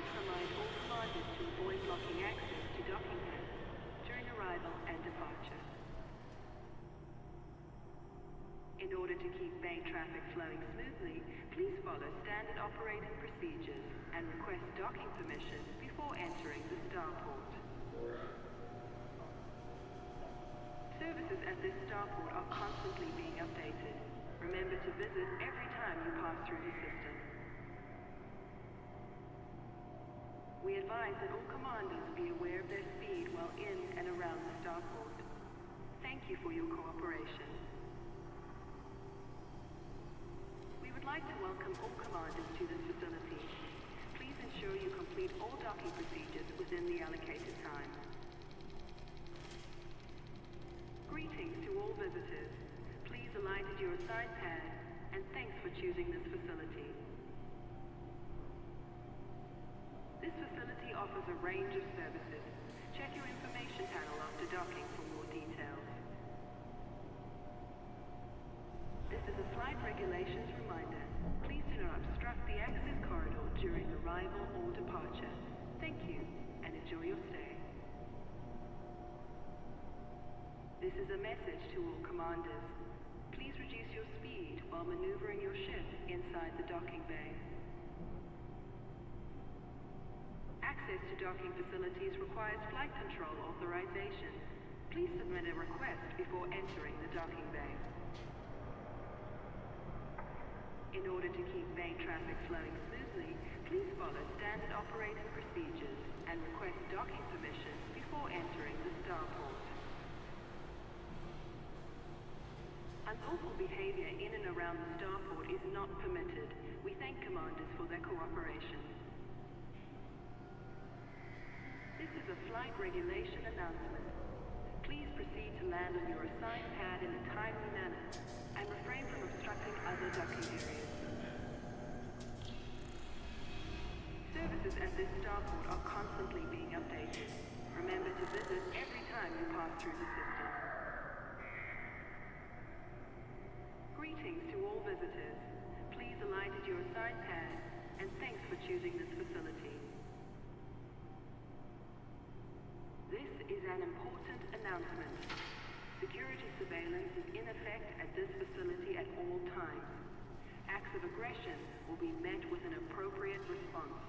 to remind all commanders to avoid blocking access to docking pads during arrival and departure. In order to keep bay traffic flowing smoothly, please follow standard operating procedures and request docking permission before entering the starport. Services at this starport are constantly being updated. Remember to visit every time you pass through the system. We advise that all commanders be aware of their speed while in and around the starport. Thank you for your cooperation. We would like to welcome all commanders to this facility. Please ensure you complete all docking procedures within the allocated time. Greetings to all visitors. Please alight at your assigned pad, and thanks for choosing this facility. This facility offers a range of services. Check your information panel after docking for more details. This is a flight regulations reminder. Please do not obstruct the access corridor during arrival or departure. Thank you, and enjoy your stay. This is a message to all commanders. Please reduce your speed while maneuvering your ship inside the docking bay. Access to docking facilities requires flight control authorization. Please submit a request before entering the docking bay. In order to keep bay traffic flowing smoothly, please follow standard operating procedures and request docking permission before entering the starport. Unlawful behavior in and around the starport is not permitted. We thank commanders for their cooperation. This is a flight regulation announcement. Please proceed to land on your assigned pad in a timely manner and refrain from obstructing other docking areas. Services at this starport are constantly being updated. Remember to visit every time you pass through the system. Greetings to all visitors. Please alight at your assigned pad, and thanks for choosing this facility. This is an important announcement. Security surveillance is in effect at this facility at all times. Acts of aggression will be met with an appropriate response.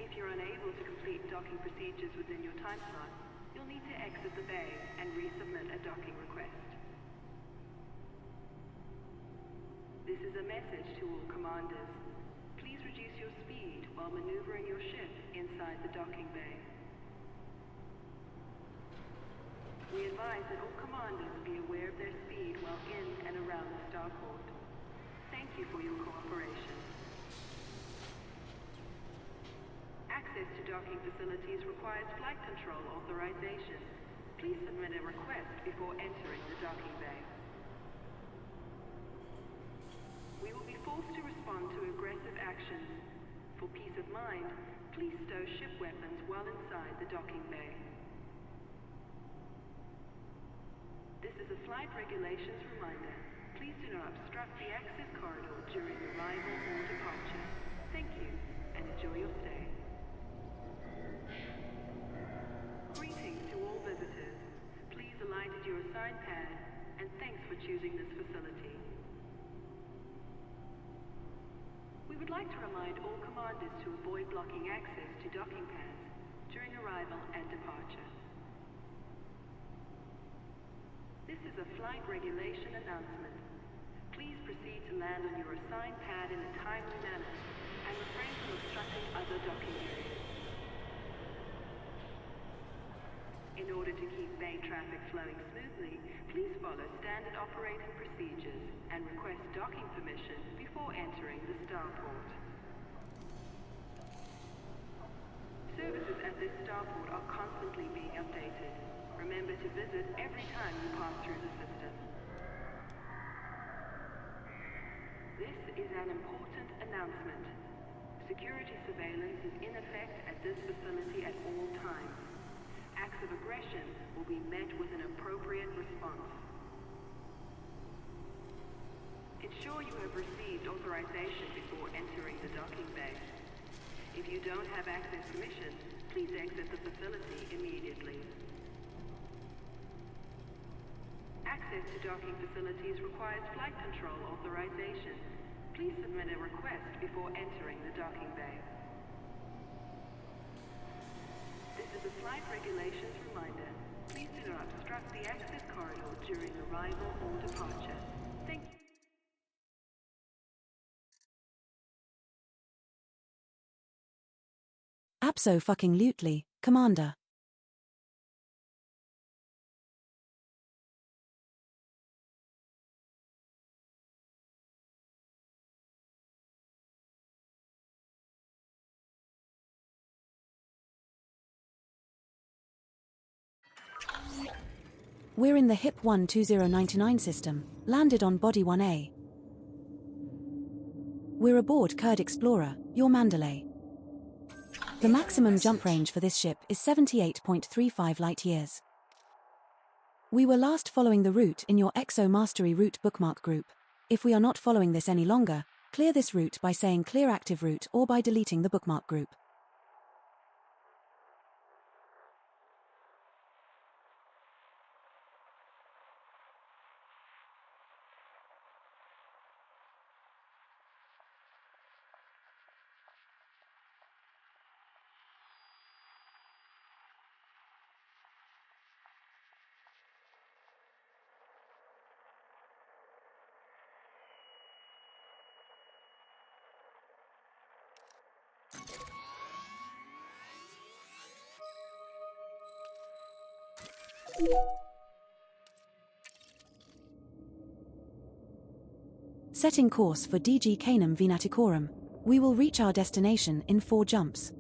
If you're unable to complete docking procedures within your time slot, you'll need to exit the bay and resubmit a docking request. This is a message to all commanders. Please reduce your speed while maneuvering your ship inside the docking bay. We advise that all commanders be aware of their speed while in and around the starport. Thank you for your cooperation. Access to docking facilities requires flight control authorization. Please submit a request before entering the docking bay. We will be forced to respond to aggressive actions. For peace of mind, please stow ship weapons while inside the docking bay. This is a flight regulations reminder. Please do not obstruct the access corridor during arrival or departure. Thank you, and enjoy your stay. Greetings to all visitors. Please alight at your assigned pad, and thanks for choosing this facility. We would like to remind all commanders to avoid blocking access to docking pads during arrival and departure. This is a flight regulation announcement. Please proceed to land on your assigned pad in a timely manner and refrain from obstructing other docking areas. In order to keep bay traffic flowing smoothly, please follow standard operating procedures and request docking permission before entering the starport. Services at this starport are constantly being updated. Remember to visit every time you pass through the system. This is an important announcement. Security surveillance is in effect at this facility at all times. Acts of aggression will be met with an appropriate response. Ensure you have received authorization authorization before entering the docking bay. If you don't have access permission, please exit the facility immediately. Access to docking facilities requires flight control authorization. Please submit a request before entering the docking bay. This is a flight regulations reminder. Please do not obstruct the access corridor during arrival or departure. Thank you. Abso-fucking-lutely, Commander. We're in the HIP 12099 system, landed on Body 1A. We're aboard Kurd Explorer, your Mandalay. The maximum jump range for this ship is 78.35 light-years. We were last following the route in your Exo Mastery route bookmark group. If we are not following this any longer, clear this route by saying clear active route or by deleting the bookmark group. Setting course for DG Canum Venaticorum. We will reach our destination in 4 jumps.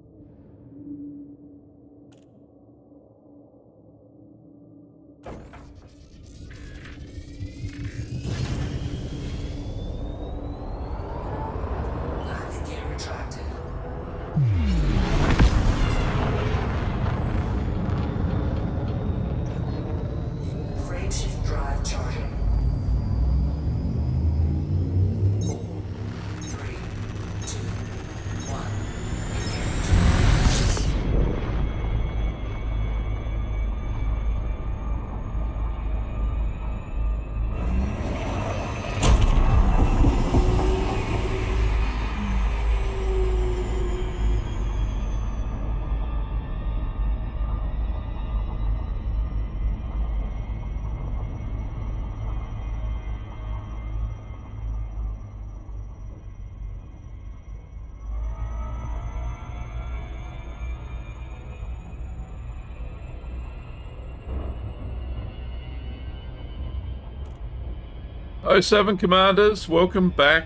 '07 Commanders, welcome back.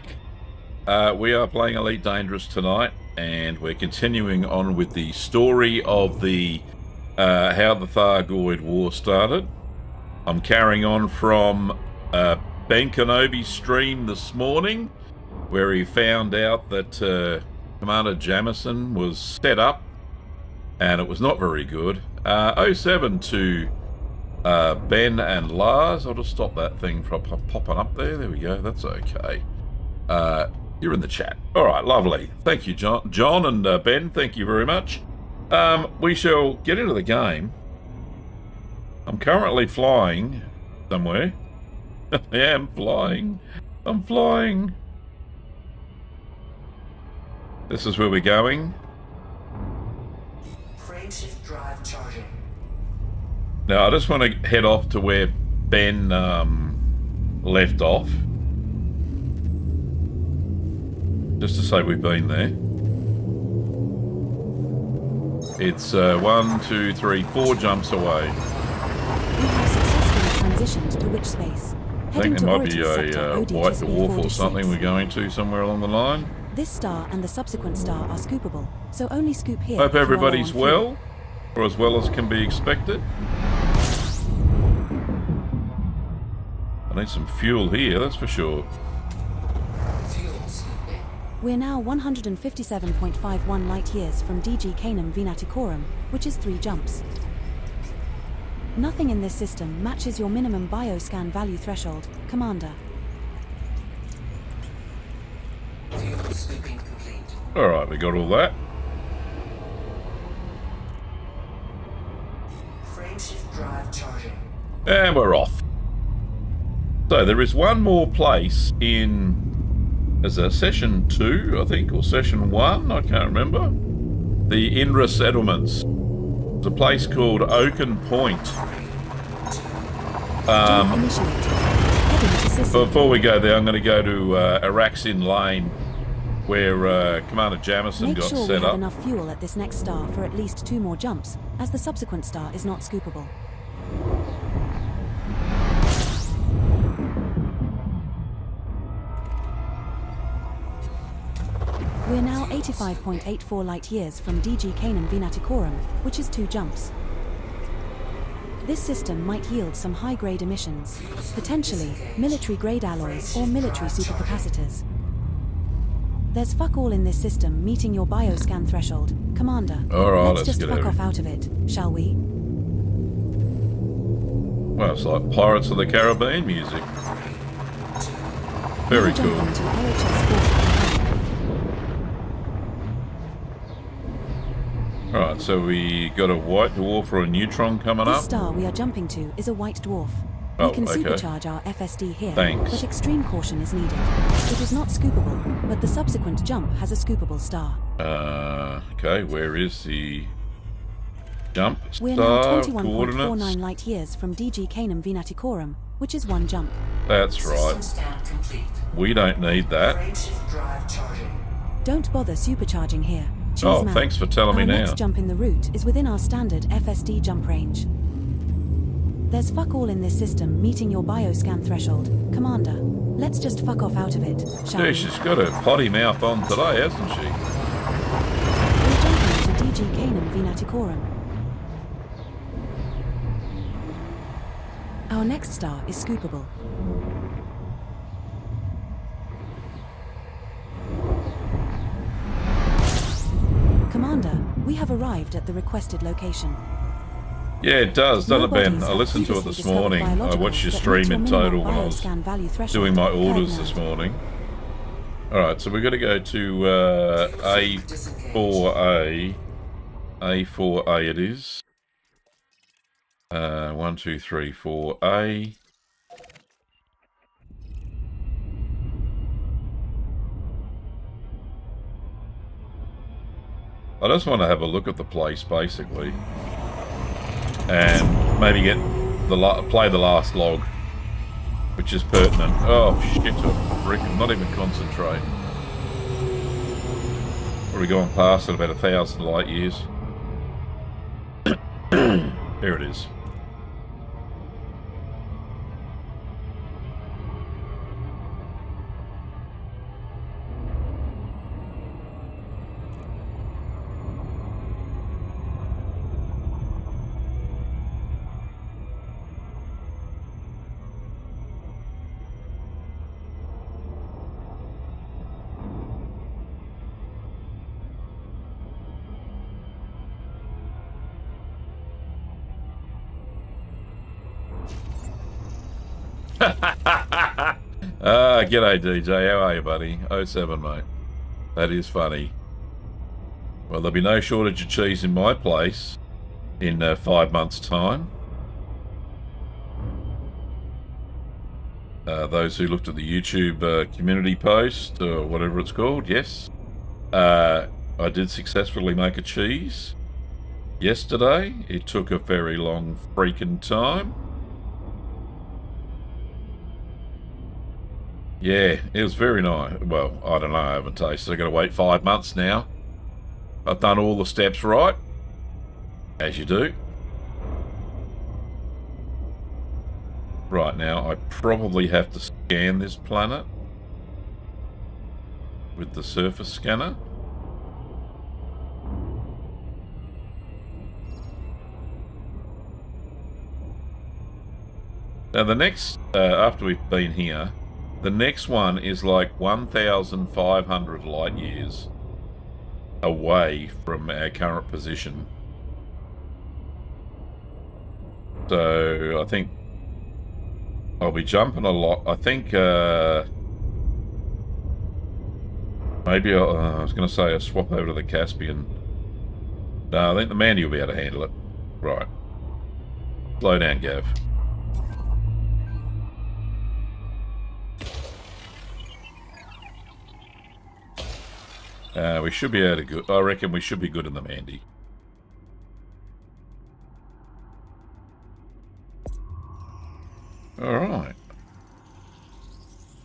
We are playing Elite Dangerous tonight, and we're continuing on with the story of the how the Thargoid War started. I'm carrying on from Ben Kenobi's stream this morning, where he found out that Commander Jamison was set up, and it was not very good. 07 to Ben and Lars. I'll just stop that thing from popping up there. There we go. That's okay. You're in the chat. All right, lovely. Thank you, John and Ben. Thank you very much. We shall get into the game. I'm currently flying somewhere. I am flying. I'm flying. This is where we're going. Frameshift drive charging. Now, I just want to head off to where Ben left off. Just to say we've been there. It's 1, 2, 3, 4 jumps away. We have successfully transitioned to which space? I think there might be a white dwarf or something we're going to somewhere along the line. This star and the subsequent star are scoopable, so only scoop here. Hope everybody's well, or as well as can be expected. I need some fuel here, that's for sure. We're now 157.51 light-years from DG Canum Venaticorum, which is 3 jumps. Nothing in this system matches your minimum bioscan value threshold, Commander. Scooping complete. Alright, we got all that. Frameshift drive charging. And we're off. So there is one more place in, is that session 2, I think, or session 1? I can't remember. The Indra settlements. There's a place called Oaken Point. Before we go there, I'm going to go to Araxin Lane, where Commander Jamison got set up. Make sure we have enough fuel at this next star for at least 2 more jumps, as the subsequent star is not scoopable. We're now 85.84 light-years from DG Canum Venaticorum, which is 2 jumps. This system might yield some high-grade emissions, potentially military-grade alloys or military supercapacitors. There's fuck all in this system meeting your bioscan threshold, Commander. Alright, let's just fuck off out of it, shall we? Well, it's like Pirates of the Caribbean music. Very cool. Alright, so we got a white dwarf or a neutron coming up. This star we are jumping to is a white dwarf. We can supercharge our FSD here, but extreme caution is needed. It is not scoopable, but the subsequent jump has a scoopable star. Okay, where is the jump star? We're now 21.49 light-years from DG Canum Venaticorum, which is 1 jump. That's right. We don't need that. Don't bother supercharging here. Oh, thanks for telling me now. Our next jump in the route is within our standard FSD jump range. There's fuck all in this system meeting your bioscan threshold, Commander. Let's just fuck off out of it, shall we? She's got her potty mouth on today, hasn't she? We're jumping to DG Canum Venaticorum. Our next star is scoopable. Commander, we have arrived at the requested location. Yeah, it does, doesn't it, Ben? I listened to it this morning. I watched your stream in total when I was doing my orders this morning. Alright, so we're going to go to A4A. A4A it is. 1, 2, 3, 4A. I just want to have a look at the place, basically, and maybe get play the last log, which is pertinent. Oh shit! I not even concentrate. We're going past at about 1,000 light years. There it is. G'day DJ, how are you, buddy? 07, mate. That is funny. Well, there'll be no shortage of cheese in my place in 5 months' time. Those who looked at the YouTube community post, or whatever it's called, yes. I did successfully make a cheese yesterday. It took a very long freaking time. Yeah, it was very nice. Well, I don't know, I haven't tasted. I've got to wait 5 months now. I've done all the steps right, as you do. Right now, I probably have to scan this planet with the surface scanner. Now the next, after we've been here, the next one is like 1,500 light years away from our current position. So I think I'll be jumping a lot. I think Maybe I was going to say I'll swap over to the Caspian. No, I think the Mandy will be able to handle it. Right. Slow down, Gav. We should be able to go. I reckon we should be good in the Mandy. All right.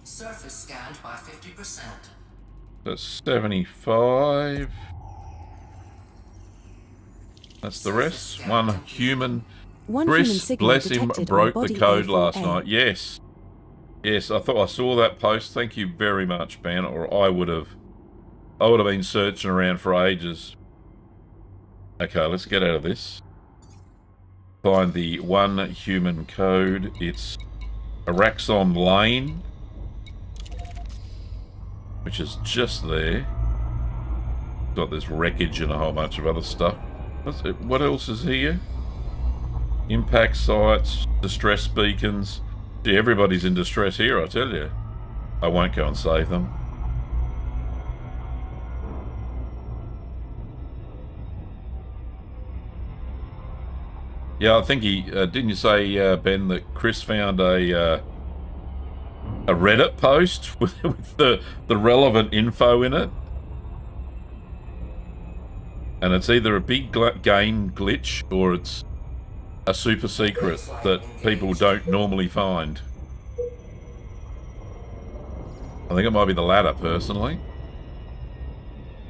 Surface scanned by 50%. That's 75. That's the rest. One human. One Chris, human signal bless him, detected broke on the body code A4A. last night. Yes. Yes, I thought I saw that post. Thank you very much, Ben, or I would have been searching around for ages. Okay, let's get out of this. Find the one human code. It's Araxon Lane, which is just there. Got this wreckage and a whole bunch of other stuff. What else is here? Impact sites, distress beacons. Gee, everybody's in distress here, I tell you. I won't go and save them. Yeah, I think he didn't you say, Ben, that Chris found a Reddit post with the relevant info in it, and it's either a big game glitch or it's a super secret that people don't normally find. I think it might be the latter, personally.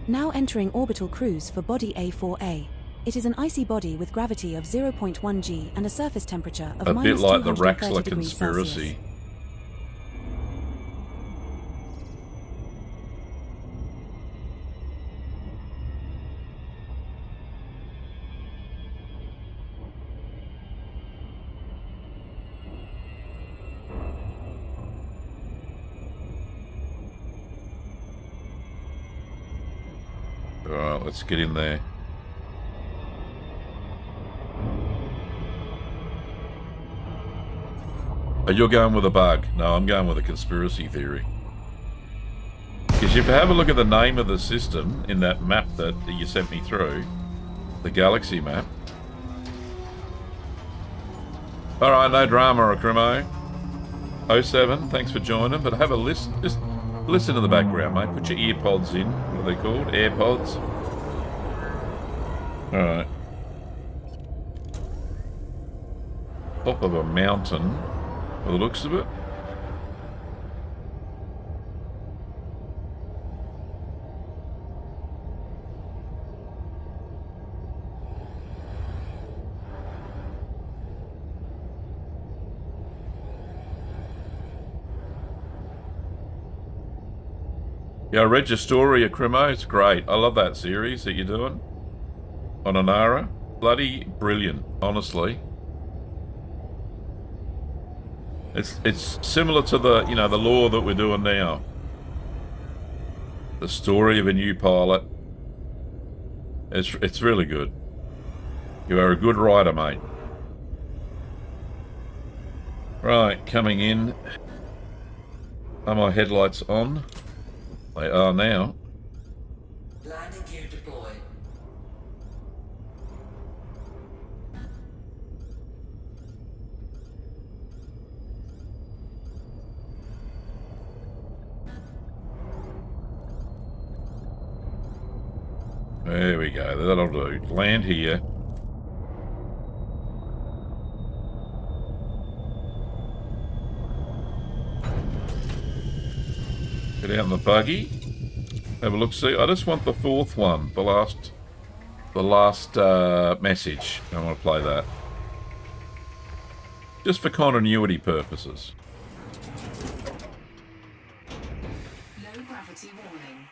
Now entering orbital cruise for body A4A. It is an icy body with gravity of 0.1 g and a surface temperature of a bit like the 230 Raxler degrees conspiracy. Celsius. Alright, let's get in there. Oh, you're going with a bug. No, I'm going with a conspiracy theory. Because if you have a look at the name of the system in that map that you sent me through, the galaxy map. Alright, no drama, Akrimo. 07, thanks for joining, but have a listen. Just listen to the background, mate. Put your ear pods in. What are they called? AirPods. Alright. Top of a mountain, by the looks of it. Yeah, I read your story, Akrimo. It's great. I love that series that you're doing on Onara. Bloody brilliant, honestly. It's similar to the the lore that we're doing now. The story of a new pilot. It's really good. You are a good writer, mate. Right, coming in. Are my headlights on? They are now. Landing gear deployed. There we go. That'll do. Land here. Get out in the buggy. Have a look. See, I just want the fourth one. The last message. I want to play that. Just for continuity purposes. Low gravity warning.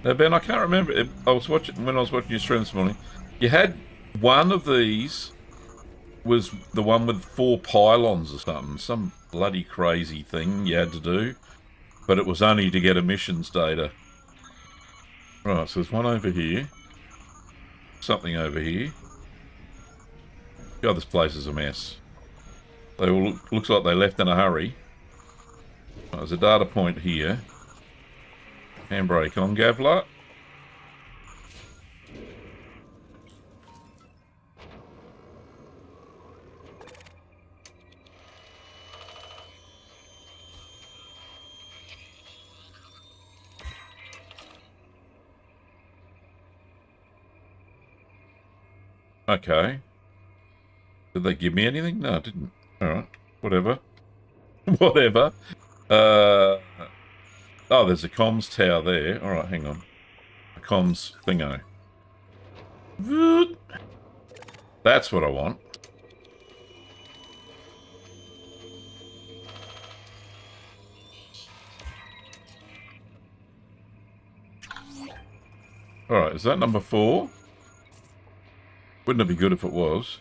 Now, Ben, I can't remember. I was watching when I was watching your stream this morning. You had one of these was the one with 4 pylons or something. Some bloody crazy thing you had to do. But it was only to get emissions data. Right, so there's one over here. something over here. God, this place is a mess. They all looks like they left in a hurry. There's a data point here. Handbrake on, Gavler. Okay. Did they give me anything? No, it didn't. Alright. Whatever. Whatever. Oh, there's a comms tower there. Alright, hang on. A comms thingo. That's what I want. Alright, is that number 4? Wouldn't it be good if it was?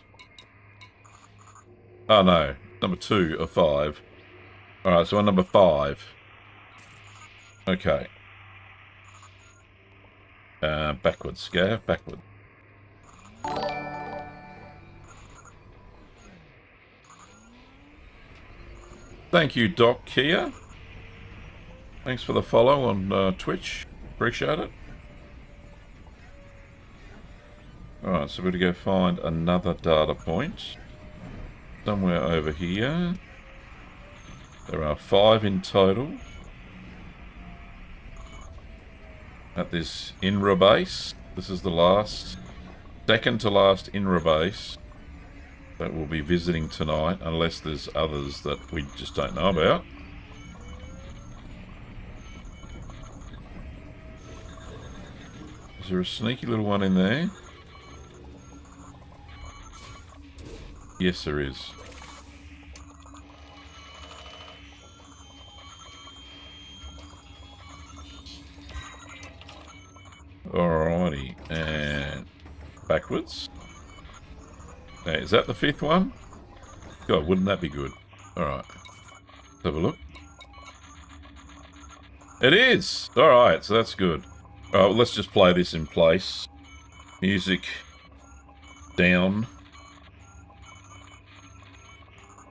Oh no, number 2 or 5. Alright, so on number 5. Okay. Backwards, Scav, backwards. Thank you, Doc Kia. Thanks for the follow on Twitch. Appreciate it. Alright, so we're going to go find another data point. Somewhere over here. There are 5 in total. At this INRA base. This is the last, second to last INRA base that we'll be visiting tonight, unless there's others that we just don't know about. Is there a sneaky little one in there? Yes, there is. Alrighty, and backwards. Now, is that the 5th one? God, wouldn't that be good? Alright, let's have a look. It is! Alright, so that's good. Alright, well, let's just play this in place. Music down.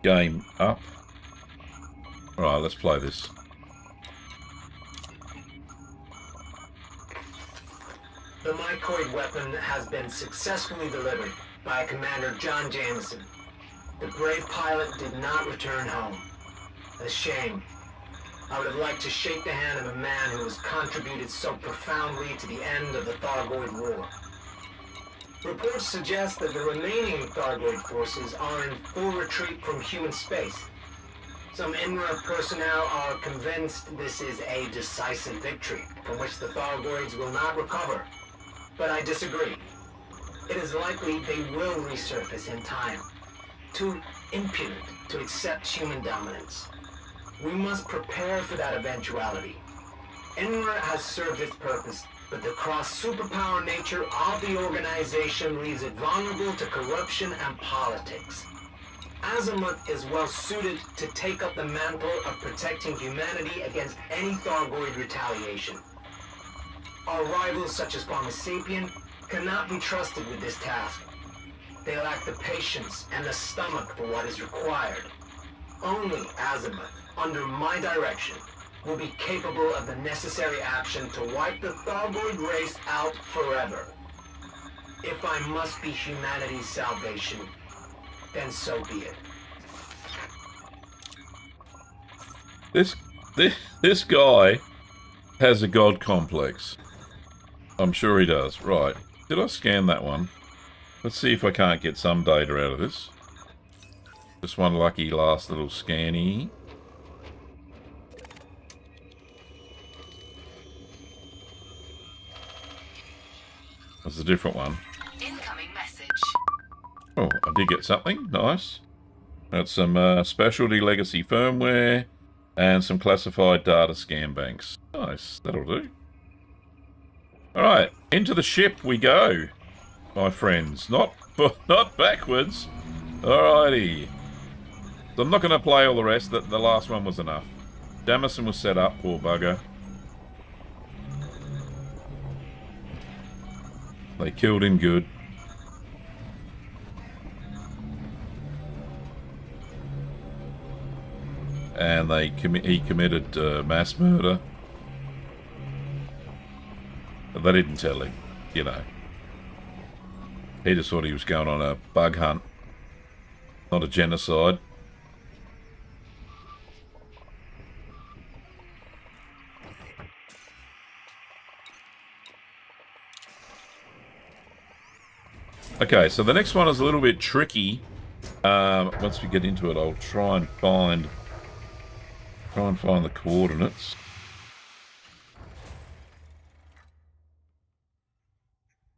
Game up. Alright, let's play this. The mycoid weapon has been successfully delivered by Commander John Jameson. The brave pilot did not return home. A shame. I would have liked to shake the hand of a man who has contributed so profoundly to the end of the Thargoid War. Reports suggest that the remaining Thargoid forces are in full retreat from human space. Some INRA personnel are convinced this is a decisive victory, from which the Thargoids will not recover. But I disagree. It is likely they will resurface in time, too impudent to accept human dominance. We must prepare for that eventuality. INRA has served its purpose, but the cross-superpower nature of the organization leaves it vulnerable to corruption and politics. Azimuth is well suited to take up the mantle of protecting humanity against any Thargoid retaliation. Our rivals, such as Pharmasapien, cannot be trusted with this task. They lack the patience and the stomach for what is required. Only Azimuth, under my direction, will be capable of the necessary action to wipe the Thargoid race out forever. If I must be humanity's salvation, then so be it. This guy has a god complex. I'm sure he does. Right. Did I scan that one? Let's see if I can't get some data out of this. Just one lucky last little scanny. That's a different one. Incoming message. Oh, I did get something. Nice. That's some specialty legacy firmware and some classified data scan banks. Nice. That'll do. Alright, into the ship we go, my friends. Not backwards. Alrighty. So I'm not going to play all the rest. The last one was enough. Jamison was set up, poor bugger. They killed him good. and he committed mass murder. But they didn't tell him, you know. He just thought he was going on a bug hunt, not a genocide. Okay, so the next one is a little bit tricky. Once we get into it, I'll try and find the coordinates.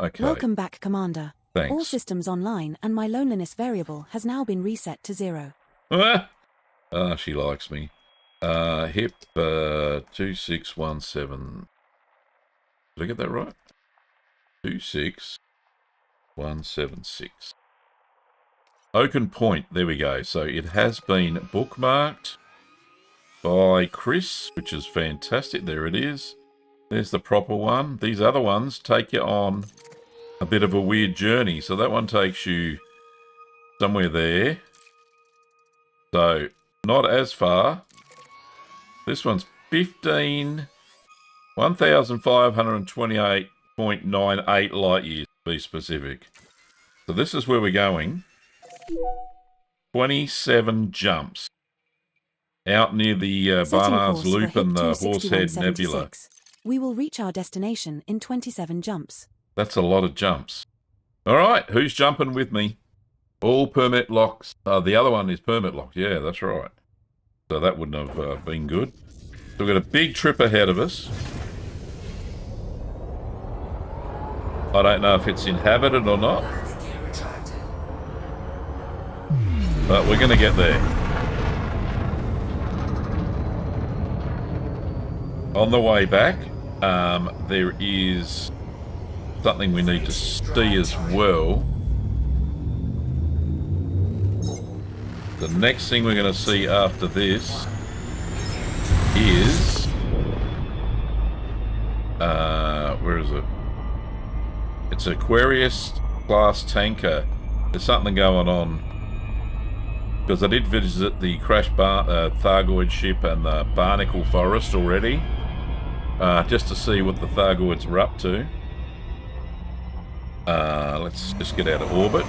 Okay. Welcome back, Commander. Thanks. All systems online, and my loneliness variable has now been reset to 0. Ah, she likes me. HIP 2617. Did I get that right? 26176. Oaken Point. There we go. So it has been bookmarked by Chris, which is fantastic. There it is. There's the proper one. These other ones take you on a bit of a weird journey. So that one takes you somewhere there. So not as far. This one's 1,528.98 light years, to be specific. So this is where we're going. 27 jumps. Out near the Barnard's Loop and the Horsehead Nebula. We will reach our destination in 27 jumps. That's a lot of jumps. All right, who's jumping with me? All permit locks. The other one is permit locked. Yeah, that's right. So that wouldn't have been good. So we've got a big trip ahead of us. I don't know if it's inhabited or not. But we're going to get there. On the way back, there is something we need to see as well. The next thing we're going to see after this is... where is it? It's Aquarius class tanker. There's something going on. Because I did visit the crashed Thargoid ship and the Barnacle Forest already. Just to see what the Thargoids are up to. Let's just get out of orbit.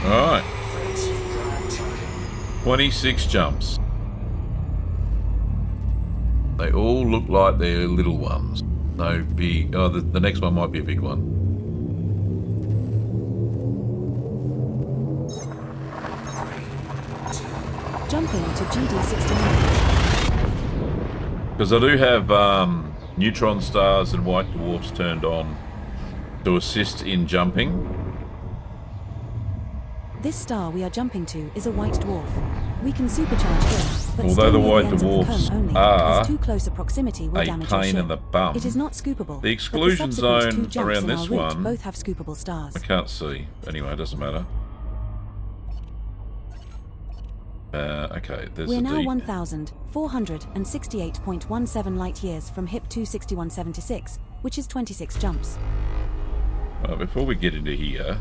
Alright. 26 jumps. They all look like they're little ones. No big... Oh, the next one might be a big one. Jumping to GD69. Because I do have neutron stars and white dwarfs turned on to assist in jumping. This star we are jumping to is a white dwarf. We can supercharge here, but although the white dwarfs are too close a proximity will a damage pain in the bum. It is not scoopable. The exclusion zone around this one, both have scoopable stars. I can't see. Anyway, it doesn't matter. Okay, there's We're now deep... 1,468.17 light years from HIP 26176, which is 26 jumps. Well, before we get into here,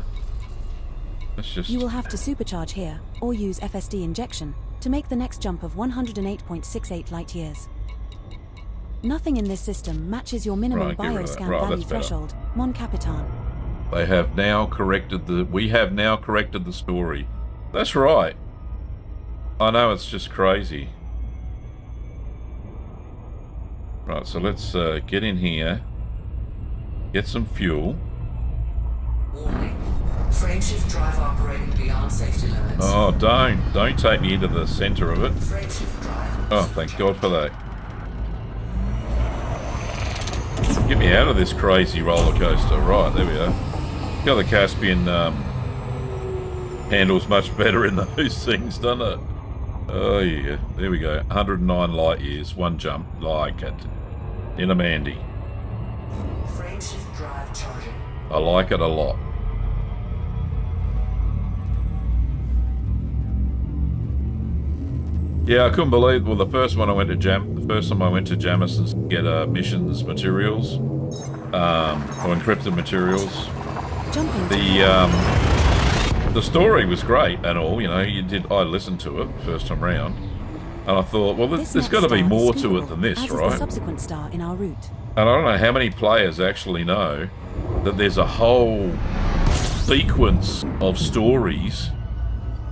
let's just... You will have to supercharge here, or use FSD injection, to make the next jump of 108.68 light years. Nothing in this system matches your minimum bioscan value threshold, Mon Capitan. They have now corrected the... We have now corrected the story. That's right. I know, it's just crazy. Right, so let's get in here, get some fuel. Warning. Frameshift drive operating beyond safety limits. Oh, don't take me into the center of it. Frameshift drive. Oh, thank God for that. Get me out of this crazy roller coaster. Right, there we are. You know, the Caspian handles much better in those things, doesn't it? Oh yeah, there we go. 109 light years, one jump, like it. In a Mandy. Frameshift drive charging. I like it a lot. Yeah, I couldn't believe. Well, the first time I went to Jamison's to get missions materials, or encrypted materials. the story was great and all. You know, I listened to it first time round, and I thought, well, there's got to be more to it than this, as right? Is the subsequent star in our route. And I don't know how many players actually know that there's a whole sequence of stories.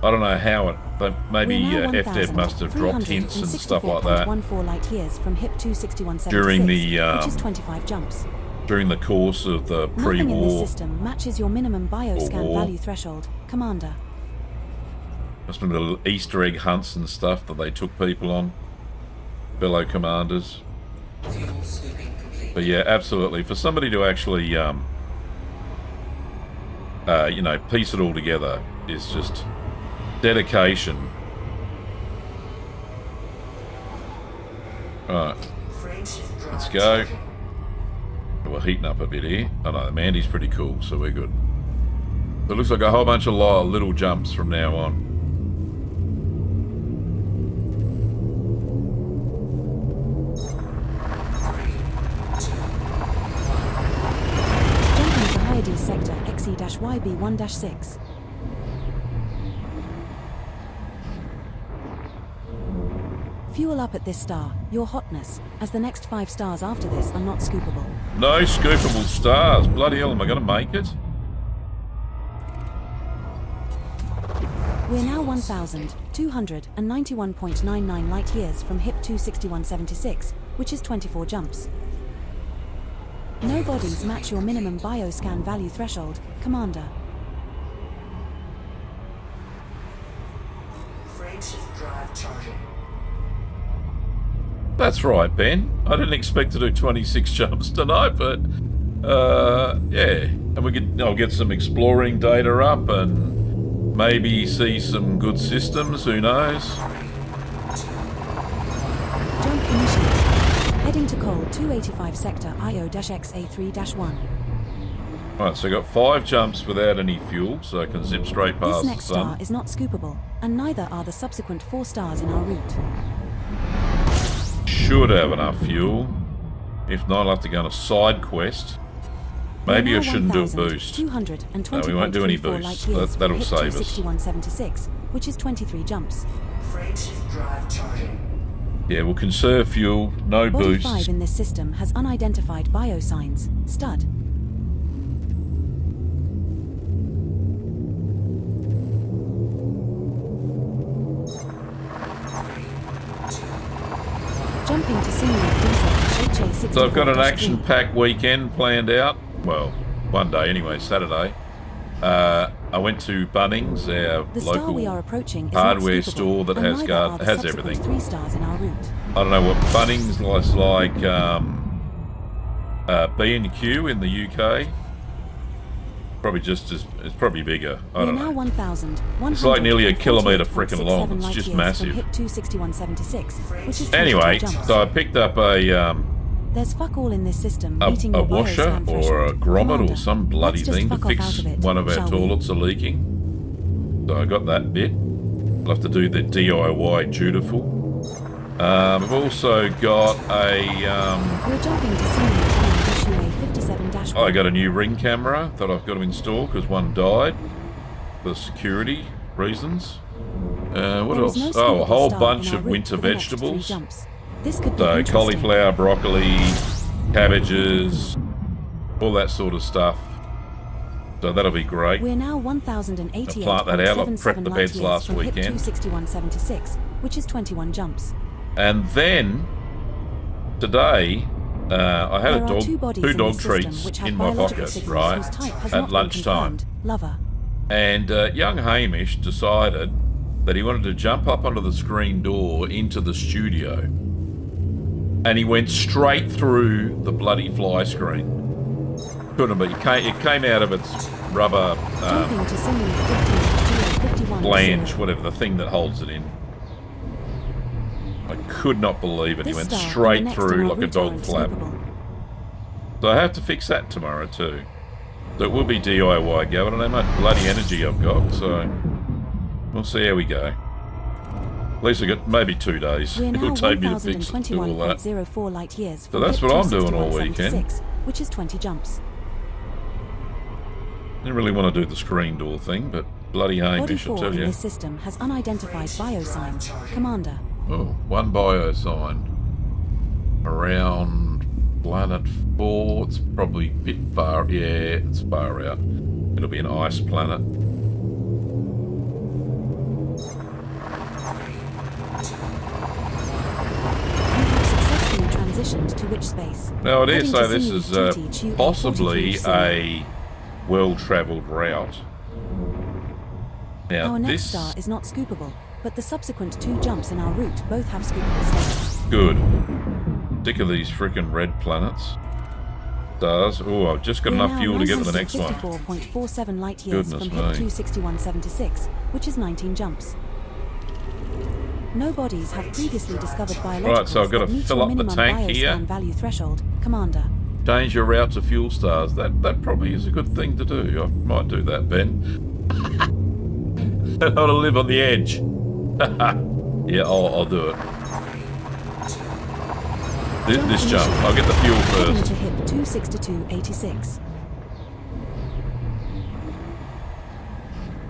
I don't know how it, but maybe FDev must have dropped hints and stuff like that light years from HIP 26176, during the which is 25 jumps. During the course of the pre-war. Nothing in this system matches your minimum bioscan value threshold, Commander. Must have been little Easter egg hunts and stuff that they took people on, fellow commanders. But yeah, absolutely. For somebody to actually, you know, piece it all together is just dedication. Alright, let's go. We're heating up a bit here. Oh no, the Mandy's pretty cool, so we're good. So it looks like a whole bunch of little jumps from now on. Jumping to Hyades sector XE-YB1-6. Fuel up at this star, your hotness, as the next 5 stars after this are not scoopable. No scoopable stars. Bloody hell, am I going to make it? We're now 1,291.99 light years from HIP 26176, which is 24 jumps. No bodies match your minimum bioscan value threshold, Commander. Frameshift drive charging. That's right, Ben. I didn't expect to do 26 jumps tonight, but yeah. And I'll get some exploring data up and maybe see some good systems. Who knows? Jump initiated. Heading to Col 285 sector IO-XA3-1. Right, so I got 5 jumps without any fuel, so I can zip straight past This next the sun. star is not scoopable, and neither are the subsequent 4 stars in our route. Should have enough fuel. If not, I'll have to go on a side quest. Maybe I shouldn't do a boost. No, we won't do any boosts. That'll save us. 26176, which is 23 jumps. Frameshift drive charging. Yeah, we'll conserve fuel, no Body boosts. 5 in this system has unidentified biosigns. Stud. Jumping to simulate diesel. So I've got an action-packed weekend planned out. Well, one day anyway, Saturday. I went to Bunnings, our local hardware store that has everything. 3 stars in our route. I don't know what Bunnings is like. B&Q in the UK. Probably just as it's probably bigger. I don't know. It's like nearly a kilometre frickin' long. It's just massive. Anyway, so I picked up a There's fuck all in this system. a washer or a grommet or some bloody thing to fix one of our toilets are leaking. So I got that bit. I'll have to do the DIY dutiful. I've also got a We're jumping to simulate issue 57-1. I got a new ring camera that I've got to install because one died for security reasons. What else? Oh, a whole bunch of winter vegetables. So cauliflower, broccoli, cabbages, all that sort of stuff. So that'll be great. We're now 1,088. I'll plant that out. I prepped the beds last weekend. 26176, which is 21 jumps. And then today, I had two dog treats in my pocket, right, at lunchtime. And young Hamish decided that he wanted to jump up onto the screen door into the studio. And he went straight through the bloody fly screen. Couldn't be. It came out of its rubber flange, whatever, the thing that holds it in. I could not believe it. He went straight through like a dog flap. So I have to fix that tomorrow too. So it will be DIY go. I don't know how much bloody energy I've got, so we'll see how we go. At least I got maybe 2 days. It'll take me to fix it, do all that. So that's what I'm doing all weekend. Which is 20 jumps. Didn't really want to do the screen door thing, but bloody Body Hamish, I 4 tell in you. this system has unidentified biosigns. Commander. Oh, one biosign. Around planet 4. It's probably a bit far. Yeah, it's far out. It'll be an ice planet. Successfully transitioned to which space? Now, I dare Heading say to this Sinew is duty to possibly A43 a well-travelled route. Now, Our next this... star is not scoopable, but the subsequent 2 jumps in our route both have scoopable stars. Good. Sick of these frickin' red planets. Stars. Oh, I've just got We're enough now fuel to get to the next one. 954.47 light years Goodness from me. HIP 26176, which is 19 jumps. No bodies have previously discovered biologicals Right, so I've got to that meet fill your up the minimum tank bioscan here. value threshold, Commander. Change your route to fuel stars. That probably is a good thing to do. I might do that, Ben. I want to live on the edge. Yeah, I'll do it. This jump. I'll get the fuel Heading first. to HIP 26286.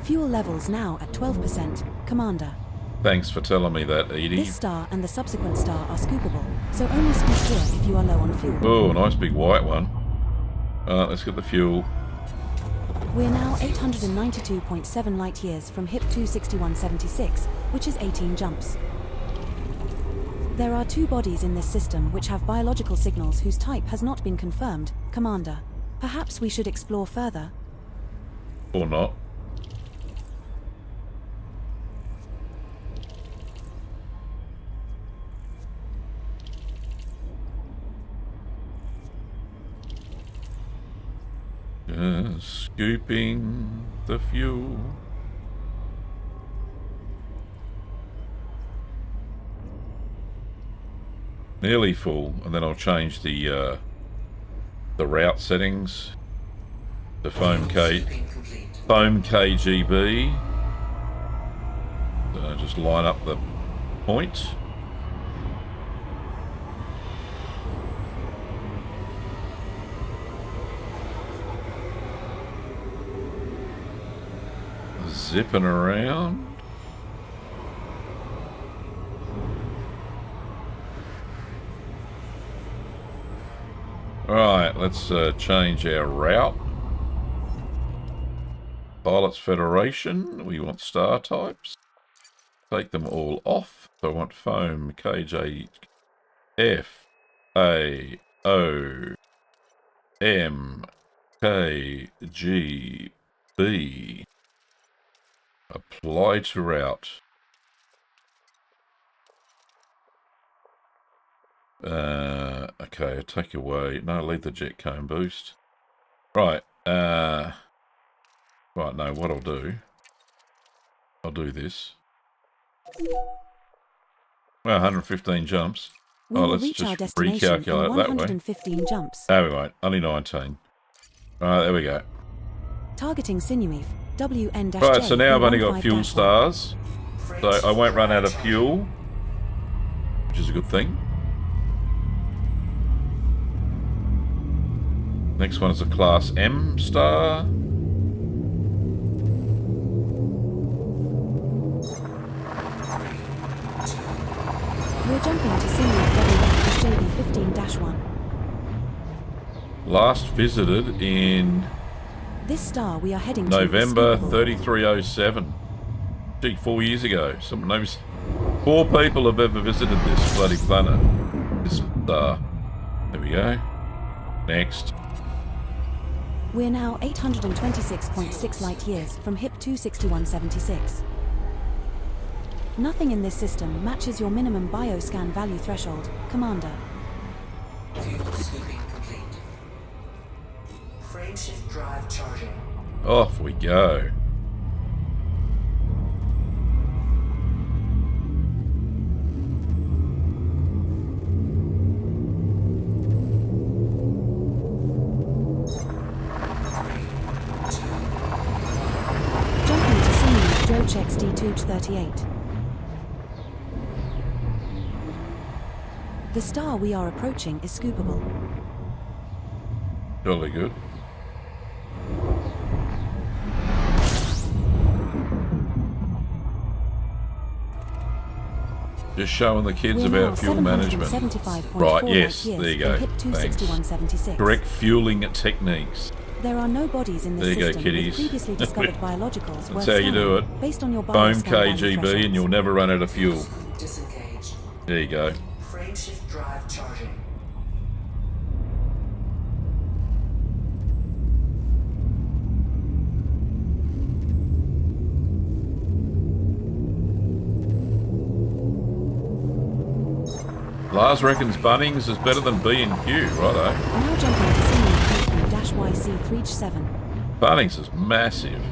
Fuel levels now at 12%, Commander. Thanks for telling me that, Edie. This star and the subsequent star are scoopable, so only scoop here if you are low on fuel. Oh, nice big white one. Let's get the fuel. We're now 892.7 light years from HIP 26176, which is 18 jumps. There are 2 bodies in this system which have biological signals whose type has not been confirmed, Commander. Perhaps we should explore further. Or not. Scooping the fuel. Nearly full, and then I'll change the route settings to foam KGB. So just line up the point. Zipping around. Alright, let's change our route. Pilots Federation. We want star types. Take them all off. So I want foam KJ F A O M K G B. Apply to route. Okay, take away. No, leave the jet cone boost. Right. Right, no, what I'll do this. Well, 115 jumps. We will reach our destination in recalculate that way. 115 jumps. No, we won't. Only 19. Alright, there we go. Targeting Sinuif, WN-J. Right, so now I've only got fuel stars. So I won't run out of fuel, which is a good thing. Next one is a Class M star. We're jumping to Sinuif, WN-JB15-1. Last visited in This star we are heading November to 3307. Gee, 4 years ago. Some names. 4 people have ever visited this bloody planet. This star. There we go. Next. We're now 826.6 light years from HIP 26176. Nothing in this system matches your minimum bioscan value threshold, Commander. Fuel scooping complete. Frameshift drive charging. Off we go. Jumping to Sinew, Joe checks D238. The star we are approaching is scoopable. Jolly good. Just showing the kids We're about now fuel management. 775.4 Right, yes, light there years you go. from HIP Thanks. 26176. Correct fueling techniques. There are no bodies in this There you go, system kiddies. with previously discovered biologicals That's worth how you scanning do it. based on your Foam bioscan value KGB thresholds. and you'll never run out of fuel. Disengaged. There you go. Frameshift drive charging. Lars reckons Bunnings is better than B&Q, righto. Now jumping to CMDRs-YC37. Bunnings is massive.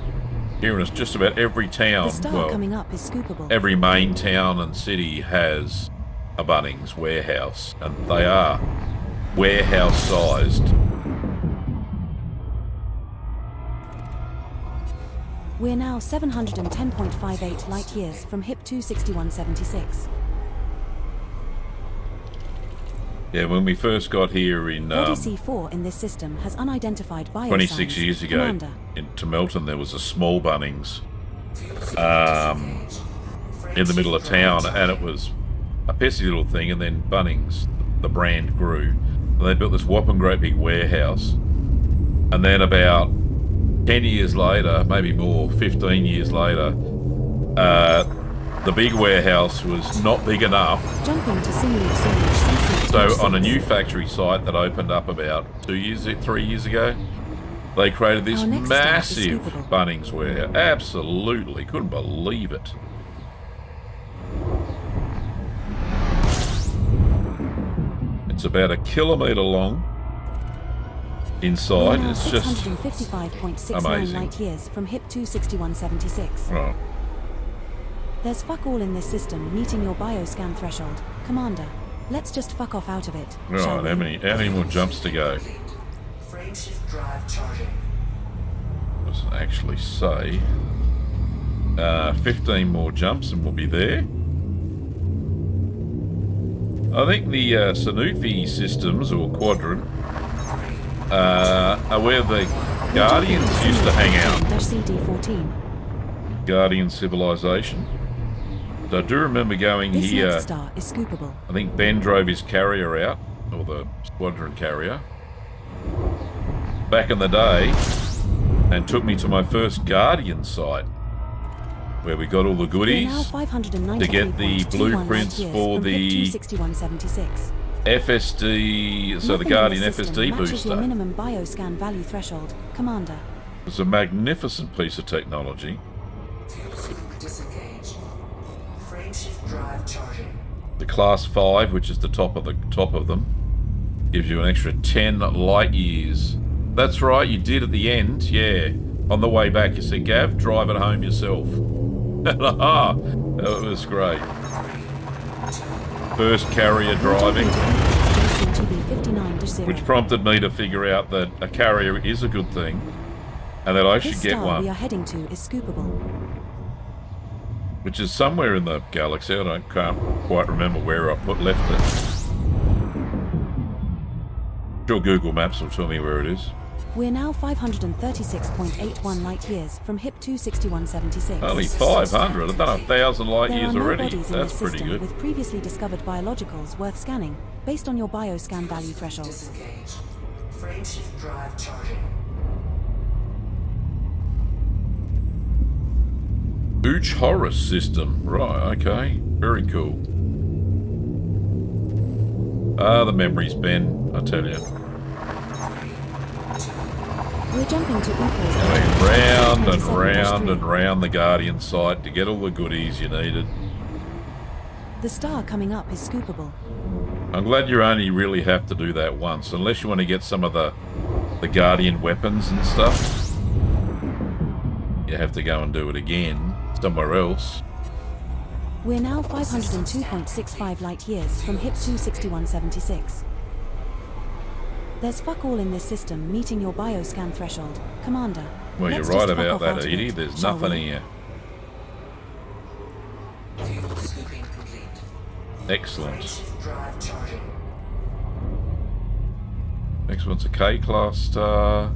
Here in just about every town, The star well, coming up is scoopable. every main town and city has a Bunnings warehouse, and they are warehouse-sized. We're now 710.58 light years from HIP 26176. Yeah, when we first got here in LDC-4 in this system has unidentified biosigns. 26 years ago Commander. to Melton, there was a small Bunnings in the middle of town, and it was a pissy little thing. And then Bunnings, the brand, grew, and they built this whopping great big warehouse. And then about 10 years later, maybe more, 15 years later, the big warehouse was not big enough. Jumping to CC. So on a new factory site that opened up about 3 years ago, they created this Our next massive stop is scoopable. Bunnings warehouse. Absolutely, couldn't believe it. It's about 1 kilometre long inside. It's just 655.69 amazing. light years from HIP 26176. Right. There's fuck all in this system meeting your bioscan threshold. Commander, let's just fuck off out of it, shall Right, we? how many more jumps to go? Frameshift drive charging. Doesn't actually say. 15 more jumps and we'll be there. I think the Sanofi systems, or Quadrant, are where the Guardians used to hang out. CD14. Guardian civilization. So I do remember going This here. next star is scoopable. I think Ben drove his carrier out, or the squadron carrier, back in the day, and took me to my first Guardian site, where we got all the We're now goodies 593.21 to get the blueprints light years for from HIP the 26176. FSD, so the Nothing in Guardian this system FSD matches your booster. minimum bioscan value threshold, Commander. It's a magnificent piece of technology. Fuel scoop disengaged. Frameshift drive charging. The Class 5, which is the top of them, gives you an extra 10 light years. That's right, you did at the end, yeah. On the way back, you said, Gav, drive it home yourself. That was great. First carrier driving, which prompted me to figure out that a carrier is a good thing, and that I should This get star we one, are heading to is scoopable. which is somewhere in the galaxy. I can't quite remember where I left it. Sure, Google Maps will tell me where it is. We're now 536.81 light years from HIP 26176. Only 500. I've done 1,000 light There years are no already. bodies in That's this pretty system good. with previously discovered biologicals worth scanning based on your bioscan value thresholds. Disengaged. Frameshift drive charging. Ooch Horus system. Right, okay. Very cool. Ah, the memories, Ben, I tell you. We're jumping to Uthor's Going round and 27-3. round and round the Guardian site to get all the goodies you needed. The star coming up is scoopable. I'm glad you only really have to do that once, unless you want to get some of the Guardian weapons and stuff. You have to go and do it again somewhere else. We're now 502.65 light years from HIP 26176. There's fuck all in this system meeting your bioscan threshold, Commander. Well, Let's you're right just fuck about off that, out of Edie. it, There's shall nothing we? here. Fuel scooping complete. Excellent. Frameshift drive charging. Next one's a K-class star.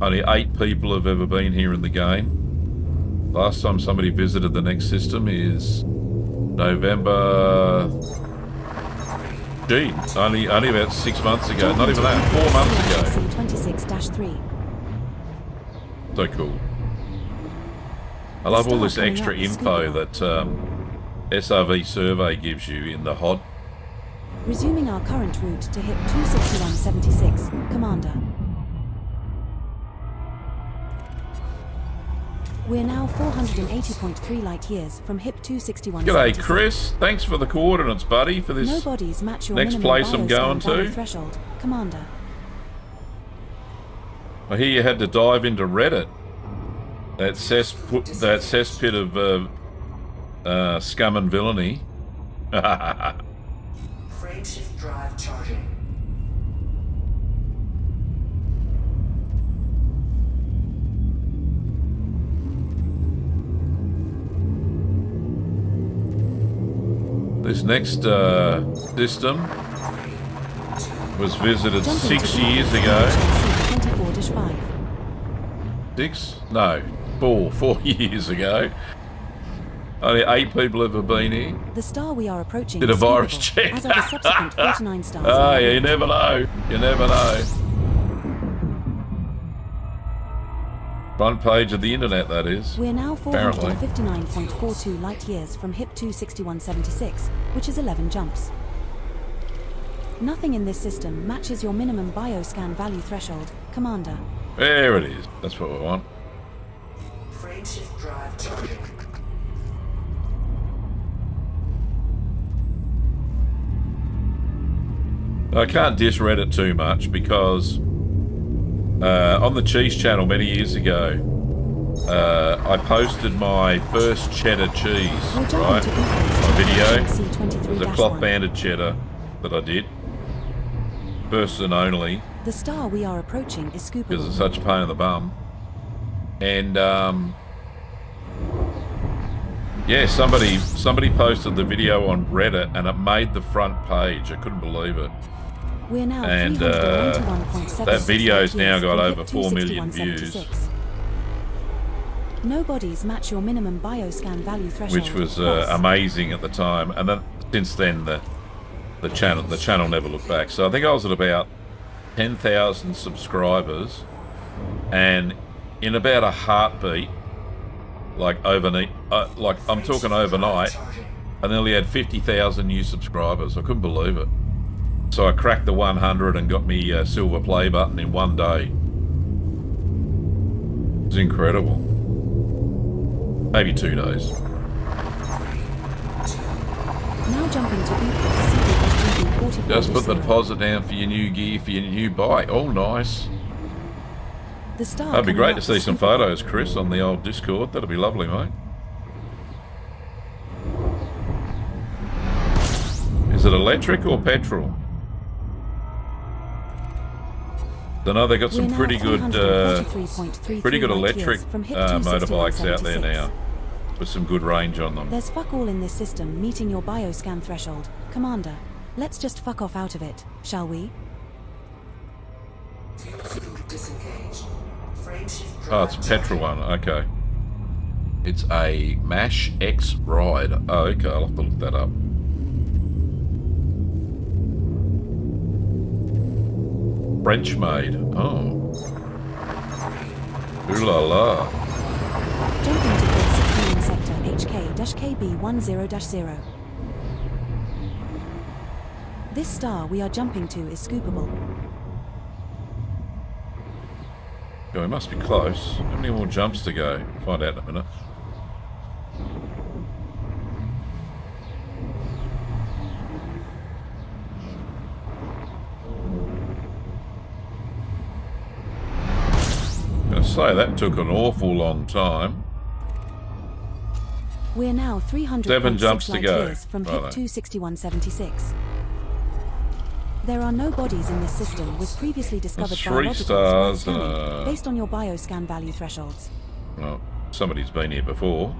Only 8 people have ever been here in the game. Last time somebody visited the next system is November. Gee, only about 6 months ago. Not even that. 4 months ago. 26-3. So cool. I love all this extra info that SRV survey gives you in the HOD. Resuming our current route to HIP 26176, Commander. We're now 480.3 light years from HIP 26176. G'day, Chris. Thanks for the coordinates, buddy, for this no bodies match your next place I'm going to. Threshold, Commander. I hear you had to dive into Reddit. That cesspit of scum and villainy. Frameshift drive charging. This next system was visited 6 years ago. 24-5. 6? No, 4 years ago. Only 8 people have been here. The star we are approaching Did a is virus suitable, check. as are the subsequent 49 stars. Ah, you never know. You never know. Front page of the internet, that is. We're now Apparently. 459.42 light years from HIP 26176, which is 11 jumps. Nothing in this system matches your minimum bioscan value threshold, Commander. There it is. That's what we want. Frameshift drive charging. I can't diss Reddit too much because on the Cheese channel many years ago, I posted my first cheddar cheese, right? My video. It was a cloth-banded cheddar that I did. First and only. The star we are approaching is scoopable. Because it's such a pain in the bum. And yeah, somebody posted the video on Reddit and it made the front page. I couldn't believe it. We're now And that video's now got over 4 million views, no bodies match your minimum bioscan value threshold, which was amazing at the time. And then since then the channel never looked back. So I think I was at about 10,000 subscribers, and in about a heartbeat, like overnight, like I'm talking overnight, I nearly had 50,000 new subscribers. I couldn't believe it. So I cracked the 100 and got me silver play button in one day. It was incredible. Maybe 2 days. Now jumping to CMDRs 44. Just put the deposit down for your new gear, for your new bike. Oh, nice. The star That'd be coming great up to see is some scoopable. photos, Chris, on the old Discord. That'd be lovely, mate. Is it electric or petrol? I know they got some We're pretty now good, 343.33 electric from HIP motorbikes out there 26176. now, with some good range on them. There's fuck all in this system meeting your bioscan threshold, Commander. Let's just fuck off out of it, shall we? Fuel scoop disengaged. Frameshift drive Oh, it's a petrol one. Okay. It's a MASH X Ride. Oh, okay. I'll have to look that up. French made. Oh. Ooh la la. Jumping to grid 16 sector HK-KB10-0. This star we are jumping to is scoopable. Yeah, we must be close. How many more jumps to go? Find out in a minute. I'm going to say that took an awful long time. We're now 300 7 jumps to light go. years from HIP Righto. 26176. There are no bodies in this system with previously discovered There's 3 biologicals stars worth and scanning, a... based on your bioscan value thresholds. Well, somebody's been here before.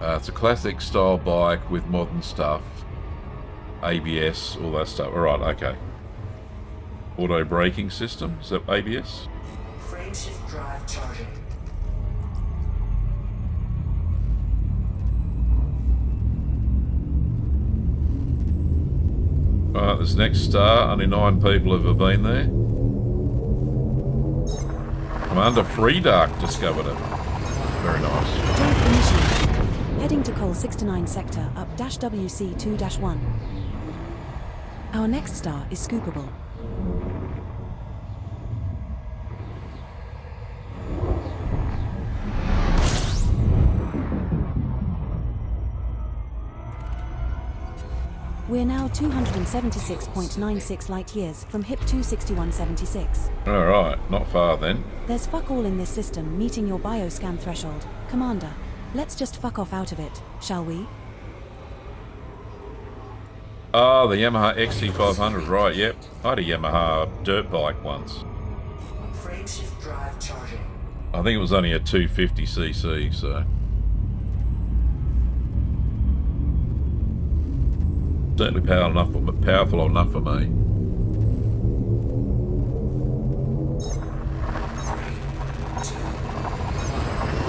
It's a classic style bike with modern stuff. ABS, all that stuff. Alright, okay. Auto braking system, is that ABS? Frameshift drive charging. Alright, this next star, only 9 people have been there. Commander Freedark discovered it. Very nice. Jump initiated. Heading to Col 69 sector up -WC2-1. Our next star is scoopable. We're now 276.96 light years from HIP 26176. Alright, not far then. There's fuck all in this system meeting your bioscan threshold. Commander, let's just fuck off out of it, shall we? Oh, the Yamaha XC500, right, yep. I had a Yamaha dirt bike once. Frameshift drive charging. I think it was only a 250cc, so... certainly powerful enough for me.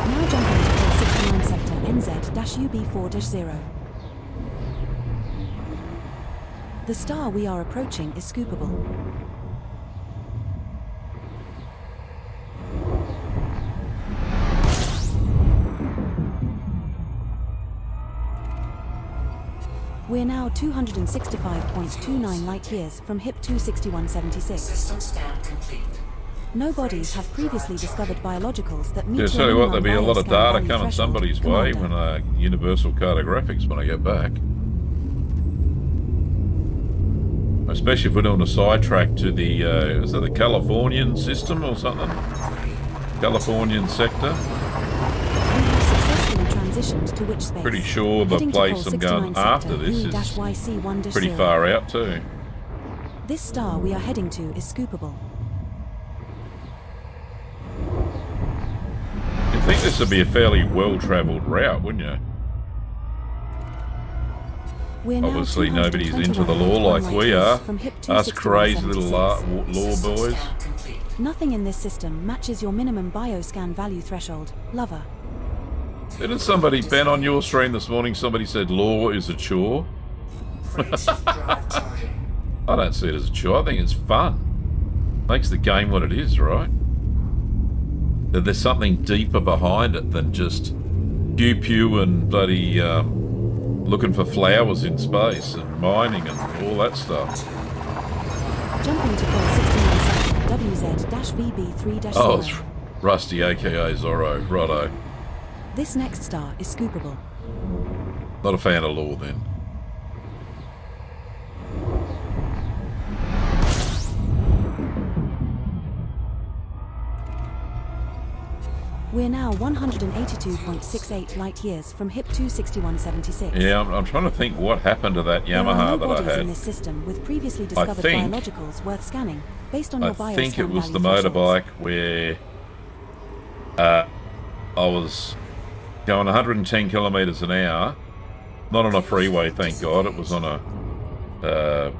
Now jumping to Col 69 sector NZ-UB4-0. The star we are approaching is scoopable. We're now 265.29 light years from HIP 26176. System scan complete. No bodies have previously discovered biologicals that meet Yeah, your tell you what, there'll minimum be a lot of bioscan data value coming threshold. somebody's way Commander. when Universal Cartographics when I get back. Especially if we're doing a sidetrack to the, is that the Californian system or something? Californian sector? We have successfully transitioned to which space? Pretty sure the Heading to place Col I'm going 69 after sector this is U-YC1-0. pretty far out too. This star we are heading to is scoopable. You'd think this would be a fairly well-travelled route, wouldn't you? We're now Obviously nobody's into the law like we are. Us crazy little law boys. Scan complete. Nothing in this system matches your minimum bioscan value threshold, lover. Didn't somebody, Ben, on your stream this morning, somebody said law is a chore? Frameshift drive charging. I don't see it as a chore. I think it's fun. Makes the game what it is, right? That there's something deeper behind it than just pew-pew and bloody looking for flowers in space and mining and all that stuff. Jumping to Col 69 sector WZ-VB3-0. Oh, it's Rusty, aka Zorro. Righto. This next star is scoopable. Not a fan of law then. We're now 182.68 light years from HIP 26176. Yeah, I'm trying to think what happened to that There are Yamaha no that I bodies in had. this system with previously discovered think- biologicals worth scanning based on your I bioscan think it was the value motorbike thresholds. where I was going 110 kilometres an hour, not on a freeway, thank God. It was on a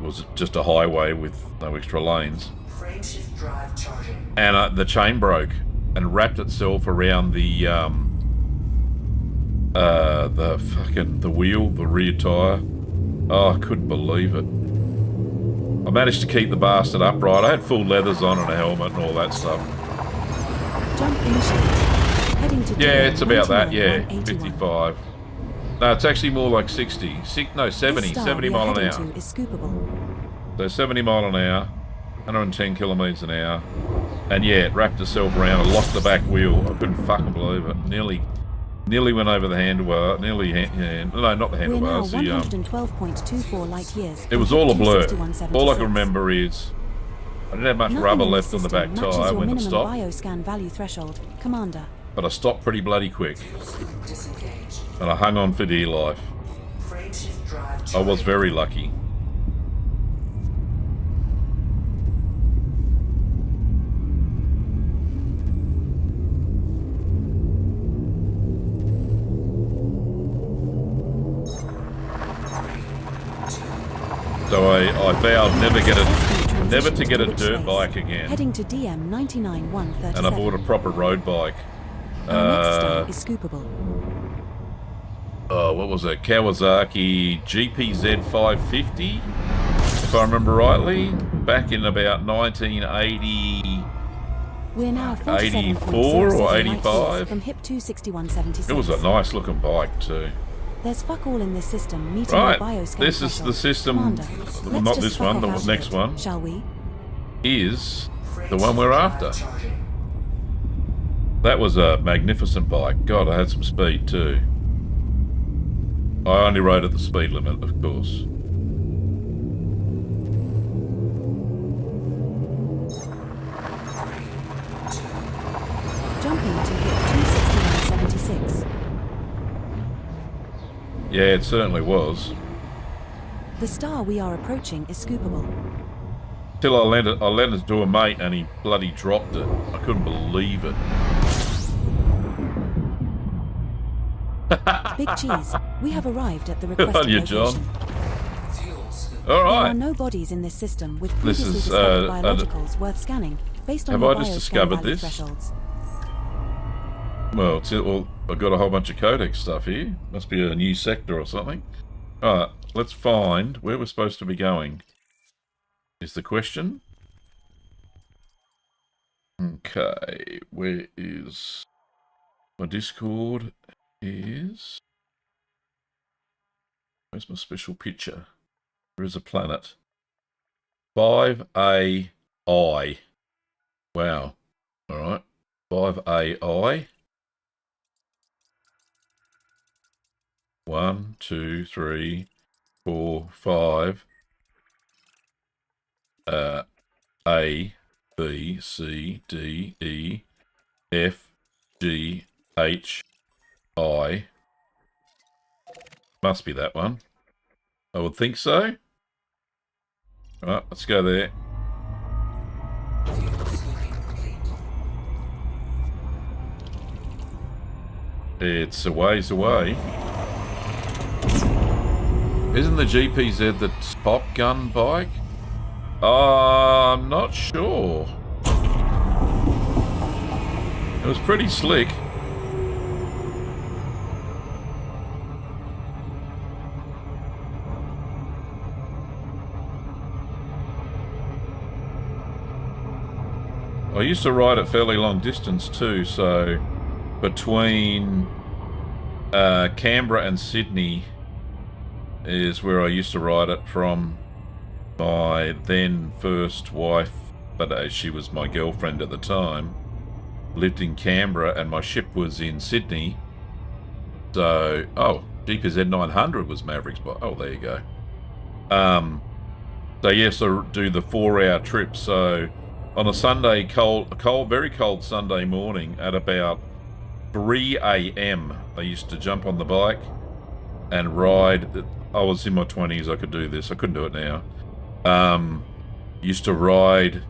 was just a highway with no extra lanes, Frameshift drive charging. and the chain broke and wrapped itself around the wheel, the rear tyre. Oh, I couldn't believe it. I managed to keep the bastard upright. I had full leathers on and a helmet and all that stuff. Jump initiated. Heading to Yeah, it's about that, yeah. 181. 55. No, it's actually more like 60. No, 70. This star 70 we are mile an heading hour. to is scoopable. So 70 mile an hour, 110 kilometres an hour. And yeah, it wrapped itself around and locked the back wheel. I couldn't fucking believe it. Nearly went over the handlebar. No, not the We're now handlebars. The 112.24 light years. it was from all a HIP blur. 26176. All I can remember is I didn't have much Nothing rubber in left this on the system back matches tyre your when it minimum stopped. bioscan value threshold, Commander. But I stopped pretty bloody quick. Disengaged. And I hung on for dear life. Frameshift drive I charging. was very lucky. So I vowed never to get a dirt bike again. Heading to DM 99137. And I bought a proper road bike. Our next star is scoopable. What was it? Kawasaki GPZ 550. if I remember rightly, back in about 1980. We're now 84 or 85. from HIP 26176. It was a nice looking bike too. There's fuck all in this system meeting Right, the bioscan this is the system. Commander, Well, let's not just this fuck one. The off out next of it, one shall we? is Freight the one we're shift after. drive charging. That was a magnificent bike. God, I had some speed too. I only rode at the speed limit, of course. Jumping to HIP 26176. Yeah, it certainly was. The star we are approaching is scoopable. Till I let it to a mate and he bloody dropped it. I couldn't believe it. Big cheese, we have arrived at the Good on requested you, location. John. Fuel scoop. All There are right. no bodies in this system with This previously is, discovered biologicals worth scanning based on have your I just bioscan discovered value this? thresholds. Well, I've got a whole bunch of codex stuff here. Must be a new sector or something. All right, let's find where we're supposed to be going. Is the question. Okay, where is my Discord? Is where's my special picture? There is a planet. 5AI. Wow. All right. 5AI. 1, 2, 3, 4, 5. A, B, C, D, E, F, G, H, I. Must be that one. I would think so. Right, let's go there. Fuel scooping complete. It's a ways away. Isn't the GPZ the Top Gun bike? I'm not sure. It was pretty slick. I used to ride at fairly long distance too, so between Canberra and Sydney is where I used to ride it from my then first wife, but she was my girlfriend at the time, lived in Canberra and my ship was in Sydney. So, oh, GPZ 900 was Maverick's bike. Oh, there you go. So yes, I do the 4-hour trip. So on a Sunday, very cold Sunday morning at about 3 a.m. I used to jump on the bike and ride. I was in my 20s, I could do this. I couldn't do it now. Used to ride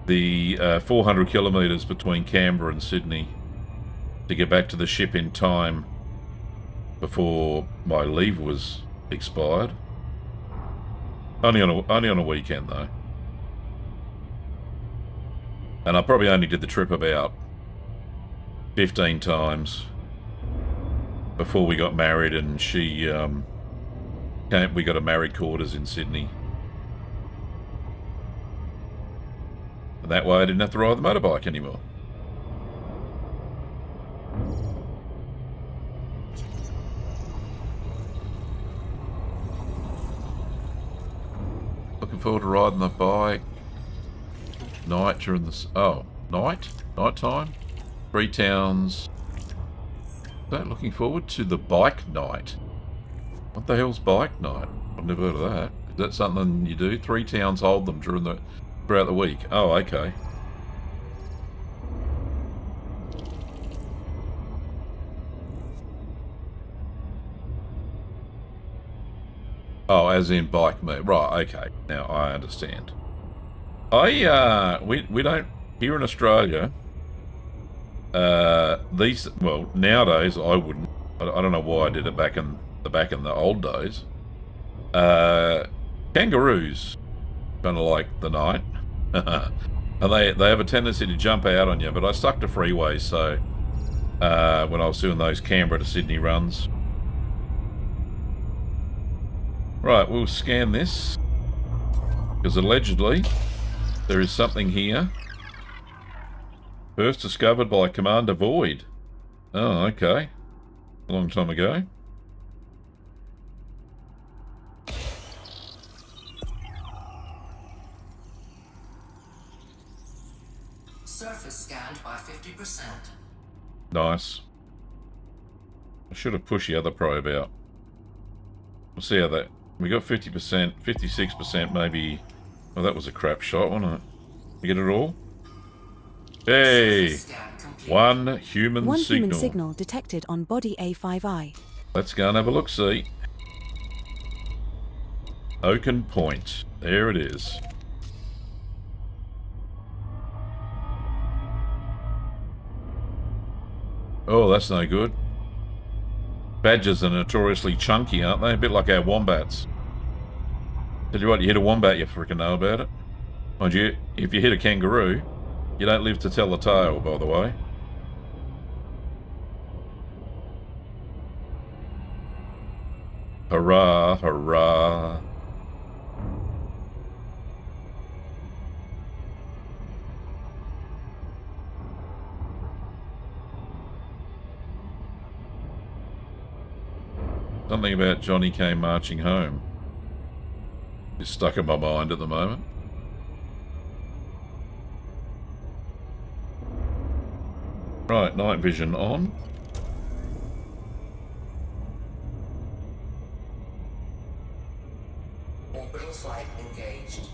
the 400 kilometres between Canberra and Sydney to get back to the ship in time before my leave was expired. Only on a weekend though. And I probably only did the trip about 15 times before we got married, and we got a married quarters in Sydney. And that way I didn't have to ride the motorbike anymore. Looking forward to riding the bike. Night during the... night time. 3 towns. Looking forward to the bike night. What the hell's bike night? I've never heard of that. Is that something you do? 3 towns hold them throughout the week. Oh, okay. Oh, as in bike meet. Right, okay. Now I understand. We don't here in Australia. Nowadays I wouldn't. I don't know why I did it back in the old days. Kangaroos kind of like the night, and they have a tendency to jump out on you. But I stuck to freeways, so when I was doing those Canberra to Sydney runs. Right, we'll scan this. Because allegedly, there is something here. First discovered by Commander Void. Oh, okay. A long time ago. Surface scanned by 50%. Nice. I should have pushed the other probe out. We'll see how that... We got 50%, 56% maybe... Oh, that was a crap shot, wasn't it? You get it all? Hey! One human One signal. human signal detected on body A5I. Let's go and have a look-see. Oaken Point. There it is. Oh, that's no good. Badgers are notoriously chunky, aren't they? A bit like our wombats. Tell you what, you hit a wombat, you freaking know about it. Mind you, if you hit a kangaroo, you don't live to tell the tale, by the way. Hurrah, hurrah. Something about Johnny came marching home is stuck in my mind at the moment. Right, night vision on. Orbital flight engaged.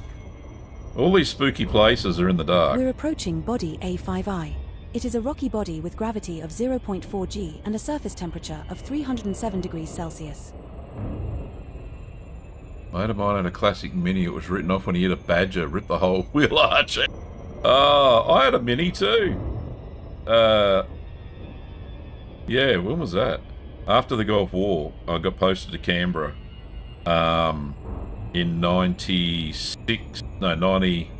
All these spooky places are in the dark. We're approaching body A5I. It is a rocky body with gravity of 0.4 g and a surface temperature of 307 degrees Celsius. Mate of mine had a classic Mini. It was written off when he hit a badger, ripped the whole wheel arch. Oh, I had a Mini too. Yeah, when was that? After the Gulf War, I got posted to Canberra. In 96, no, 90,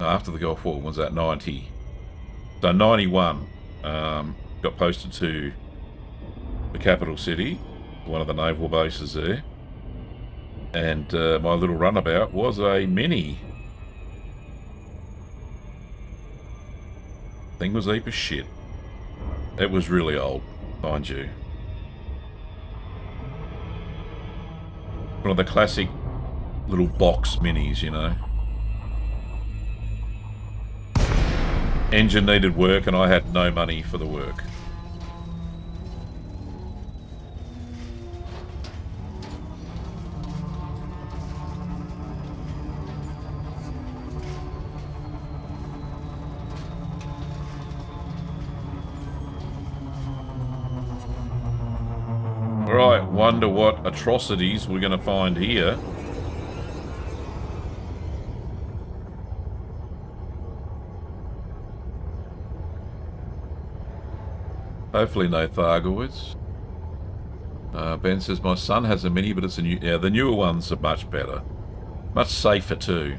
no, after the Gulf War, when was that? 90. So 91, got posted to the capital city, one of the naval bases there. And my little runabout was a Mini. Thing was a heap of shit. It was really old, mind you. One of the classic little box Minis, you know. Engine needed work and I had no money for the work. Right, wonder what atrocities we're going to find here. Hopefully no Thargoids. Ben says, my son has a Mini, but it's a new... Yeah, the newer ones are much better. Much safer too.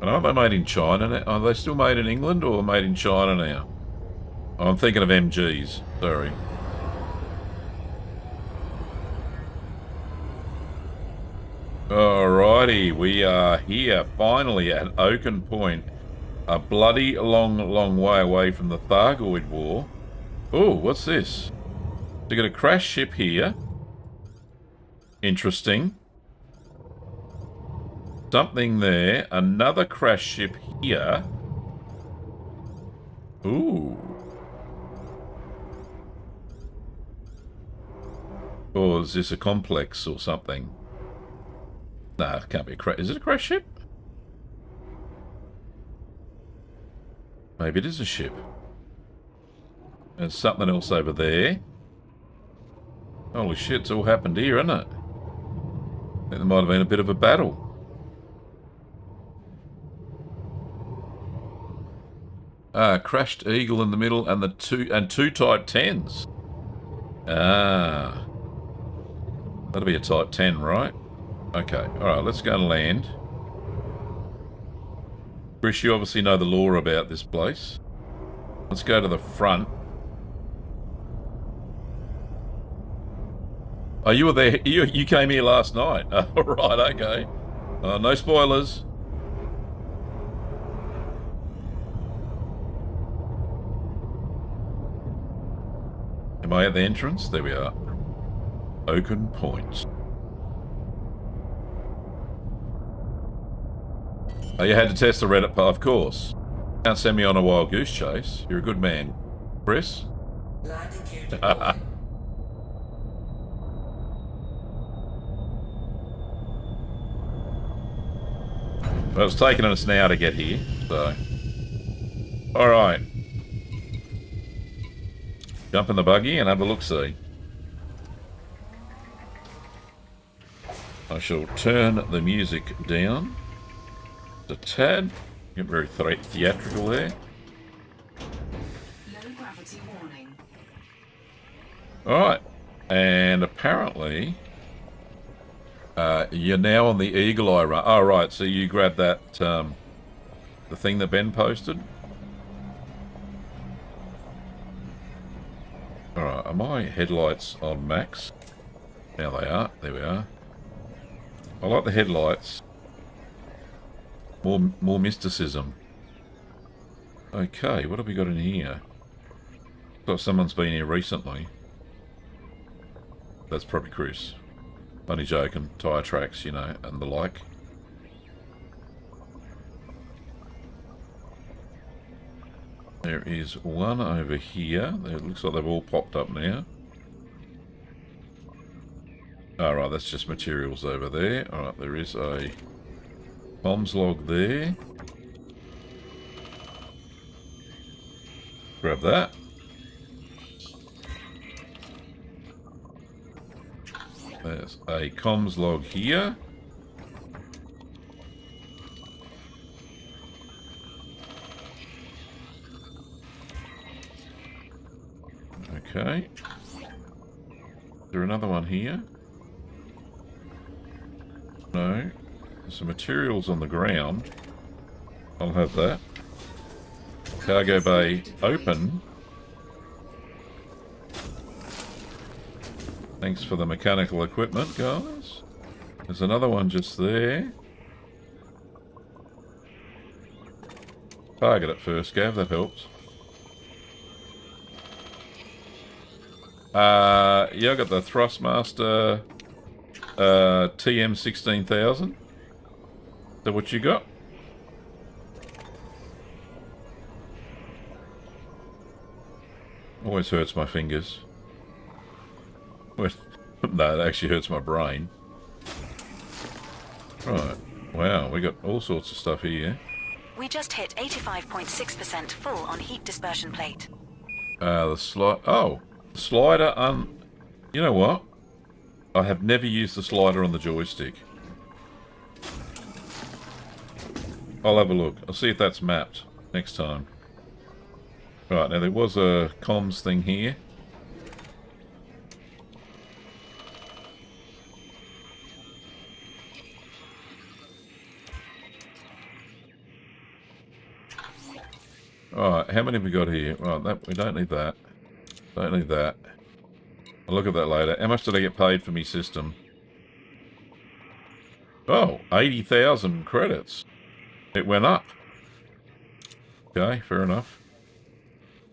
And aren't they made in China now? Are they still made in England or made in China now? Oh, I'm thinking of MGs. Sorry. Alrighty, we are here finally at Oaken Point. A bloody long way away from the Thargoid War. Oh, what's this? They got a crash ship here. Interesting. Something there. Another crash ship here. Ooh. Or is this a complex or something? Nah, it can't be a crash. Is it a crash ship? Maybe it is a ship. There's something else over there. Holy shit, it's all happened here, isn't it? I think there might have been a bit of a battle. Crashed Eagle in the middle and two Type 10s. Ah. That'll be a Type 10, right? Okay, alright, let's go and land. Chris, you obviously know the lore about this place. Let's go to the front. Oh, you were there. You came here last night. Oh, right, okay. No spoilers. Am I at the entrance? There we are. Oaken Point. Oh, you had to test the Reddit path, of course. Can't send me on a wild goose chase. You're a good man. Chris? Landing gear deployed. Well, it's taken us an hour to get here, so... Alright. Jump in the buggy and have a look-see. I shall turn the music down a tad. Get very theatrical there. Low gravity warning. Alright. And apparently... you're now on the Eagle Eye run. Oh, right. So you grabbed that, the thing that Ben posted? Alright, are my headlights on max? Now they are. There we are. I like the headlights. More mysticism. Okay, what have we got in here? Thought someone's been here recently. That's probably Chris. Only joking. Tyre tracks, you know, and the like. There is one over here. It looks like they've all popped up now. Alright, that's just materials over there. Alright, there is a comms log there. Grab that. There's a comms log here. Okay. Is there another one here? No. There's some materials on the ground. I'll have that. Cargo bay open. Thanks for the mechanical equipment, guys. There's another one just there. Target it first, Gav. That helps. Yeah, I got the Thrustmaster TM 16,000. Is that what you got? Always hurts my fingers. No, it actually hurts my brain. Right. Wow, we got all sorts of stuff here. We just hit 85.6% full on heat dispersion plate. The slide. Oh, the slider. You know what? I have never used the slider on the joystick. I'll have a look. I'll see if that's mapped next time. Right, now there was a comms thing here. Alright, how many have we got here? Right, that we don't need that. Don't need that. I'll look at that later. How much did I get paid for me system? Oh, 80,000 credits. It went up. Okay, fair enough.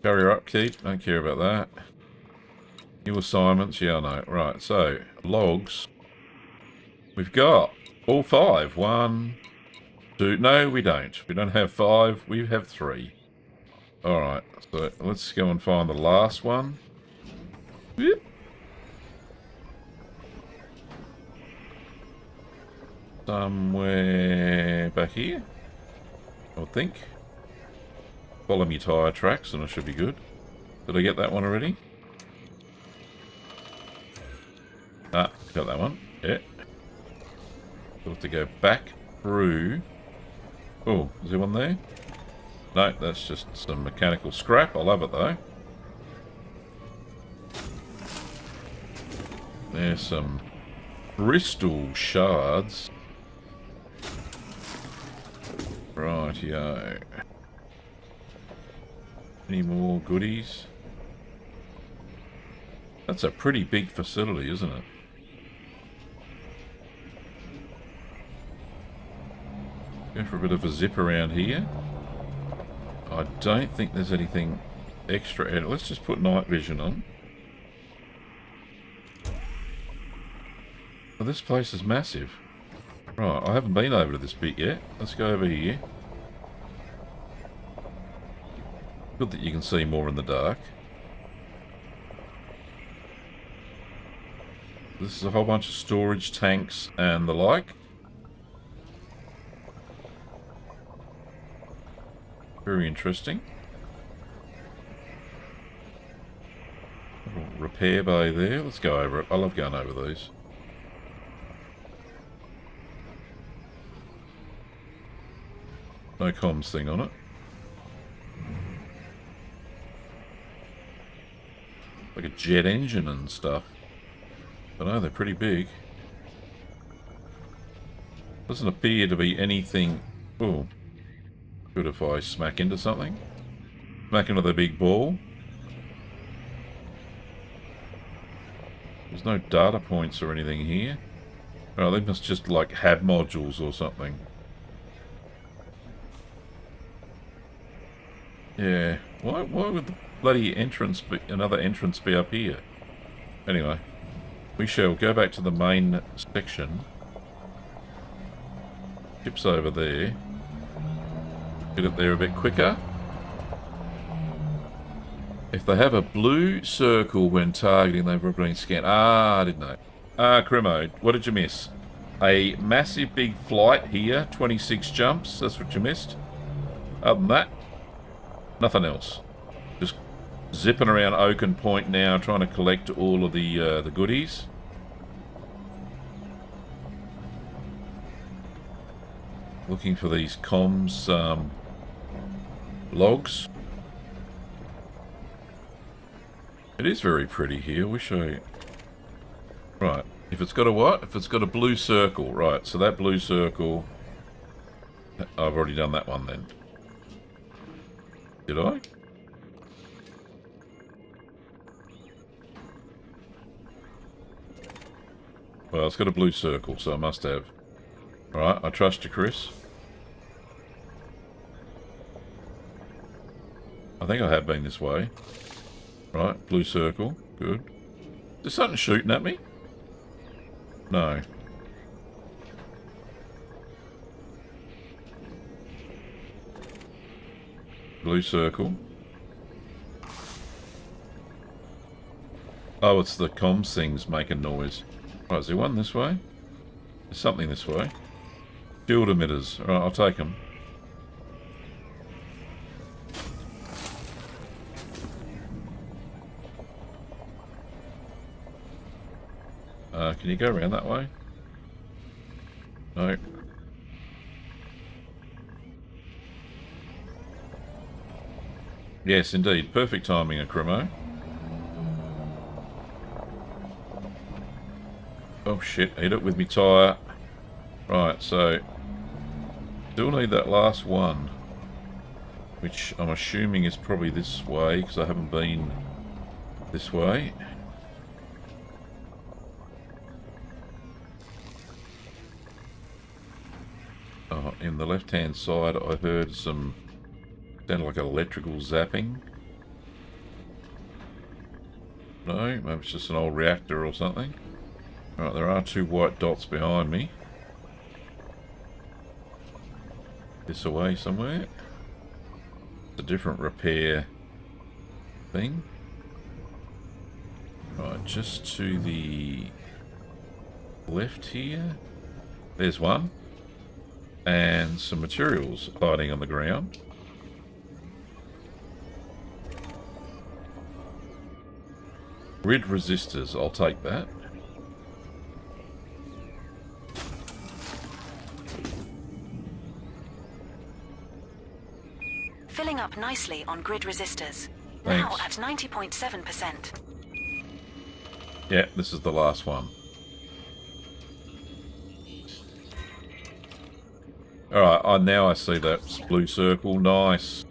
Carrier upkeep, don't care about that. New assignments, yeah, I know. Right, so, logs. We've got all 5. 1, 2, no, we don't. We don't have 5, we have 3. Alright, so let's go and find the last one. Whoop. Somewhere back here, I would think. Follow me tyre tracks and I should be good. Did I get that one already? Ah, got that one. Yeah. We'll have to go back through. Oh, is there one there? No, that's just some mechanical scrap. I love it though. There's some crystal shards. Rightio. Any more goodies? That's a pretty big facility, isn't it? Go for a bit of a zip around here. I don't think there's anything extra. Let's just put night vision on. Well, this place is massive. Right, I haven't been over to this bit yet. Let's go over here. Good that you can see more in the dark. This is a whole bunch of storage tanks and the like. Very interesting. Little repair bay there. Let's go over it. I love going over these. No comms thing on it. Like a jet engine and stuff. But no, they're pretty big. Doesn't appear to be anything... Oh. Good if I smack into something. Smack into the big ball. There's no data points or anything here. Oh, they must just like have modules or something. Yeah. Why would the bloody entrance be, another entrance be up here? Anyway. We shall go back to the main section. Ship's over there. Get it there a bit quicker. If they have a blue circle when targeting, they've been scanned. Ah, I didn't know. Ah, Cremo, what did you miss? A massive big flight here, 26 jumps. That's what you missed. Other than that, nothing else. Just zipping around Oaken Point now, trying to collect all of the goodies. Looking for these comms logs. It is very pretty here. Wish I... Right. If it's got a what? If it's got a blue circle. Right, so that blue circle... I've already done that one then. Did I? Well, it's got a blue circle, so I must have. Alright, I trust you, Chris. I think I have been this way. Right, blue circle. Good. Is there something shooting at me? No. Blue circle. Oh, it's the comms things making noise. Right, is there one this way? There's something this way. Shield emitters. Alright, I'll take them. Can you go around that way? No. Yes, indeed. Perfect timing, Acrimo. Oh shit, hit it with me tyre. Right, so... Still need that last one. Which I'm assuming is probably this way, because I haven't been this way. Oh, in the left-hand side I heard some... sounded like electrical zapping. No, maybe it's just an old reactor or something. Right, there are two white dots behind me. This away somewhere. It's a different repair thing. Right, just to the left here. There's one. And some materials hiding on the ground. Grid resistors, I'll take that. Filling up nicely on grid resistors. Thanks. Now at 90.7%. Yeah, this is the last one. Alright, now I see that blue circle. Nice.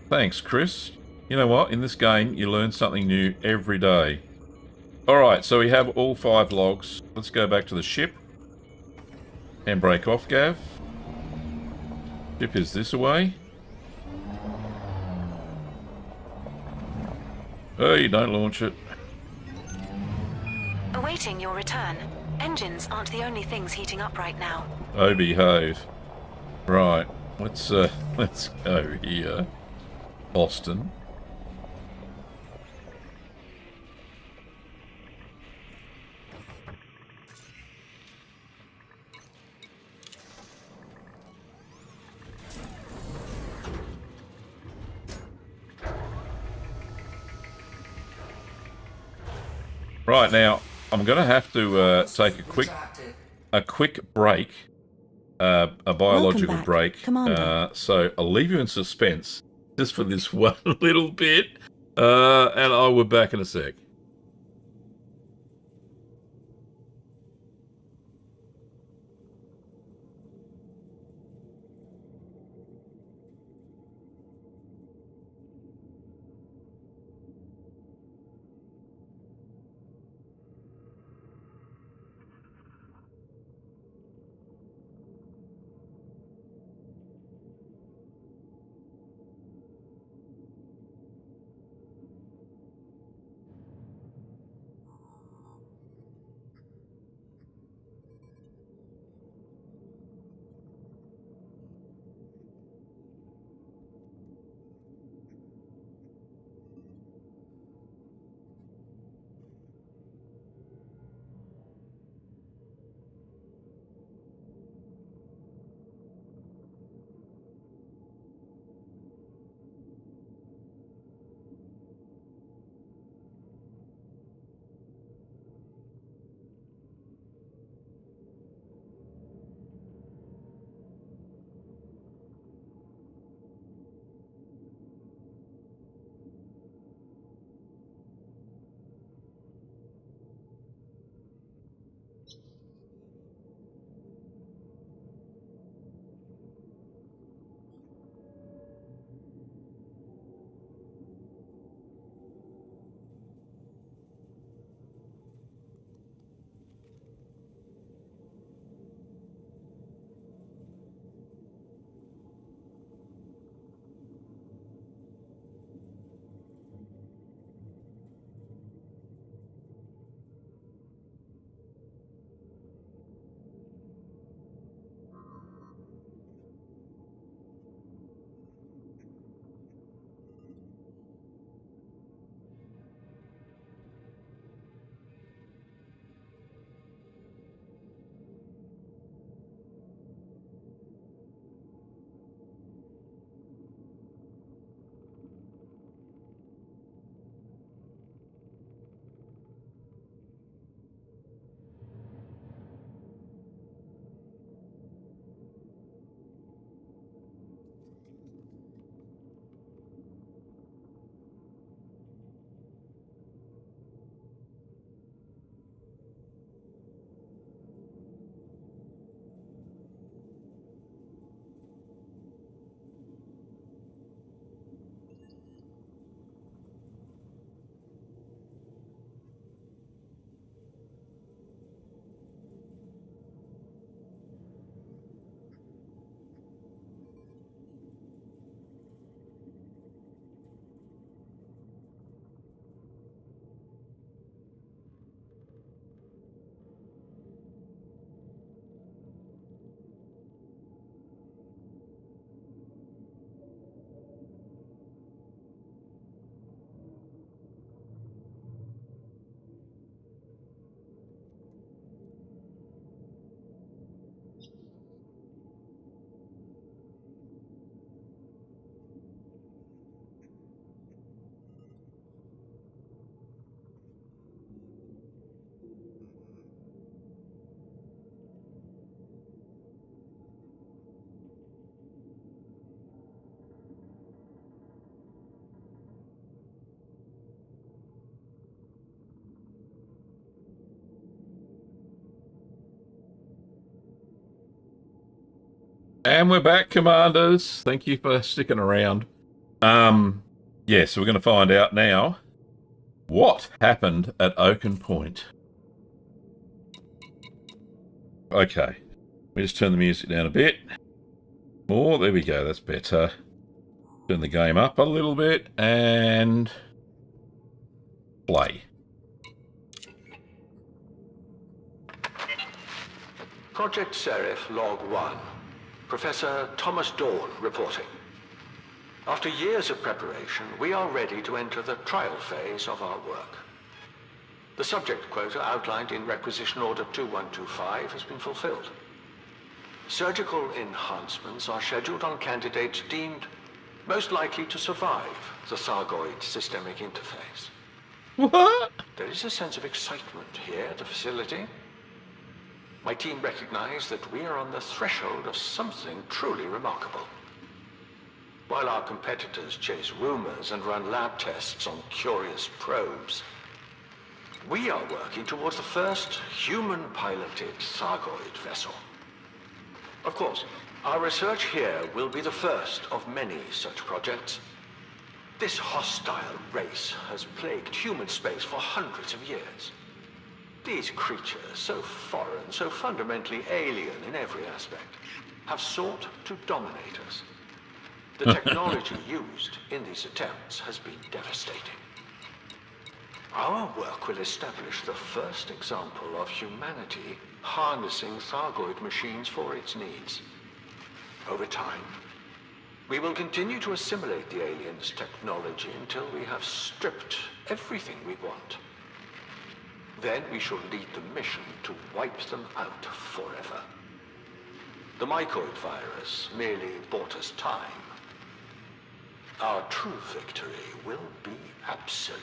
Thanks, Chris. You know what? In this game, you learn something new every day. Alright, so we have all 5 logs. Let's go back to the ship. And break off, Gav. Ship is this away. Hey, don't launch it. Awaiting your return. Engines aren't the only things heating up right now. Oh, behave. Right, let's go here. Boston. Right, now I'm going to have to take a quick break, a biological back, break. Commander. So I'll leave you in suspense just for this one little bit, and I will be back in a sec. And we're back, Commanders. Thank you for sticking around. Yeah, so we're going to find out now what happened at Oaken Point. Okay. Let me just turn the music down a bit. More. There we go. That's better. Turn the game up a little bit and play. Project Seraph Log 1. Professor Thomas Dawn reporting. After years of preparation, we are ready to enter the trial phase of our work. The subject quota outlined in Requisition Order 2125 has been fulfilled. Surgical enhancements are scheduled on candidates deemed most likely to survive the Thargoid systemic interface. What? There is a sense of excitement here at the facility. My team recognize that we are on the threshold of something truly remarkable. While our competitors chase rumors and run lab tests on curious probes, we are working towards the first human-piloted Thargoid vessel. Of course, our research here will be the first of many such projects. This hostile race has plagued human space for hundreds of years. These creatures, so foreign, so fundamentally alien in every aspect, have sought to dominate us. The technology used in these attempts has been devastating. Our work will establish the first example of humanity harnessing Thargoid machines for its needs. Over time, we will continue to assimilate the aliens' technology until we have stripped everything we want. Then we shall lead the mission to wipe them out forever. The mycoid virus merely bought us time. Our true victory will be absolute.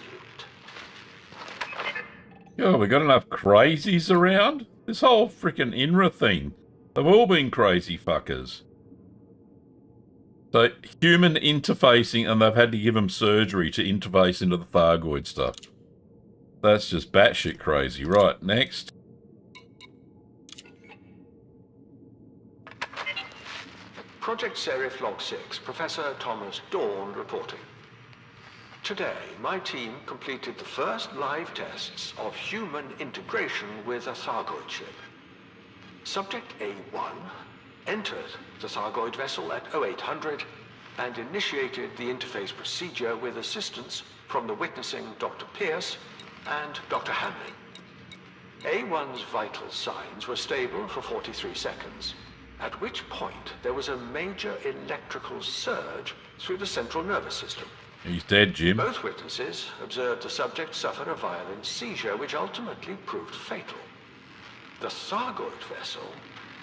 Oh, we got enough crazies around? This whole frickin' INRA thing. They've all been crazy fuckers. So, human interfacing, and they've had to give them surgery to interface into the Thargoid stuff. That's just batshit crazy. Right, next. Project Seraph Log 6, Professor Thomas Dawn reporting. Today, my team completed the first live tests of human integration with a Thargoid ship. Subject A1 entered the Thargoid vessel at 0800 and initiated the interface procedure with assistance from the witnessing Dr. Pierce and Dr. Hamlin. A1's vital signs were stable for 43 seconds, at which point there was a major electrical surge through the central nervous system. He's dead, Jim. Both witnesses observed the subject suffer a violent seizure, which ultimately proved fatal. The Thargoid vessel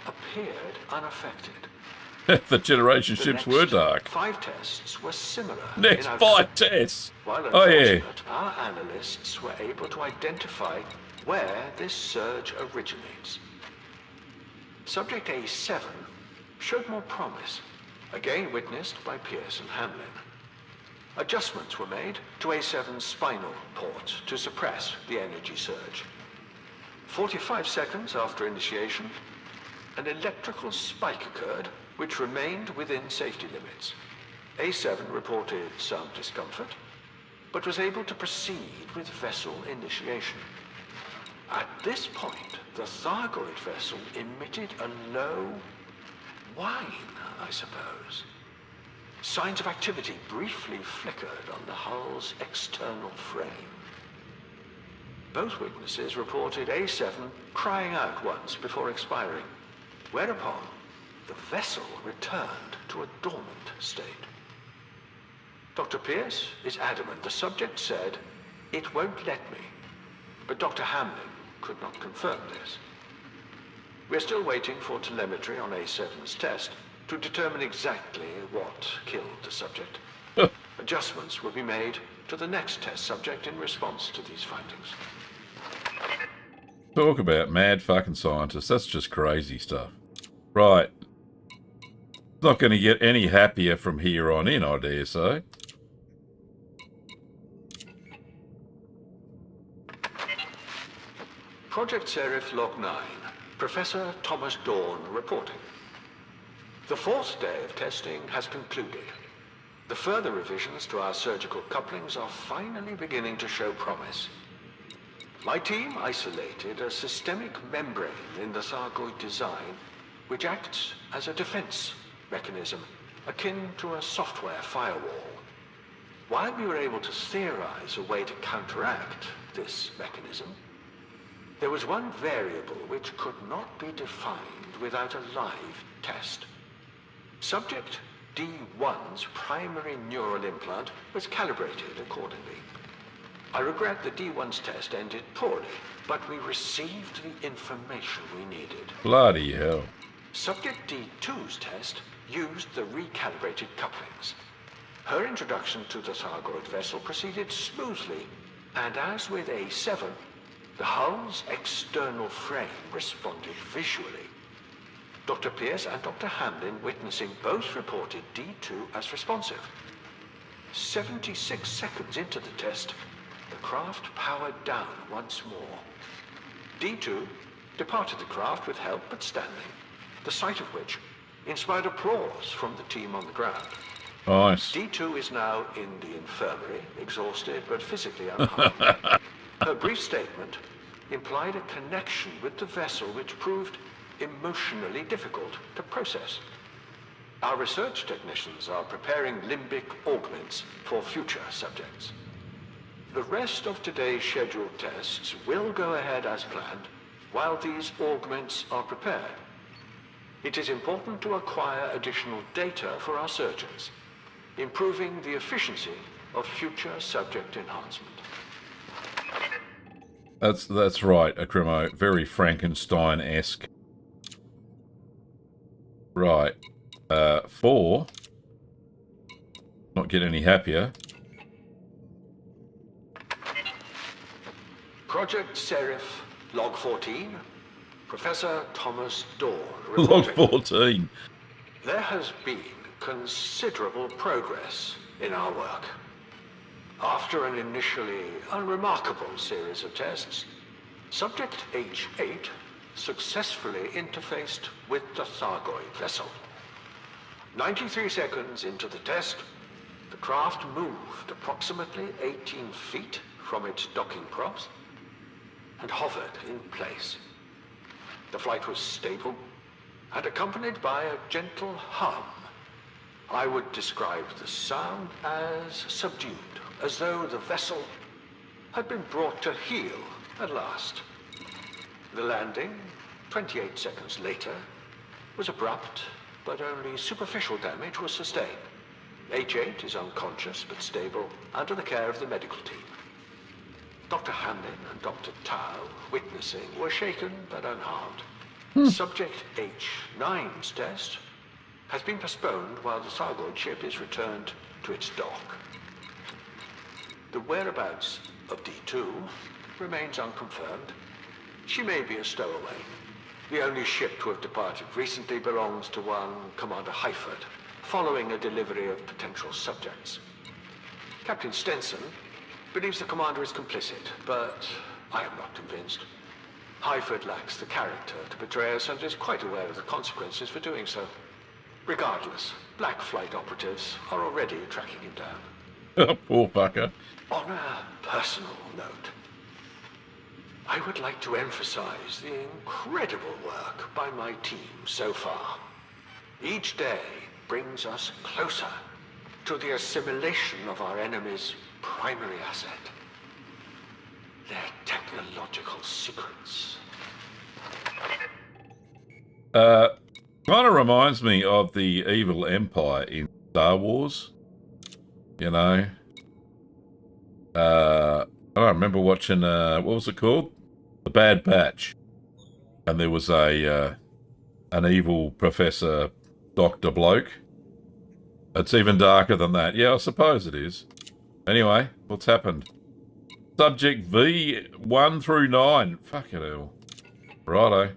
appeared unaffected. The generation ships were dark. 5 tests were similar. Next in 5 outcome. tests. While Oh, yeah. unfortunate, our analysts were able to identify where this surge originates. Subject A7 showed more promise, again witnessed by Pierce and Hamlin. Adjustments were made to A7's spinal port to suppress the energy surge. 45 seconds after initiation, an electrical spike occurred which remained within safety limits. A7 reported some discomfort, but was able to proceed with vessel initiation. At this point, the Thargoid vessel emitted a low whine, I suppose. Signs of activity briefly flickered on the hull's external frame. Both witnesses reported A7 crying out once before expiring, whereupon the vessel returned to a dormant state. Dr. Pierce is adamant the subject said, "It won't let me," but Dr. Hamlin could not confirm this. We're still waiting for telemetry on A7's test to determine exactly what killed the subject. Adjustments will be made to the next test subject in response to these findings. Talk about mad fucking scientists. That's just crazy stuff. Right. It's not going to get any happier from here on in, I dare say. Project Seraph Log 9, Professor Thomas Dawn reporting. The 4th day of testing has concluded. The further revisions to our surgical couplings are finally beginning to show promise. My team isolated a systemic membrane in the Thargoid design which acts as a defense mechanism akin to a software firewall. While we were able to theorize a way to counteract this mechanism, there was one variable which could not be defined without a live test. Subject D1's primary neural implant was calibrated accordingly. I regret that D1's test ended poorly, but we received the information we needed. Bloody hell. Subject D2's test used the recalibrated couplings. Her introduction to the Thargoid vessel proceeded smoothly, and as with A7, the hull's external frame responded visually. Dr. Pierce and Dr. Hamlin, witnessing both, reported D2 as responsive. 76 seconds into the test, the craft powered down once more. D2 departed the craft with help but standing, the sight of which inspired applause from the team on the ground. Nice. D2 is now in the infirmary, exhausted but physically unharmed. Her brief statement implied a connection with the vessel which proved emotionally difficult to process. Our research technicians are preparing limbic augments for future subjects. The rest of today's scheduled tests will go ahead as planned while these augments are prepared. It is important to acquire additional data for our surgeons, improving the efficiency of future subject enhancement. That's right, Akrimo. Very Frankenstein-esque. Right. 4. Not getting any happier. Project Seraph, Log 14, Professor Thomas Dorn Log reporting. 14. There has been considerable progress in our work. After an initially unremarkable series of tests, Subject H8 successfully interfaced with the Thargoid vessel. 93 seconds into the test, the craft moved approximately 18 feet from its docking props and hovered in place. The flight was stable and accompanied by a gentle hum. I would describe the sound as subdued, as though the vessel had been brought to heel at last. The landing, 28 seconds later, was abrupt, but only superficial damage was sustained. H8 is unconscious but stable under the care of the medical team. Dr. Hamlin and Dr. Tao, witnessing, were shaken but unharmed. Subject H9's test has been postponed while the Thargoid ship is returned to its dock. The whereabouts of D2 remains unconfirmed. She may be a stowaway. The only ship to have departed recently belongs to one Commander Heifert, following a delivery of potential subjects. Captain Stenson believes the commander is complicit, but I am not convinced. Heifert lacks the character to betray us and is quite aware of the consequences for doing so. Regardless, Black Flight operatives are already tracking him down. Poor fucker. On a personal note, I would like to emphasize the incredible work by my team so far. Each day brings us closer to the assimilation of our enemy's primary asset, their technological secrets. Kind of reminds me of the evil empire in Star Wars. You know, I remember watching, what was it called? The Bad Batch. And there was an evil Professor Dr. Bloke. It's even darker than that. Yeah, I suppose it is. Anyway, what's happened? Subject V1 through 9. Fucking hell. Righto.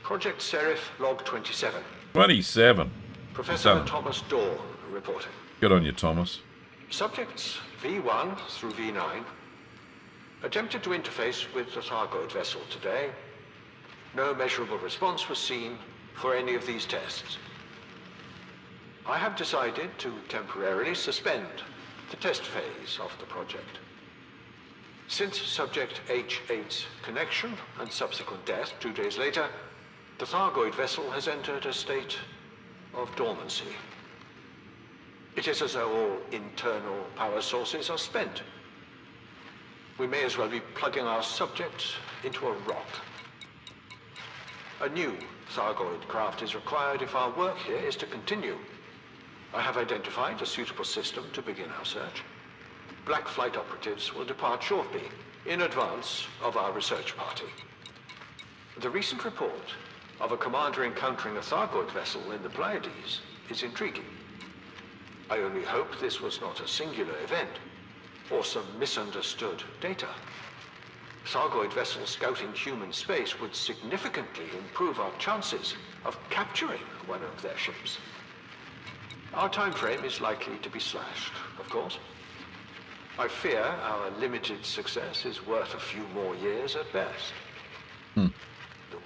Project Seraph, Log 27. 27. Professor Thomas Dorn reporting. Good on you, Thomas. Subjects V1 through V9 attempted to interface with the Thargoid vessel today. No measurable response was seen for any of these tests. I have decided to temporarily suspend the test phase of the project. Since Subject H8's connection and subsequent death 2 days later, the Thargoid vessel has entered a state of dormancy. It is as though all internal power sources are spent. We may as well be plugging our subject into a rock. A new Thargoid craft is required if our work here is to continue. I have identified a suitable system to begin our search. Black Flight operatives will depart shortly, in advance of our research party. The recent report of a commander encountering a Thargoid vessel in the Pleiades is intriguing. I only hope this was not a singular event, or some misunderstood data. Thargoid vessels scouting human space would significantly improve our chances of capturing one of their ships. Our time frame is likely to be slashed, of course. I fear our limited success is worth a few more years at best. The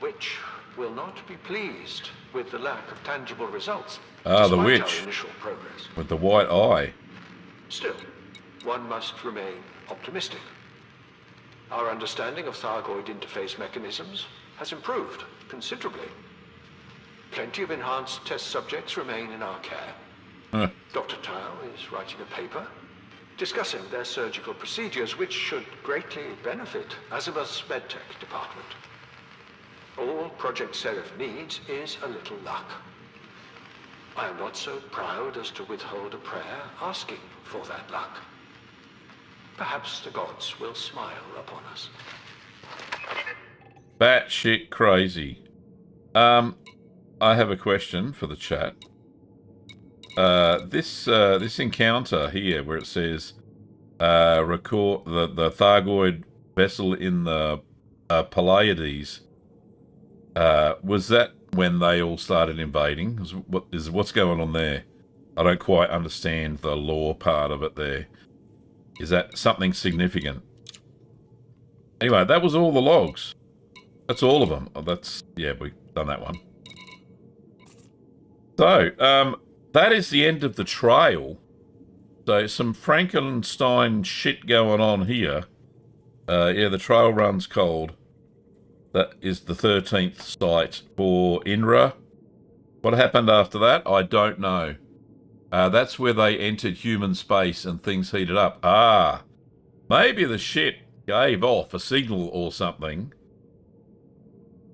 Witch will not be pleased with the lack of tangible results. Ah, the despite Witch. Our initial progress. With the white eye. Still, one must remain optimistic. Our understanding of Thargoid interface mechanisms has improved considerably. Plenty of enhanced test subjects remain in our care. Dr. Tile is writing a paper discussing their surgical procedures, which should greatly benefit Azimuth's medtech department. All Project Seraph needs is a little luck. I am not so proud as to withhold a prayer asking for that luck. Perhaps the gods will smile upon us. Batshit crazy. I have a question for the chat. This encounter here, where it says record the Thargoid vessel in the Pleiades, was that when they all started invading? What's going on there? I don't quite understand the lore part of it there. Is that something significant? Anyway, that was all the logs. That's all of them. Yeah, we've done that one. So, that is the end of the trail. So, some Frankenstein shit going on here. Yeah, the trail runs cold. That is the 13th site for INRA. What happened after that? I don't know. That's where they entered human space and things heated up. Ah, maybe the shit gave off a signal or something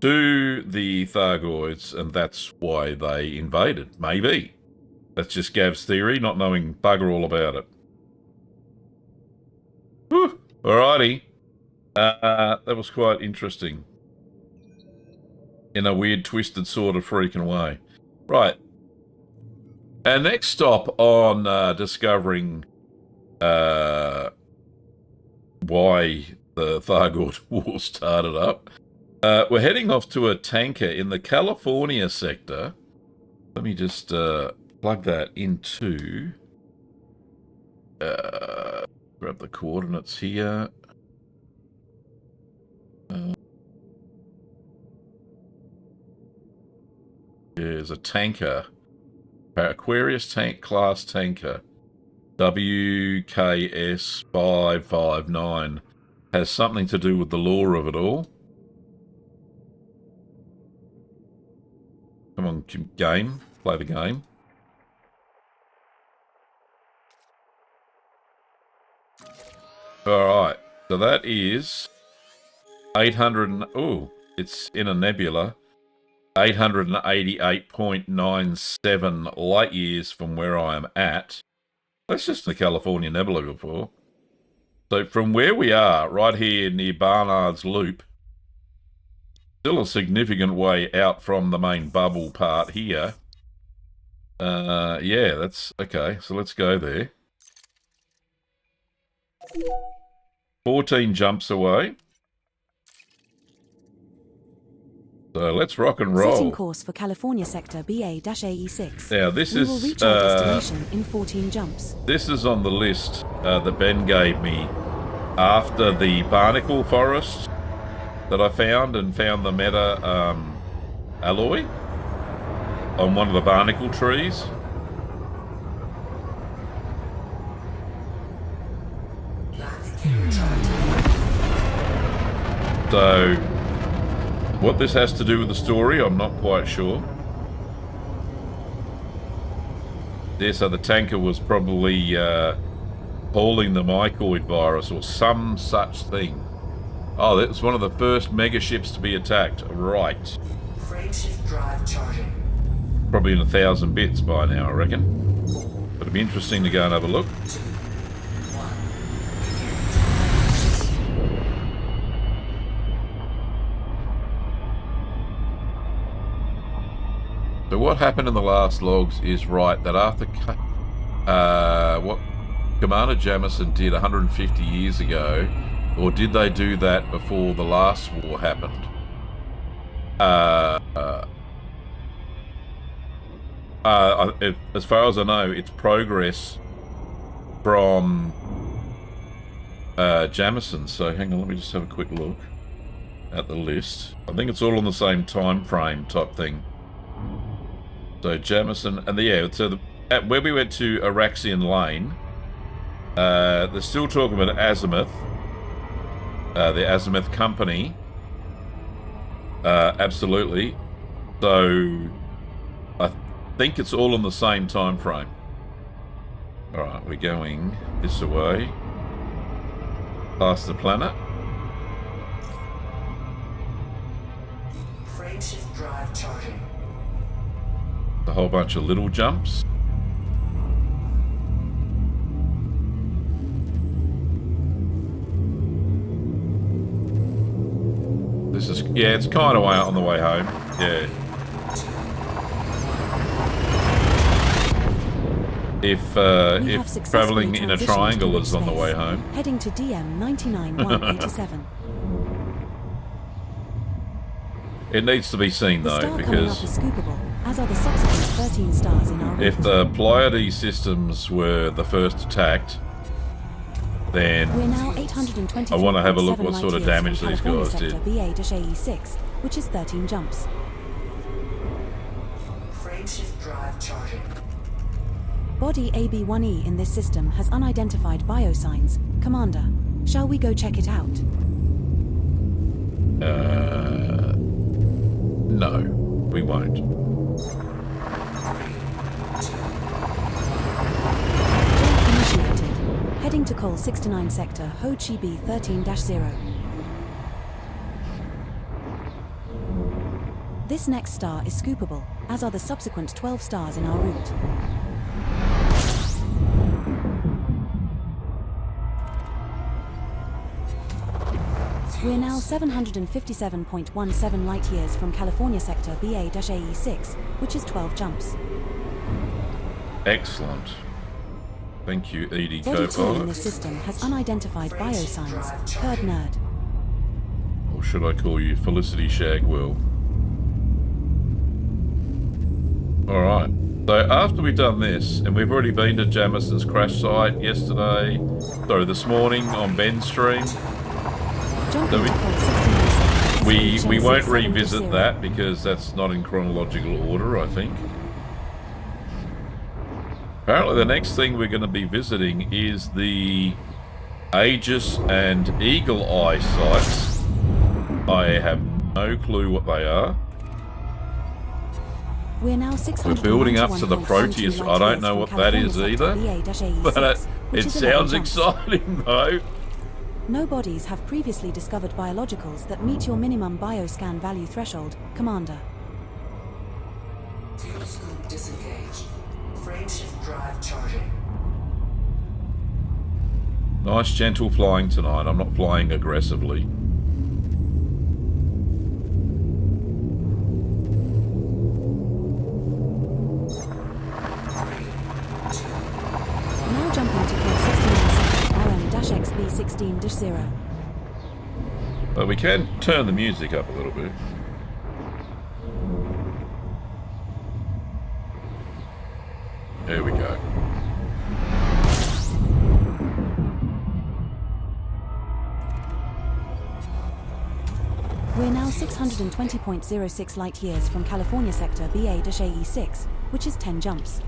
to the Thargoids, and that's why they invaded. Maybe. That's just Gav's theory, not knowing bugger all about it. Whew. Alrighty. That was quite interesting. In a weird, twisted sort of freaking way. Right. Our next stop on discovering why the Thargoid War started up, we're heading off to a tanker in the California sector. Let me just plug that into... grab the coordinates here. There's a tanker. Aquarius tank class tanker. WKS 559. Has something to do with the lore of it all. Come on, game. Play the game. Alright. So that is 800 and... Oh, it's in a nebula. 888.97 light years from where I am at. That's just the California Nebula before. So from where we are, right here near Barnard's Loop, still a significant way out from the main bubble part here. Yeah, that's... Okay, so let's go there. 14 jumps away. So let's rock and roll. Setting course for California sector BA-AE6. Now this we will reach our destination in 14 jumps. This is on the list that Ben gave me after the barnacle forest that I found, and found the meta alloy on one of the barnacle trees. So, what this has to do with the story, I'm not quite sure. So the tanker was probably hauling the mycoid virus or some such thing. Oh, that was one of the first mega ships to be attacked. Right. Frameshift drive charging. Probably in 1,000 bits by now, I reckon. But it'd be interesting to go and have a look. 2, 1. So what happened in the last logs is right that after what Commander Jamison did 150 years ago, or did they do that before the last war happened? As far as I know, it's progress from Jamison. So hang on, let me just have a quick look at the list. I think it's all on the same time frame type thing. So Jamison, and so where we went to Araxian Lane, they're still talking about Azimuth, the Azimuth Company. Absolutely. So I think it's all on the same time frame. All right, we're going this way, past the planet. Frameshift drive charging. A whole bunch of little jumps. This is, yeah, it's kind of way out on the way home. Yeah. If travelling in a triangle is on the way home. Heading to DM 99187. It needs to be seen The though, star coming up because is scoopable, as are the subsequent 13 stars in our if route. the Pleiades systems were the first attacked, then We're now 823. I want to have a look what sort of damage these guys did. BA-AE6, which is 13 jumps. Frameshift drive charging. Body AB-1E in this system has unidentified biosigns. Commander, shall we go check it out? No, we won't. Jump initiated. Heading to Col 69 Sector, Ho Chi B 13-0. This next star is scoopable, as are the subsequent 12 stars in our route. We're now 757.17 light-years from California Sector BA-AE6, which is 12 jumps. Excellent. Thank you, ED Body 2 in Copilot. this system has unidentified biosigns. Third nerd. Or should I call you Felicity Shagwell? Alright. So after we've done this, and we've already been to Jamison's crash site yesterday, sorry, this morning on Ben's stream, Jumping to Col 69 Sector. we won't 770. revisit that because that's not in chronological order, I think. Apparently the next thing we're going to be visiting is the Aegis and Eagle Eye sites. I have no clue what they are. We're now We're building up to the Proteus. I don't know what that is either, but it sounds exciting though. No bodies have previously discovered biologicals that meet your minimum bioscan value threshold, Commander. Fuel scoop disengaged. Frameshift drive charging. Nice gentle flying tonight. I'm not flying aggressively. Now jumping to Col 69 Sector RM-XB16-0. But we can turn the music up a little bit. There we go. We're now 620.06 light-years from California Sector BA-AE6, which is 10 jumps.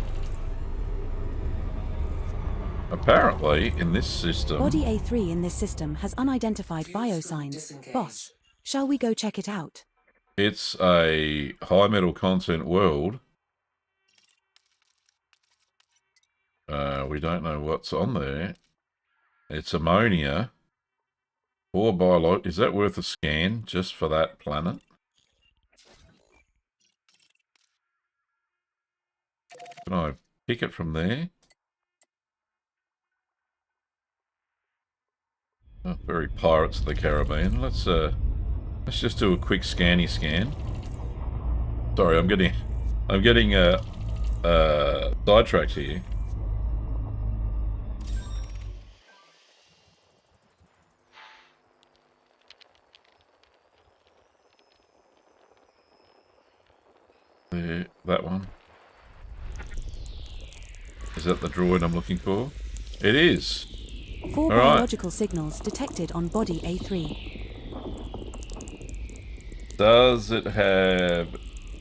apparently, in this system... Body A3 in this system has unidentified biosigns. Boss, shall we go check it out? It's a high metal content world. We don't know what's on there. It's ammonia. 4 biolog... Is that worth a scan just for that planet? Can I pick it from there? Oh, very Pirates of the Caribbean. Let's just do a quick scanny scan. Sorry, I'm getting sidetracked here. There, that one. Is that the droid I'm looking for? It is. 4 All right. biological signals detected on body A3. Does it have...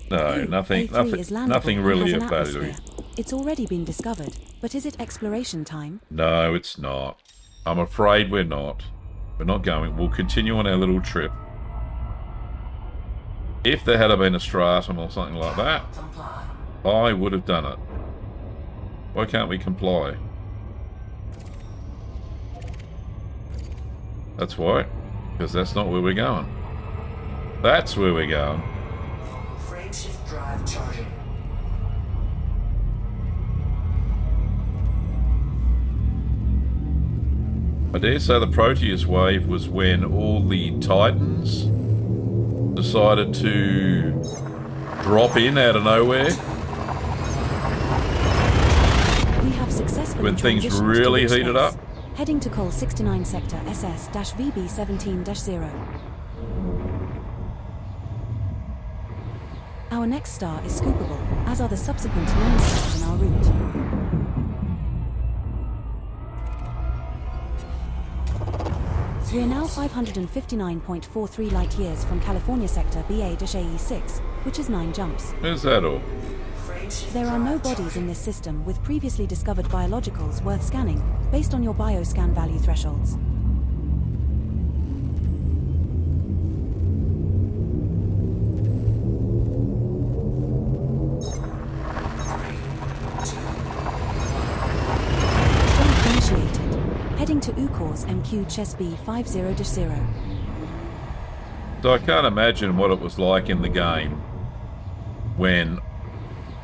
No, Ooh, nothing. A3 is landable Nothing and really has of an value. atmosphere. It's already been discovered, but is it exploration time? No, it's not. I'm afraid we're not. We're not going. We'll continue on our little trip. If there had been a stratum or something like that, I would have done it. Why can't we comply? That's why. Because that's not where we're going. That's where we're going. Frameshift drive charging. I dare say the Proteus wave was when all the Titans decided to drop in out of nowhere. We have successfully When things transitioned to really rich heated space. up. Heading to Col 69 Sector SS-VB17-0. Our next star is scoopable, as are the subsequent 9 stars in our route. We are now 559.43 light years from California Sector BA-AE6, which is 9 jumps. Is that all? There are no bodies in this system with previously discovered biologicals worth scanning, based on your bioscan value thresholds. Jump initiated. Heading to UCORS MQ Chesby 50-0. So I can't imagine what it was like in the game when...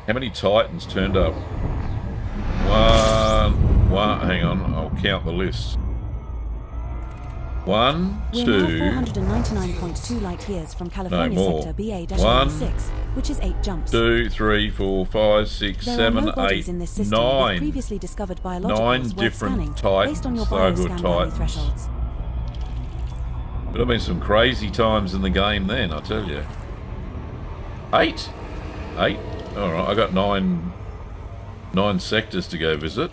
How many Titans turned up? One, hang on, I'll count the list. 1, We're 2... now 499.2 light years from California more. Sector One, BA-6, which is 8 jumps. 2, 3, 4, 5, 6, There 7, are no 8, bodies in this system 9. with previously discovered biologicals 9 worth different scanning, Titans, based on your Thargoid bioscan value Titans. thresholds. There have been some crazy times in the game then, I tell you. 8? 8? Alright, I got 9 sectors to go visit.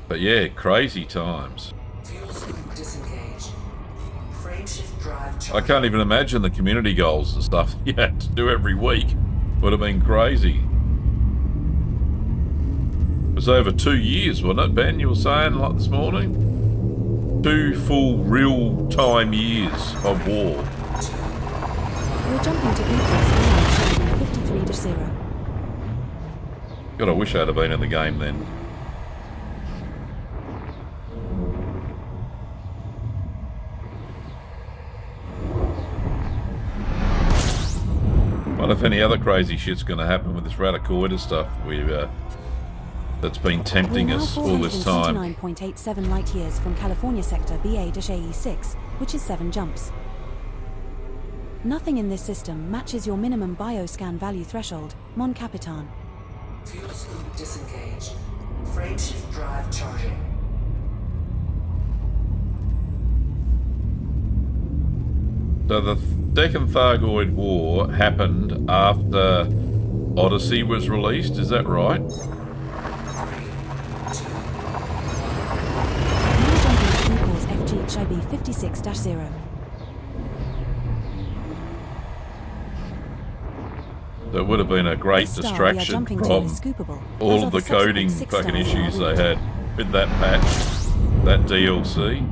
But yeah, crazy times. Fuel scoop disengaged. Frameshift drive I charging. can't even imagine the community goals and stuff you had to do every week. Would have been crazy. It was over 2 years, wasn't it, Ben? You were saying like this morning? 2 full real-time years of war. We're jumping to UCORS MQ 53-0. God, I wish I'd have been in the game then. Wonder if any other crazy shit's going to happen with this Radicoida stuff that's been tempting We're now us all this time. 429.87 light years from California Sector BA-AE6, which is 7 jumps. Nothing in this system matches your minimum bioscan value threshold, Mon Capitan. Fuel scoop disengaged. Frameshift drive charging. So the second Thargoid War happened after Odyssey was released, is that right? Now jumping to UCORS FG Chibi 56-0. So it would have been a great This star we are distraction jumping from to is scoopable, all as of are the subsequent coding 6 fucking stars in our issues they route. had with that patch, that DLC.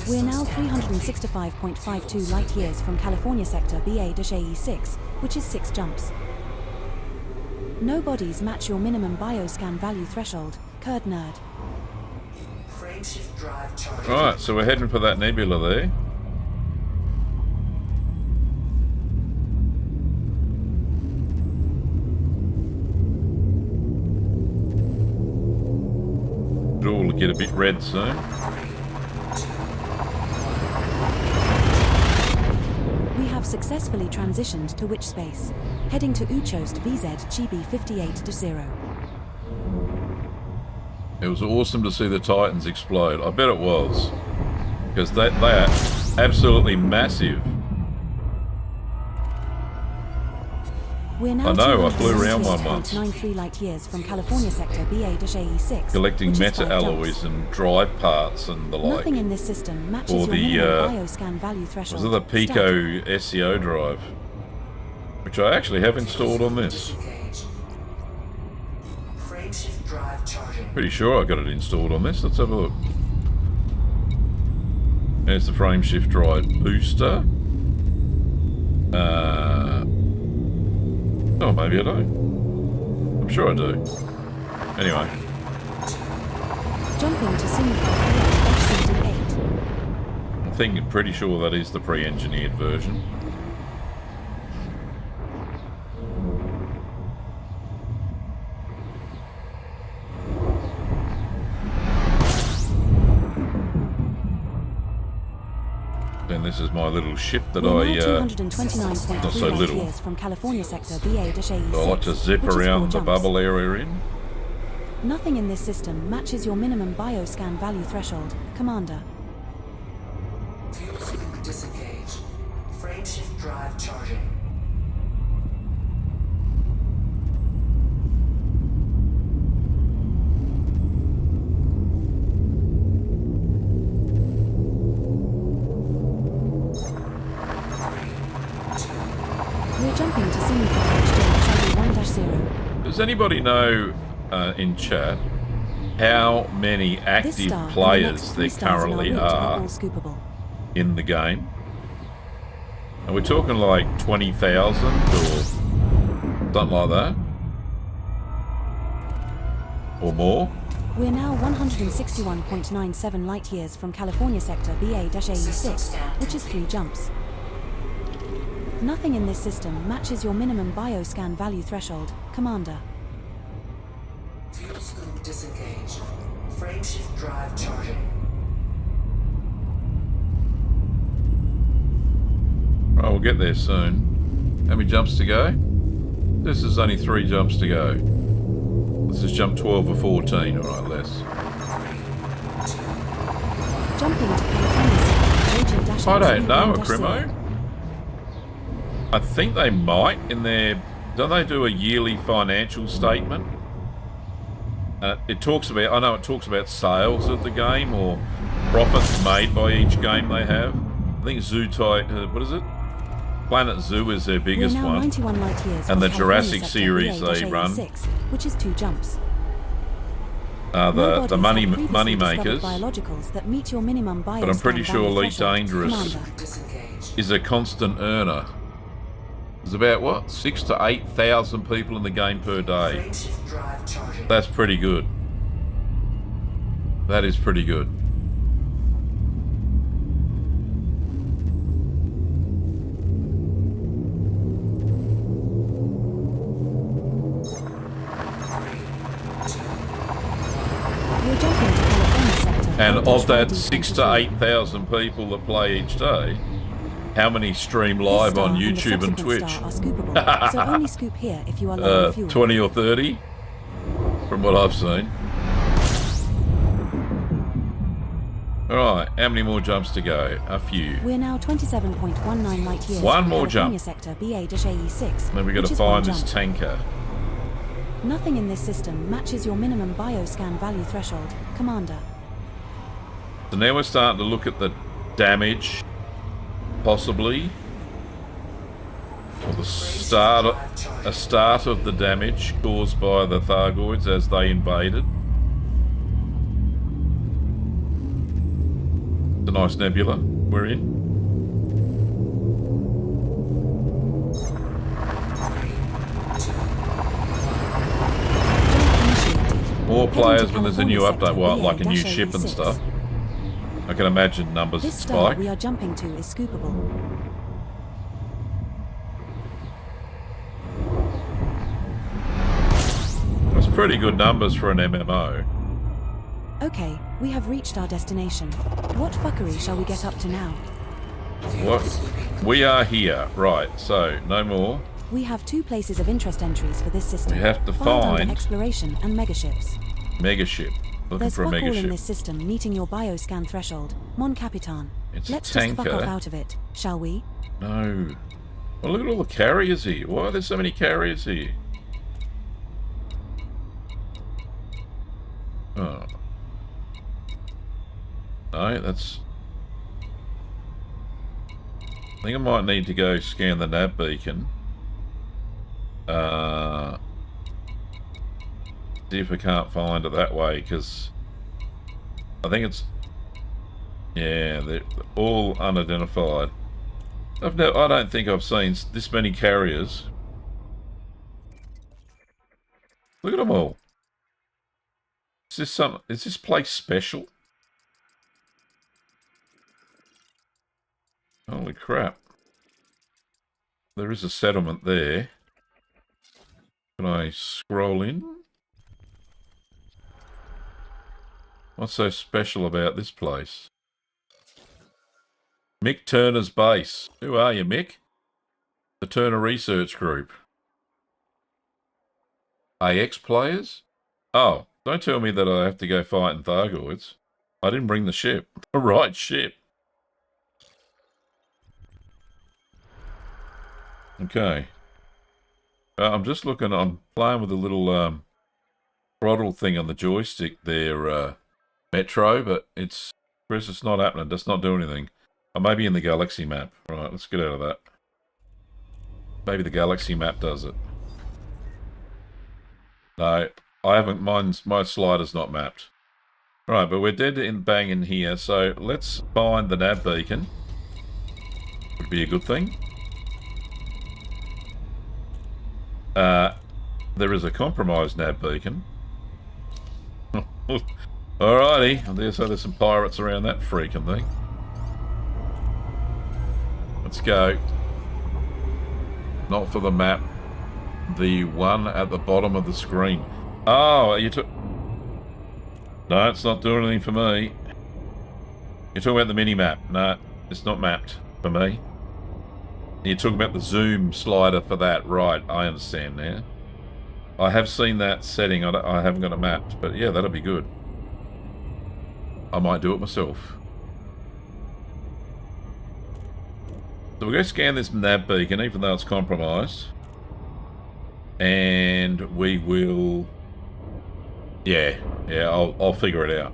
We're now 365.52 light years from California sector BA-AE6, which is 6 jumps. No bodies match your minimum bioscan value threshold, Kurd nerd. Frameshift drive charging. Right, so we're heading for that nebula there. It'll all get a bit red soon. We have successfully transitioned to witch space, heading to Uchost VZ GB 58-0. It was awesome to see the Titans explode. I bet it was. Because they are absolutely massive. We're now I know, I flew around one once. 293 light years from California sector BA-AE6, Collecting which is 5 meta-alloys jumps. and drive parts and the like. Nothing in this system matches Or your the, minimum bioscan value threshold. Was it the Pico SEO drive? Which I actually have installed on this. Disengage. Frameshift drive charging. Pretty sure I got it installed on this. Let's have a look. There's the frame shift drive booster. Oh, maybe I don't. I'm sure I do. Anyway. Jumping to Simulcast BA-CD8. I'm pretty sure that is the pre-engineered version. And this is my little ship that We're I, now not 229.3 so light little. years from California sector BA-AE6, I like to zip which is 4 around the jumps. bubble area in. Nothing in this system matches your minimum bioscan value threshold, Commander. Fuel scoop disengage. Frameshift drive charging. We're jumping to Simulcast HJ-1-0. Does anybody know in chat how many This active star and the players next 3 there stars in our currently route are are all scoopable. in the game? Are we talking like 20,000 or something like that? Or more? We're now 161.97 light years from California sector BA-AE6, which is 3 jumps. Nothing in this system matches your minimum bioscan value threshold, Commander. Fuel scoop disengage. Frameshift drive charging. Right, we'll get there soon. How many jumps to go? This is only 3 jumps to go. This is jump 12 or 14, alright, less. Jumping to California sector I don't know, HJ-1-0. Acrimo. I think they might in their... Don't they do a yearly financial statement? It talks about... I know it talks about sales of the game or profits made by each game they have. I think what is it? Planet Zoo is their biggest We're now one. 91 light years And from the California Jurassic sector series they run. BA-AE6, which is 2 jumps. The No money bodies have previously discovered makers. biologicals that meet your minimum But I'm pretty bioscan sure value Elite threshold, Dangerous Commander. Disengage. is a constant earner. There's about, what, 6,000 to 8,000 people in the game per day. Frameshift drive charging. That's pretty good. That is pretty good. We're jumping to California sector And of that BA-AE 6,000 to 8,000 people that play each day, how many stream This live star on and the YouTube and subsequent Twitch? star are scoopable, so only scoop here if you are low on fuel. 20 or 30, from what I've seen. Alright, how many more jumps to go? A few. We're now 27.19 light years One from more California jump. sector BA-AE6, Then we've got which to is 1 find this jump. tanker. Nothing in this system matches your minimum bioscan value threshold, Commander. So now we're starting to look at the damage possibly. Or the start of the damage caused by the Thargoids as they invaded. It's a nice nebula we're in. More players when there's a new update, well, like a new ship and stuff. I can imagine numbers This spike. star we are jumping to is scoopable. That's pretty good numbers for an MMO. Okay, we have reached our destination. What fuckery shall we get up to now? What? We are here. Right, so, no more. We have 2 places of interest entries for this system. We have to filed under find exploration and megaships. Megaship. Looking There's for a fuck all in megaship. this system meeting your bioscan threshold. Mon Capitan. It's a Let's just fuck tanker. off out of it, shall we? No. Well, look at all the carriers here. Why are there so many carriers here? Oh. No, that's... I think I might need to go scan the nav beacon. See if I can't find it that way, because I think it's... Yeah, they're all unidentified. I don't think I've seen this many carriers. Look at them all. Is this place special? Holy crap. There is a settlement there. Can I scroll in? What's so special about this place? Mick Turner's base. Who are you, Mick? The Turner Research Group. AX players? Oh, don't tell me that I have to go fight in Thargoids. I didn't bring the ship. The right ship. Okay. I'm just looking, I'm playing with a little throttle thing on the joystick there, Metro, but Chris, it's not happening. That's not doing anything. I may be in the galaxy map. Right, let's get out of that. Maybe the galaxy map does it. No, I haven't. My slider's not mapped. Right, but we're dead in bang in here, so let's find the nav beacon. Would be a good thing. There is a compromised nav beacon. Alrighty, so there's some pirates around that freaking thing. Let's go. Not for the map. The one at the bottom of the screen. Oh, you took... No, it's not doing anything for me. You're talking about the mini-map. No, it's not mapped for me. You're talking about the zoom slider for that. Right, I understand now. I have seen that setting. I haven't got it mapped. But yeah, that'll be good. I might do it myself. So we'll go scan this nav beacon, even though it's compromised. And we will... Yeah, I'll figure it out.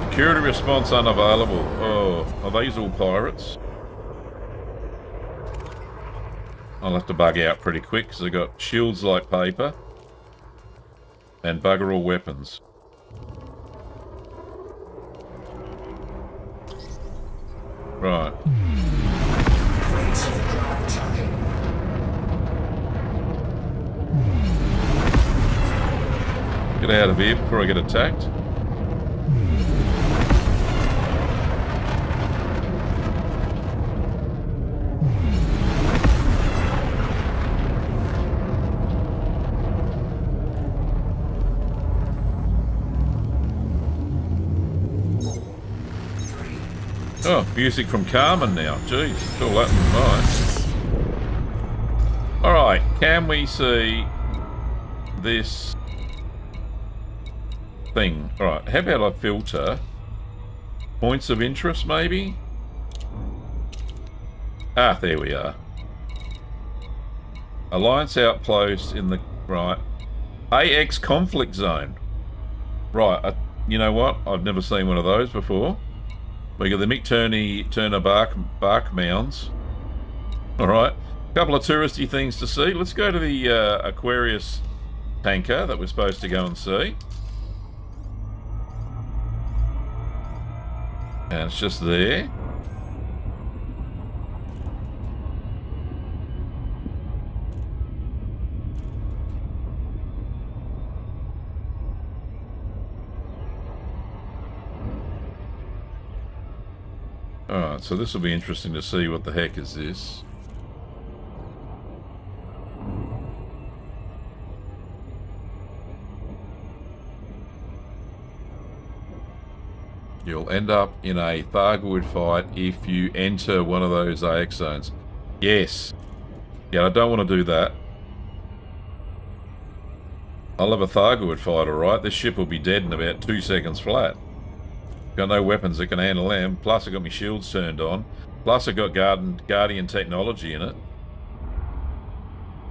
Security response unavailable. Oh, are these all pirates? I'll have to bug out pretty quick because I've got shields like paper and bugger all weapons. Right. Get out of here before I get attacked. Oh, music from Carmen now. Jeez, it's all happening tonight. Alright, can we see this thing? Alright, how about I filter points of interest, maybe? Ah, there we are. Alliance outpost in the... Right. AX conflict zone. Right, you know what? I've never seen one of those before. We got the Mick Turner bark mounds. Alright, a couple of touristy things to see. Let's go to the Aquarius tanker that we're supposed to go and see. And it's just there. Alright, so this will be interesting to see what the heck is this. You'll end up in a Thargoid fight if you enter one of those AX zones. Yes. Yeah, I don't want to do that. I'll have a Thargoid fight, alright. This ship will be dead in about 2 seconds flat. Got no weapons that can handle them. Plus I got my shields turned on. Plus I got Guardian technology in it.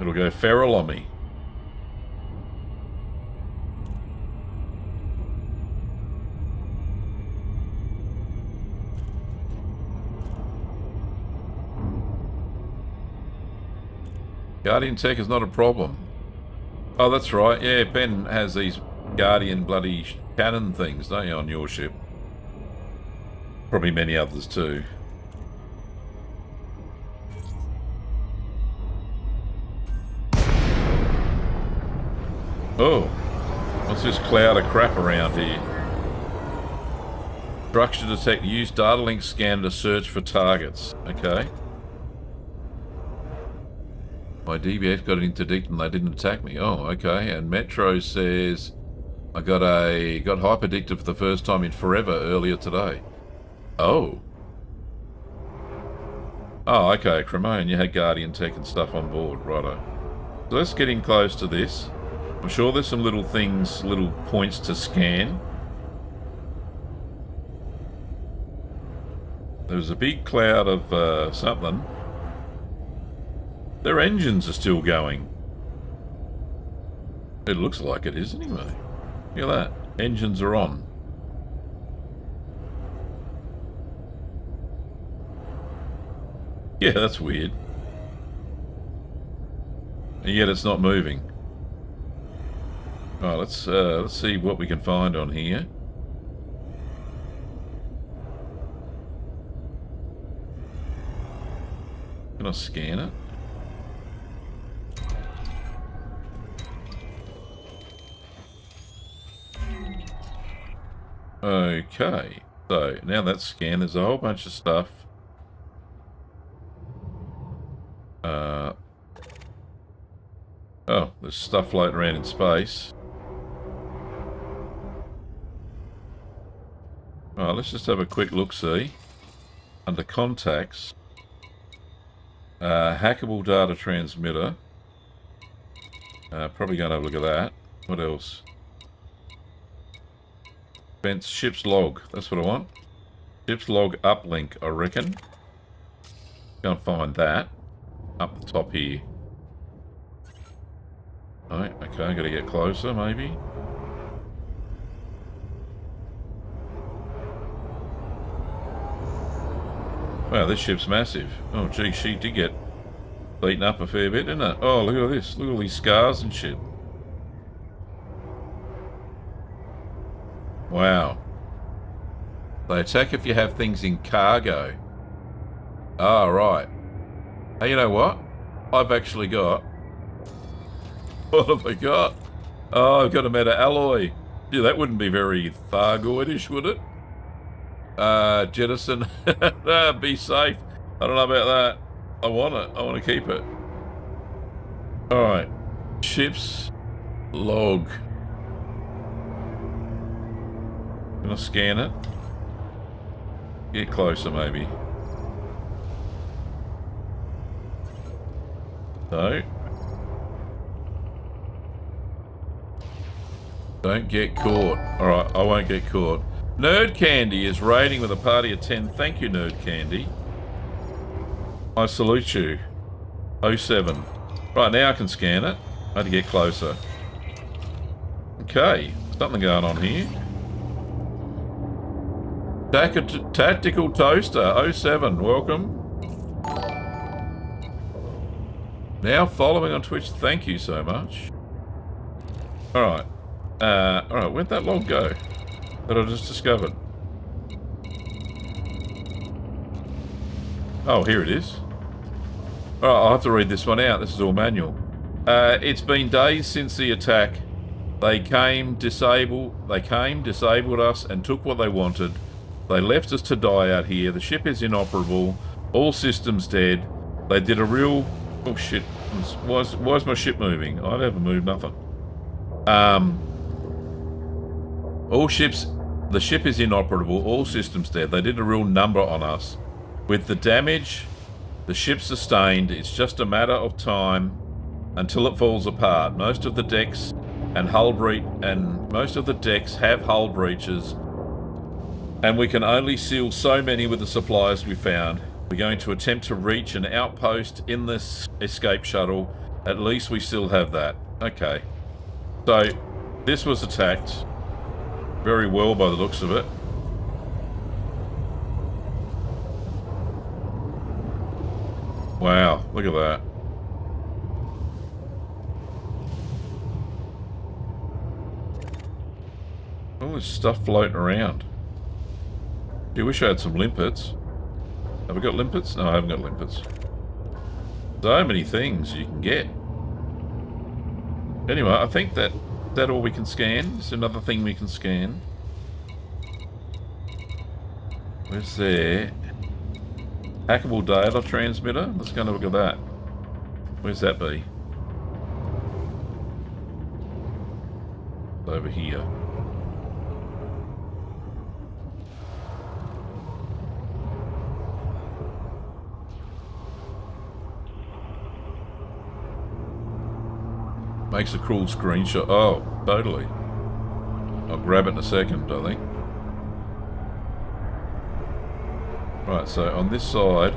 It'll go feral on me. Guardian tech is not a problem. Oh, that's right. Yeah, Ben has these Guardian bloody cannon things, don't you, on your ship? Probably many others too. Oh, what's this cloud of crap around here? Structure detect. Use data link scan to search for targets. Okay. My DBF got interdicted and they didn't attack me. Oh, okay. And Metro says I got hyperdicted for the first time in forever earlier today. Oh. Oh, okay. Cremone, you had Guardian tech and stuff on board. Righto. So let's get in close to this. I'm sure there's some little things, little points to scan. There's a big cloud of something. Their engines are still going. It looks like it is anyway. Look at that. Engines are on. Yeah, that's weird. And yet it's not moving. Right, let's see what we can find on here. Can I scan it? Okay, so now that's scanned. There's a whole bunch of stuff. Oh, there's stuff floating around in space. Alright, let's just have a quick look-see. Under contacts, hackable data transmitter. Probably going to have a look at that. What else? Fence ship's log. That's what I want. Ship's log uplink, I reckon. Go and find that. Up the top here. Right, okay, got to get closer, maybe. Wow, this ship's massive. Oh, gee, she did get beaten up a fair bit, didn't it? Oh, look at this. Look at all these scars and shit. Wow. They attack if you have things in cargo. Ah, right. Hey, you know what? I've actually got... What have I got? Oh, I've got a meta alloy. Yeah, that wouldn't be very Thargoidish, would it? Jettison. Be safe. I don't know about that. I want it. I want to keep it. Alright. Ship's log. Can I scan it? Get closer, maybe. No. Don't get caught. Alright, I won't get caught. Nerd Candy is raiding with a party of 10. Thank you, Nerd Candy. I salute you. 07. Right, now I can scan it. I had to get closer. Okay, something going on here. Tactical Toaster 07, welcome. Now following on Twitch, thank you so much. Alright. Alright, where'd that log go that I just discovered? Oh, here it is. Alright, I'll have to read this one out. This is all manual. It's been days since the attack. They came, disabled us, and took what they wanted. They left us to die out here. The ship is inoperable. All systems dead. They did a real... Oh shit. Why is my ship moving? I haven't moved nothing. The ship is inoperable. All systems dead. They did a real number on us. With the damage the ship sustained, it's just a matter of time until it falls apart. Most of the decks have hull breaches, and we can only seal so many with the supplies we found. We're going to attempt to reach an outpost in this escape shuttle. At least we still have that. Okay. So, this was attacked very well by the looks of it. Wow, look at that. All this stuff floating around. I wish I had some limpets. Have I got limpets? No, I haven't got limpets. So many things you can get. Anyway, I think that all we can scan. There's another thing we can scan. Where's there? Hackable data transmitter. Let's go and look at that. Where's that be? It's over here. Makes a cool screenshot. Oh, totally. I'll grab it in a second, I think. Right, so on this side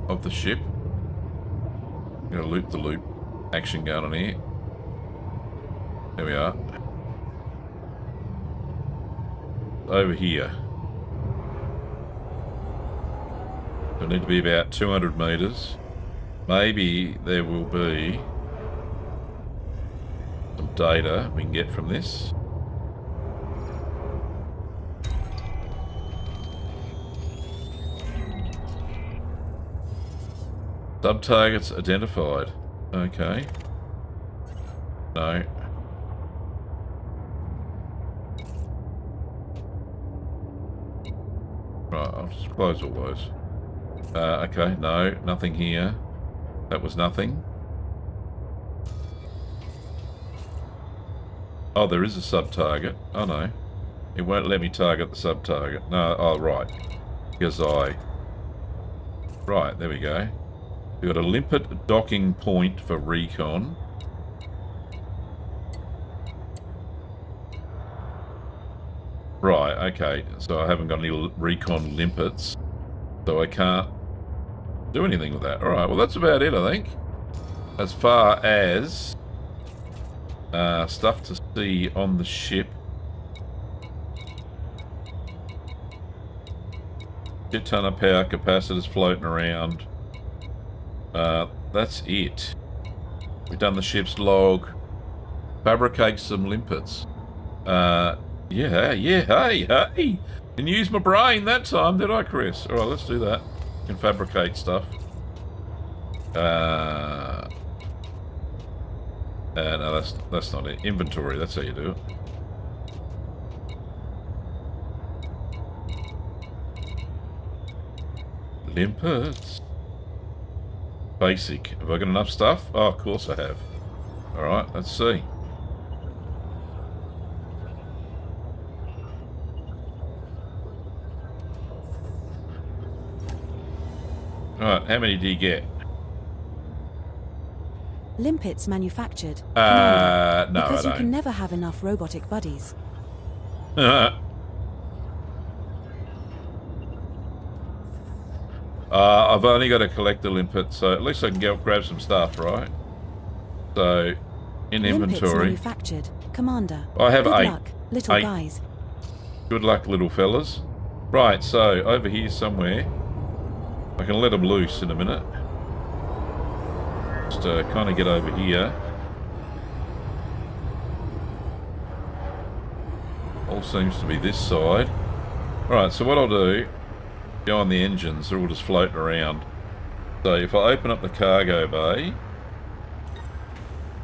of the ship, I'm going to loop the loop action going on here. There we are. Over here. It'll need to be about 200 meters. Maybe there will be some data we can get from this. Sub-targets identified. Okay. No. Right, I'll just close all those. Okay, no, nothing here. That was nothing. Oh, there is a sub-target. Oh, no. It won't let me target the sub-target. No, oh, right. Because Right, there we go. We've got a limpet docking point for recon. Right, okay. So I haven't got any recon limpets. So I can't do anything with that. Alright, well that's about it, I think. As far as stuff to see on the ship. Shit ton of power capacitors floating around. That's it. We've done the ship's log. Fabricate some limpets. Yeah, hey! Didn't use my brain that time, did I, Chris? Alright, let's do that. Can fabricate stuff. No, that's not it. Inventory, that's how you do it. Limpets. Basic. Have I got enough stuff? Oh, of course I have. Alright, let's see. Alright, how many do you get? Limpets manufactured. No, because I you don't. can never have enough robotic buddies. I've only got to collect the limpet, so at least I can go grab some stuff, right? So, in Limpets inventory. manufactured, Commander. I have Good 8. luck, little 8. guys. Good luck, little fellas. Right, so over here somewhere. I can let them loose in a minute. Just kind of get over here. All seems to be this side. Right, so what I'll do, go on the engines, they're all just floating around. So if I open up the cargo bay.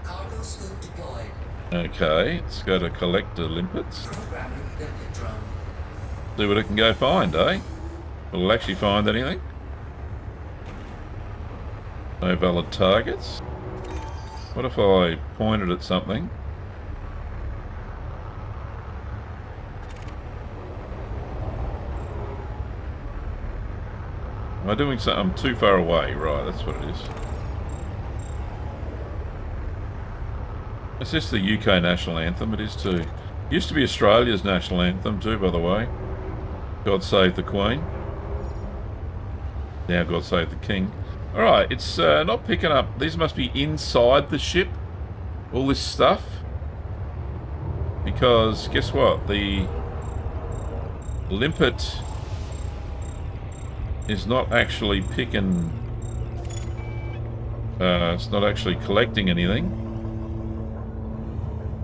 Cargo scope deployed. Okay, let's go to collector limpets. Programming limpet drone. See what it can go find, eh? Will it actually find anything? No valid targets. What if I pointed at something? Am I doing something? I'm too far away. Right, that's what it is. Is this the UK national anthem? It is too. It used to be Australia's national anthem too, by the way. God Save the Queen. Now God Save the King. Alright, it's not picking up. These must be inside the ship. All this stuff. Because, guess what? The limpet is not actually picking... it's not actually collecting anything.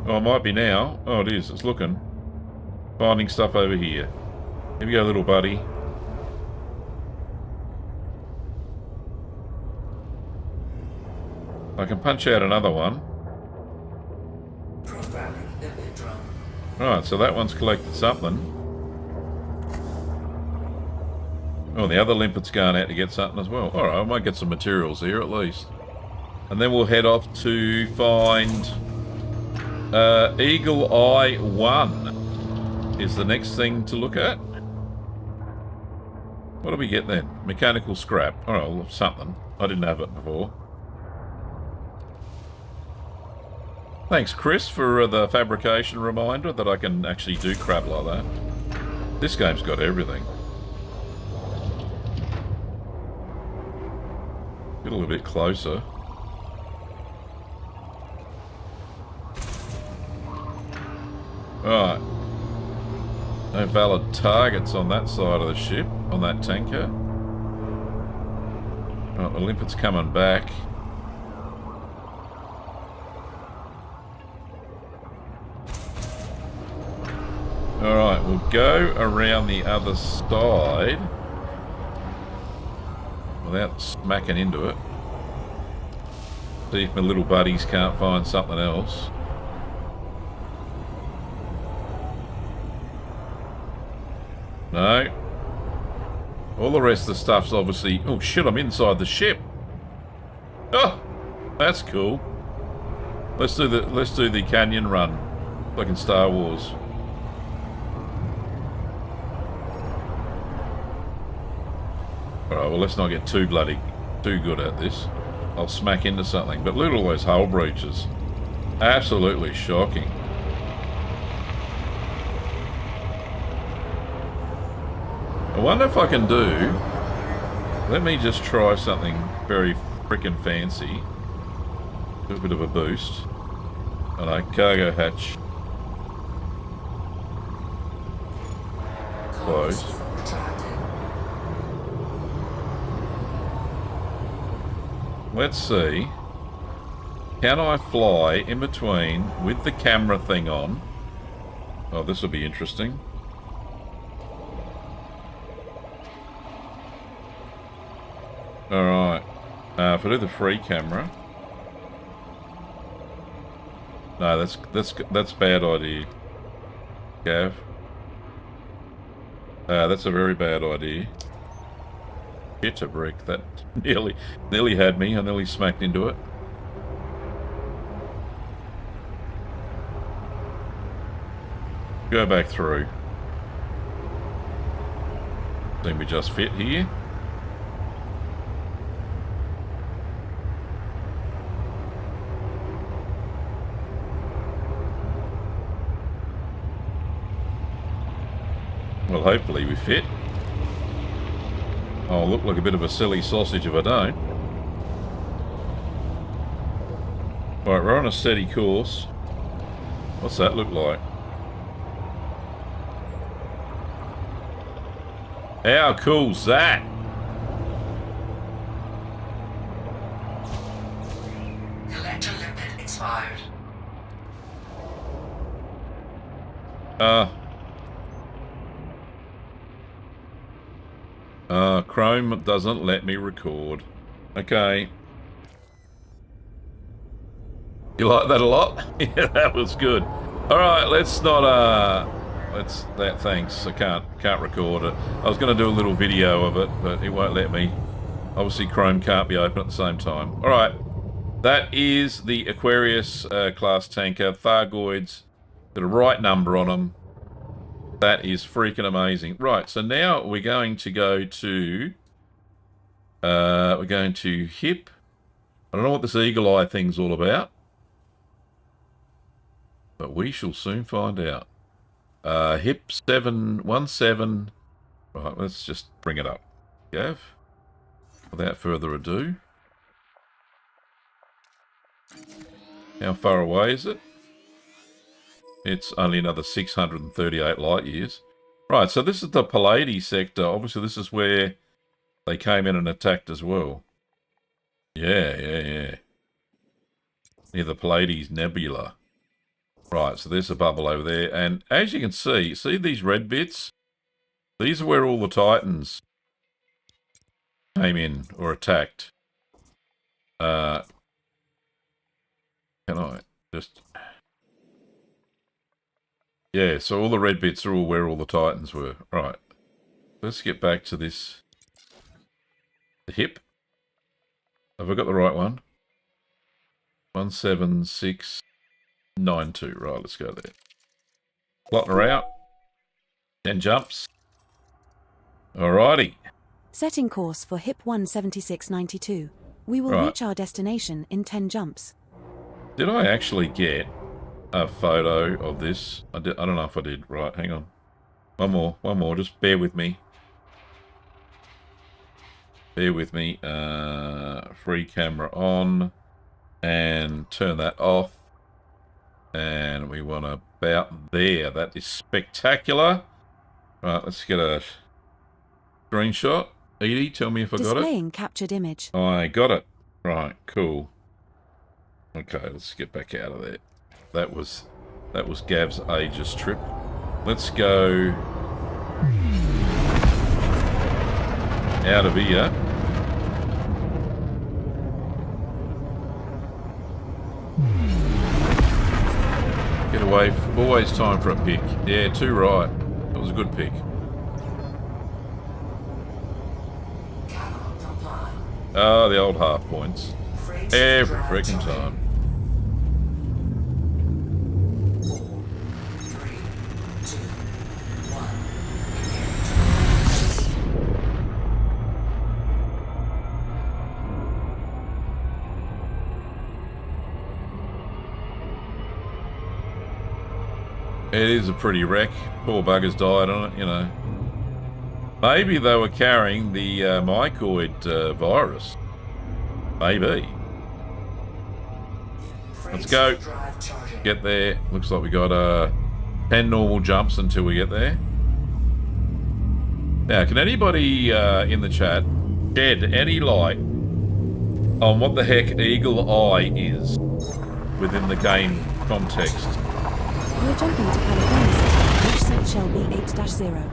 Oh, it might be now. Oh, it is. It's looking. Finding stuff over here. Here we go, little buddy. I can punch out another one. Programming limpet drone. Right, so that one's collected something. Oh, the other limpet's going out to get something as well. Alright, I might get some materials here at least. And then we'll head off to find... Eagle Eye 1 is the next thing to look at. What do we get then? Mechanical scrap. Alright, well, something. I didn't have it before. Thanks, Chris, for the fabrication reminder that I can actually do crap like that. This game's got everything. Get a little bit closer. Right. No valid targets on that side of the ship, on that tanker. Right, the limpet's coming back. Alright, we'll go around the other side without smacking into it. See if my little buddies can't find something else. No. All the rest of the stuff's obviously... Oh shit, I'm inside the ship. Oh, that's cool. Let's do the canyon run, like in Star Wars. Alright, well let's not get too good at this. I'll smack into something. But look at all those hull breaches. Absolutely shocking. I wonder if I can do... Let me just try something very frickin' fancy. Do a bit of a boost. I know, cargo hatch. Close. Let's see. Can I fly in between with the camera thing on? Oh, this will be interesting. Alright. If I do the free camera... No, that's bad idea. Gav. That's a very bad idea. Hit a brick. That nearly had me. I nearly smacked into it. Go back through. Think we just fit here. Well, hopefully we fit. I'll look like a bit of a silly sausage if I don't. Right, we're on a steady course. What's that look like? How cool's that? Collector limit expired. Chrome doesn't let me record. Okay. You like that a lot? Yeah, that was good. Alright, let's not, thanks. I can't record it. I was going to do a little video of it, but it won't let me. Obviously, Chrome can't be open at the same time. Alright. That is the Aquarius class tanker. Thargoids. Got a right number on them. That is freaking amazing. Right, so now we're going to go to... we're going to HIP. I don't know what this eagle eye thing's all about. But we shall soon find out. HIP 717. Right, let's just bring it up. Gav. Without further ado. How far away is it? It's only another 638 light years. Right, so this is the Pleiades sector. Obviously, this is where they came in and attacked as well. Yeah. Near the Pleiades Nebula. Right, so there's a bubble over there. And as you can see these red bits? These are where all the Titans came in or attacked. Can I just... Yeah, so all the red bits are all where all the Titans were. Right. Let's get back to this. The HIP. Have I got the right one? 17692. Right, let's go there. Plotting her out. 10 jumps. Alrighty. Setting course for HIP 17692. We will reach our destination in 10 jumps. Did I actually get a photo of this? I don't know if I did. Right, hang on. One more. Just bear with me. Free camera on. And turn that off. And we want about there. That is spectacular. Right, let's get a screenshot. Edie, tell me if I got it. Displaying captured image. I got it. Right, cool. Okay, let's get back out of there. That was Gav's Aegis trip. Let's go out of here. Get away. Always time for a pick. Yeah, too right. That was a good pick. Oh, the old half points. Every freaking time. 4, 3, 2, 1. It is a pretty wreck. Poor buggers died on it, you know. Maybe they were carrying the mycoid virus. Maybe. Let's go. Get there. Looks like we got 10 normal jumps until we get there. Now, can anybody in the chat shed any light on what the heck Eagle Eye is within the game context? We're jumping to California City, which set shall be 8-0.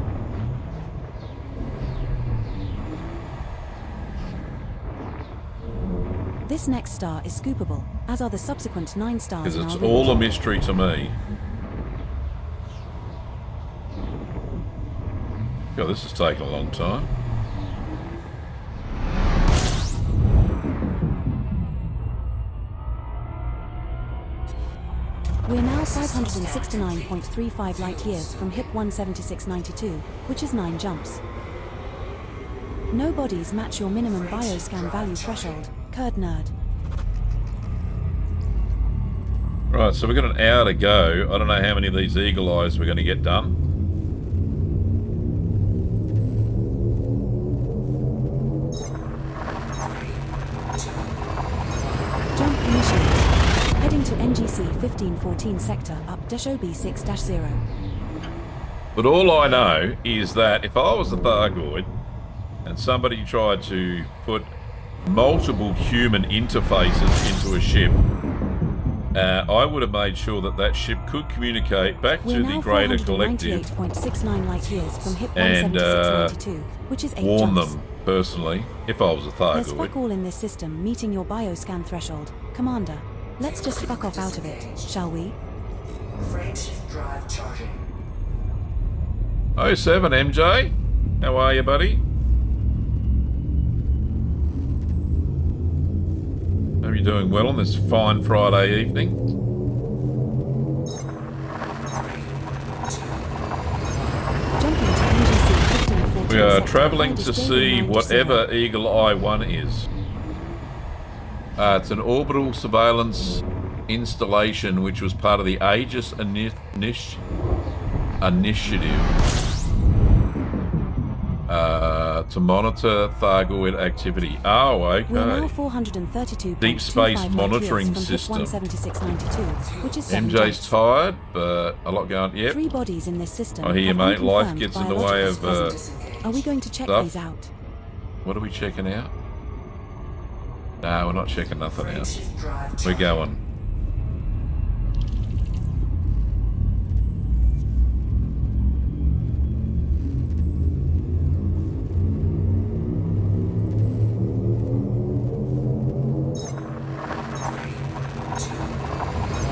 This next star is scoopable, as are the subsequent 9 stars. Because in it's our all a route. mystery to me. God, this has taken a long time. We're now 569.35 light years from HIP 17692, which is 9 jumps. No bodies match your minimum bioscan value threshold, Kurd nerd. Right, so we've got an hour to go. I don't know how many of these Eagle Eyes we're going to get done. Jump initiated. NGC 1514 sector up -OB6-0. But all I know is that if I was the Thargoid and somebody tried to put multiple human interfaces into a ship, I would have made sure that that ship could communicate back We're to the now greater collective 498.69 light years from HIP and 17692, which is 8 warn jumps. them personally if I was a There's Thargoid. fuck all in this system meeting your bioscan threshold, Commander. Let's just fuck off out of it, shall we? Frameshift drive charging. 07 MJ, how are you, buddy? Hope you're doing well on this fine Friday evening. Jumping to NGC 1514 We are sector, travelling to flight is see J9-0. whatever Eagle Eye 1 is. It's an orbital surveillance installation which was part of the Aegis initiative to monitor Thargoid activity. Oh, We're now okay. 432.25 Deep space light monitoring years from system. HIP 17692, which is 7 MJ's jumps. tired, but a lot going. Yep. 3 bodies in this system. I hear you, have mate. Life unconfirmed gets in the way of. biologicals. Are we going to check stuff. these out? What are we checking out? No, we're not checking nothing out. Frameshift drive We're charging. going.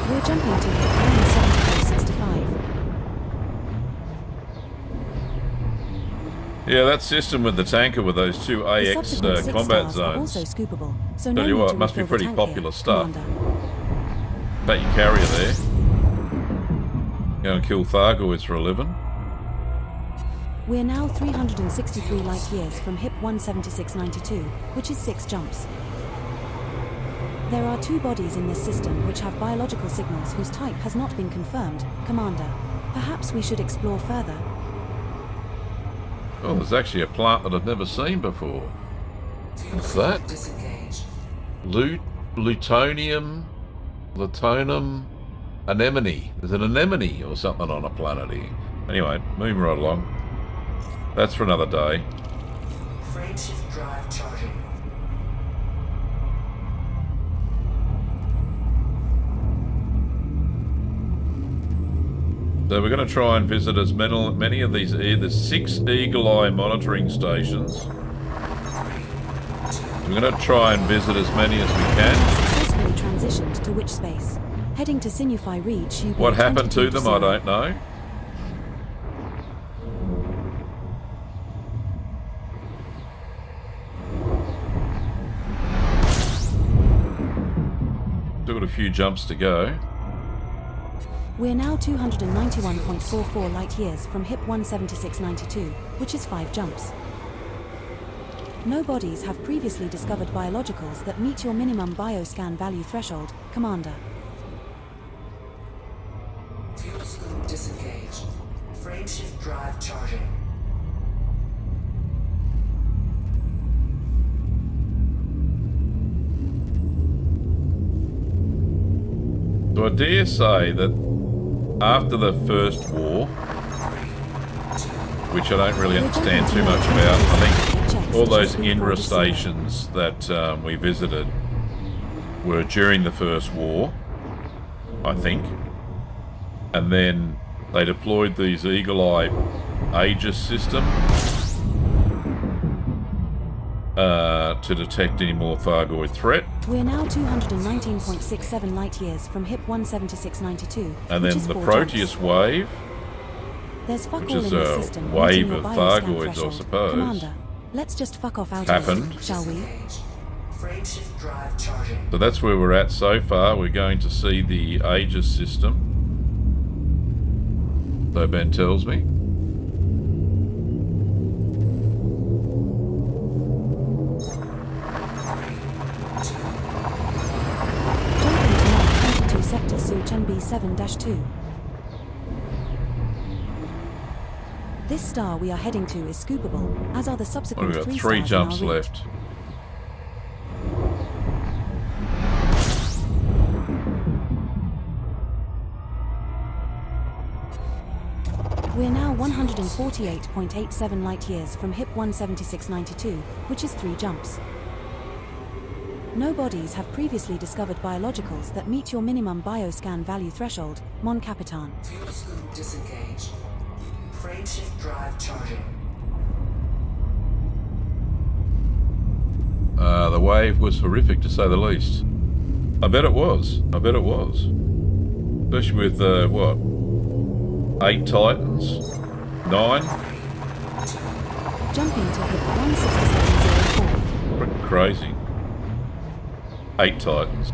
We're jumping to HIP 17465. Yeah, that system with the tanker with those two The AX subsequent 6 combat stars are also zones. scoopable, so Tell no you need what, to must be refill the pretty tank popular here, stuff. Commander. Bet your carrier there. Go and kill Thargoids for a living. We're now 363 light years from HIP 17692, which is 6 jumps. There are 2 bodies in this system which have biological signals whose type has not been confirmed, Commander. Perhaps we should explore further. Oh, there's actually a plant that I've never seen before. What's that? Disengage. Lutonum anemone. There's an anemone or something on a planet here. Anyway, moving right along. That's for another day. Frameshift drive charging. So we're going to try and visit as many of these. There's 6 Eagle Eye monitoring stations. We're going to try and visit as many as we can. Successfully transitioned to which space? Heading to Signify Reach, UB What happened to them, I 22-0. don't know. Still got a few jumps to go. We're now 291.44 light years from HIP 17692, which is 5 jumps. No bodies have previously discovered biologicals that meet your minimum bioscan value threshold, Commander. Fuel scoop disengaged. Frameshift drive charging. So I dare say that after the First War, which I don't really understand too much about, I think all those INRA stations that we visited were during the First War, I think. And then they deployed these Eagle Eye Aegis system to detect any more Thargoid threat. We're now 219.67 light years from HIP 17692, And which then is the 4 Proteus jumps. wave, There's fuck which all is in this a system wave meeting your of bioscan Thargoids, I threshold. suppose. Commander, let's just fuck off out Happened. of it, shall we? Frameshift drive charging. so that's where we're at so far. We're going to see the Aegis system, so Ben tells me. Jumping to Mark 22 Sector Such NB7-2. This star we are heading to is scoopable, as are the Well, subsequent we've got 3 3 stars jumps in our route. left. We're now 148.87 light-years from HIP 17692, which is 3 jumps. No bodies have previously discovered biologicals that meet your minimum bioscan value threshold, Mon Capitan. Fuel scoop disengaged. Frameshift drive charging. The wave was horrific, to say the least. I bet it was. I bet it was. Especially with, what? 8 Titans? 9? Jumping to HIP 16704. Freaking crazy. 8 Titans.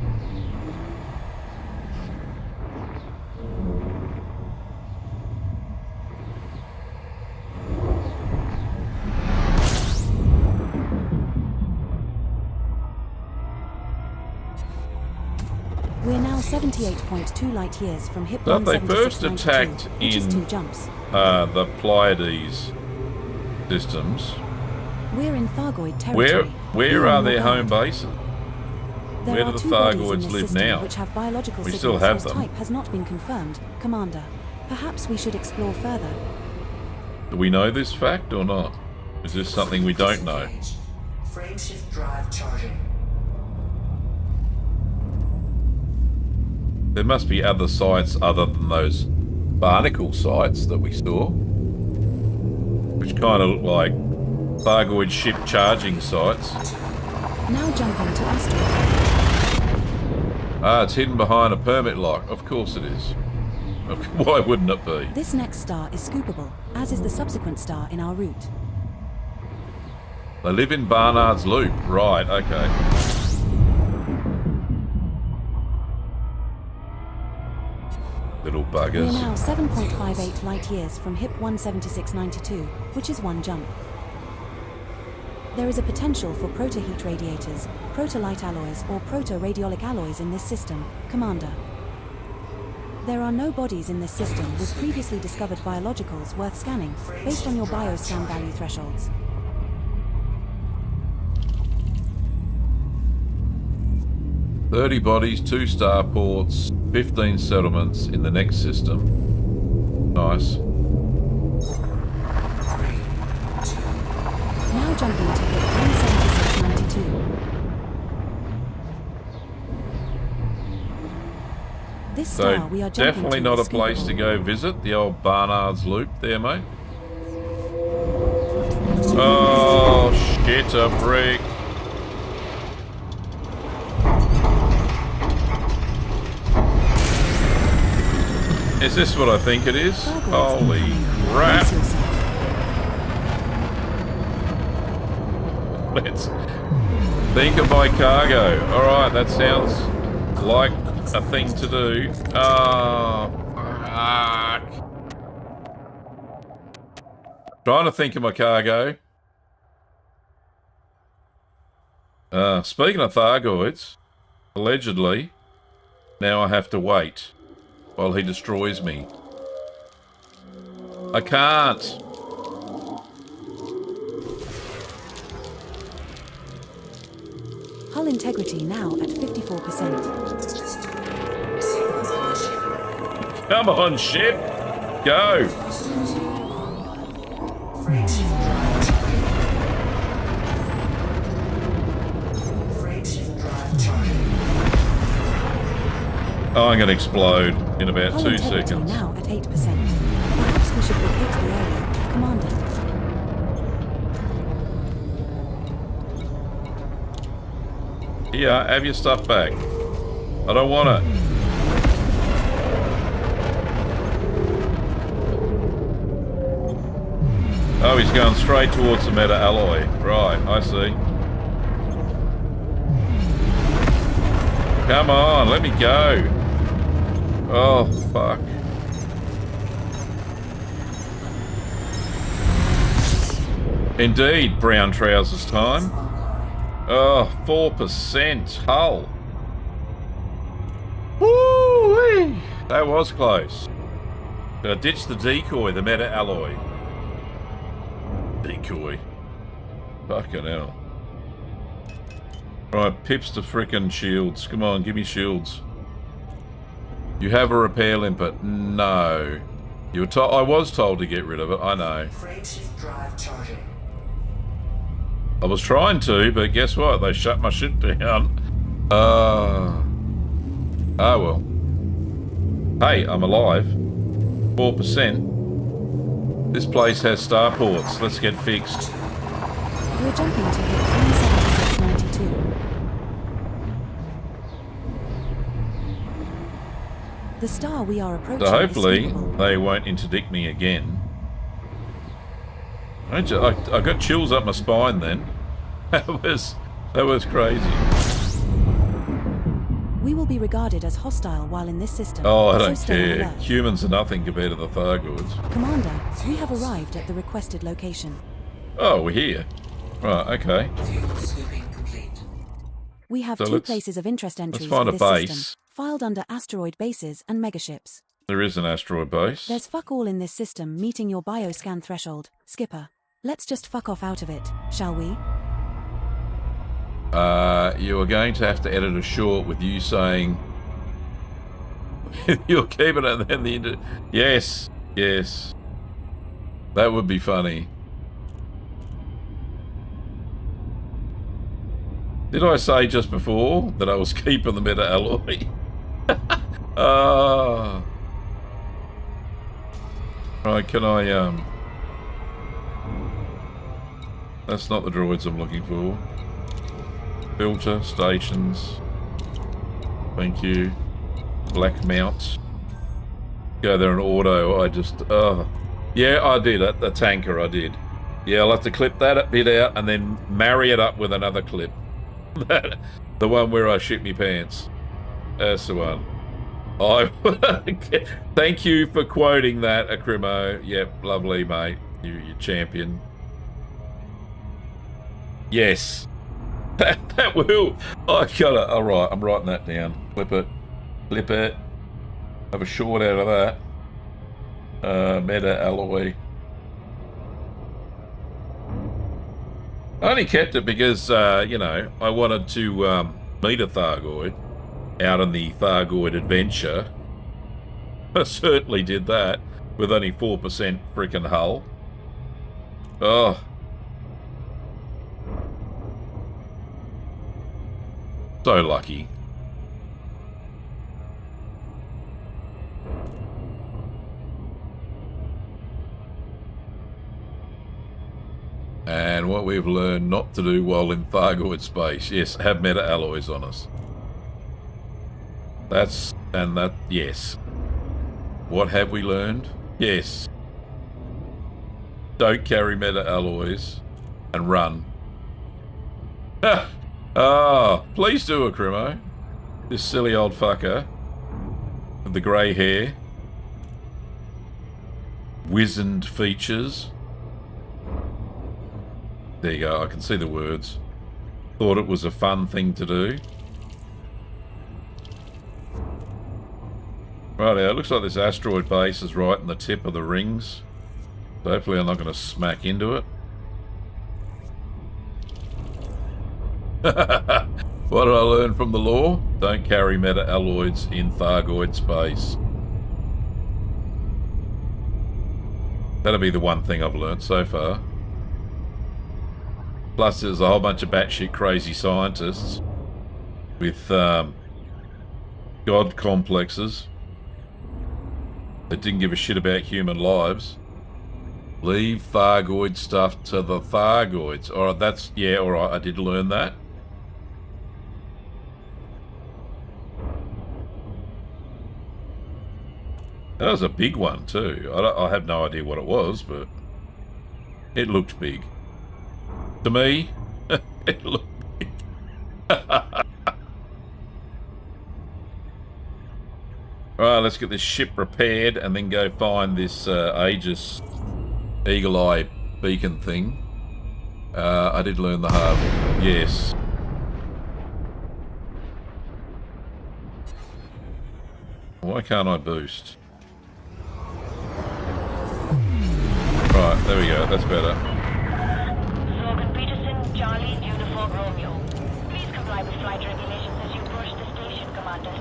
We're now 78.2 light-years from HIP But they first 17692, attacked which is 2 in jumps. the Pleiades systems. We're in Thargoid territory. Where are their home bases? There Where are do the 2 bodies in Thargoids this live system now? which have biological We signals still have whose them. type has not been confirmed, Commander. Perhaps we should explore further. Do we know this fact or not? Is this something we don't know? Disengaged. Frameshift drive charging. There must be other sites other than those barnacle sites that we saw, which kind of look like Thargoid ship charging sites. Now jumping to asteroid. Ah, it's hidden behind a permit lock. Of course it is. Why wouldn't it be? This next star is scoopable, as is the subsequent star in our route. They live in Barnard's Loop. Right, okay. Little We're buggers. now 7.58 light-years from HIP 17692, which is 1 jump. There is a potential for proto-heat radiators, proto-light alloys, or proto-radiolic alloys in this system, Commander. There are no bodies in this system with previously discovered biologicals worth scanning, based on your bioscan value thresholds. "30 bodies, 2 starports, 15 settlements in the next system." Nice. Now jumping to HIP 17692. This So star we are jumping definitely to not a is place to scoopable. go visit, the old Barnard's Loop there, mate. Oh, shit, a brick. Is this what I think it is? Thargoids Holy incoming. crap. Brace yourself. Let's think of my cargo. Alright, that sounds like a thing to do. Oh, fuck. Trying to think of my cargo. Speaking of Thargoids, allegedly, now I have to wait while he destroys me. I can't. Hull integrity now at 54%. Signals on ship. Come on, ship. Go. Frameshift drive charging. Frameshift drive charging. Oh, I'm going to explode in about Hull 2 integrity seconds. now at 8%. Perhaps we should vacate the area, Commander. Here, have your stuff back. I don't want it. Oh, he's going straight towards the meta alloy. Right, I see. Come on, let me go. Oh, fuck. Indeed, brown trousers time. Oh, 4% hull. Woo-wee. That was close. Ditch the decoy, the meta alloy. Decoy. Fucking hell. Right, pips to frickin' shields. Come on, give me shields. You have a repair limpet. No. You were I was told to get rid of it, I know. Frameshift drive charging. I was trying to, but guess what? They shut my shit down. Oh well. Hey, I'm alive. 4%. This place has starports. Let's get fixed. We're jumping to hit 376.92. The star we are approaching So hopefully is sweepable. they won't interdict me again. I got chills up my spine then. That was crazy. We will be regarded as hostile while in this system. Oh, I so don't stay on care. alert. Humans are nothing compared to the Thargoids. Commander, we have arrived at the requested location. Oh, we're here. Right, okay. Fuel scooping complete. We have So 2 let's- places of interest entries find for a this base. system, filed under asteroid bases and megaships. There is an asteroid base. There's fuck all in this system meeting your bioscan threshold, Skipper. Let's just fuck off out of it, shall we? You are going to have to edit a short with you saying you're keeping it and then the yes. That would be funny. Did I say just before that I was keeping the meta alloy? Right, can I that's not the droids I'm looking for. Filter, stations. Thank you. Black mounts. Go there in auto, I just yeah, I did it, the tanker I did. Yeah, I'll have to clip that bit out and then marry it up with another clip. The one where I shit me pants. That's the one. Thank you for quoting that, Acrimo. Yep, lovely, mate. You champion. Yes. That will. I got it. All right, I'm writing that down. Flip it. Have a short out of that. Meta alloy. I only kept it because, you know, I wanted to meet a Thargoid out on the Thargoid adventure. I certainly did that with only 4% freaking hull. Oh. So lucky. And what we've learned not to do while in Thargoid space. Yes, have meta alloys on us. Yes. What have we learned? Yes. Don't carry meta alloys and run. Please do, Acrimo. This silly old fucker with the grey hair, wizened features. There you go, I can see the words. Thought it was a fun thing to do. Right, it looks like this asteroid base is right in the tip of the rings. So hopefully I'm not going to smack into it. What did I learn from the law? Don't carry meta alloys in Thargoid space. That'll be the one thing I've learned so far. Plus there's a whole bunch of batshit crazy scientists with god complexes that didn't give a shit about human lives. Leave Thargoid stuff to the Thargoids. Alright, that's... yeah, alright, I did learn that. That was a big one too. I have no idea what it was, but it looked big. To me, it looked big. Alright, let's get this ship repaired and then go find this Aegis Eagle Eye beacon thing. I did learn the hard way. Yes. Why can't I boost? Right, there we go, that's better. Slogan Peterson, Charlie, Uniform Romeo. Please comply with flight regulations as you approach the station, Commander.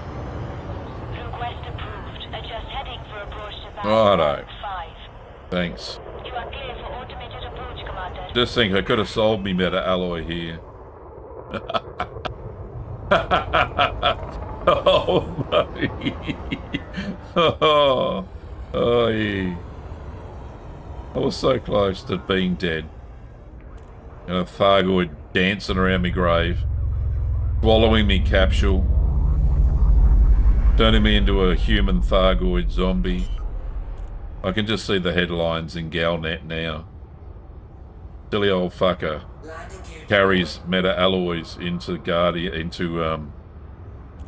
Request approved. Adjust heading for approach to Righto. Thanks. You are clear for automated approach, Commander. Just think I could have sold me better alloy here. Oh, buddy. Oh, yeah. I was so close to being dead. And a Thargoid dancing around me grave. Swallowing me capsule. Turning me into a human Thargoid zombie. I can just see the headlines in Galnet now. Silly old fucker carries meta alloys into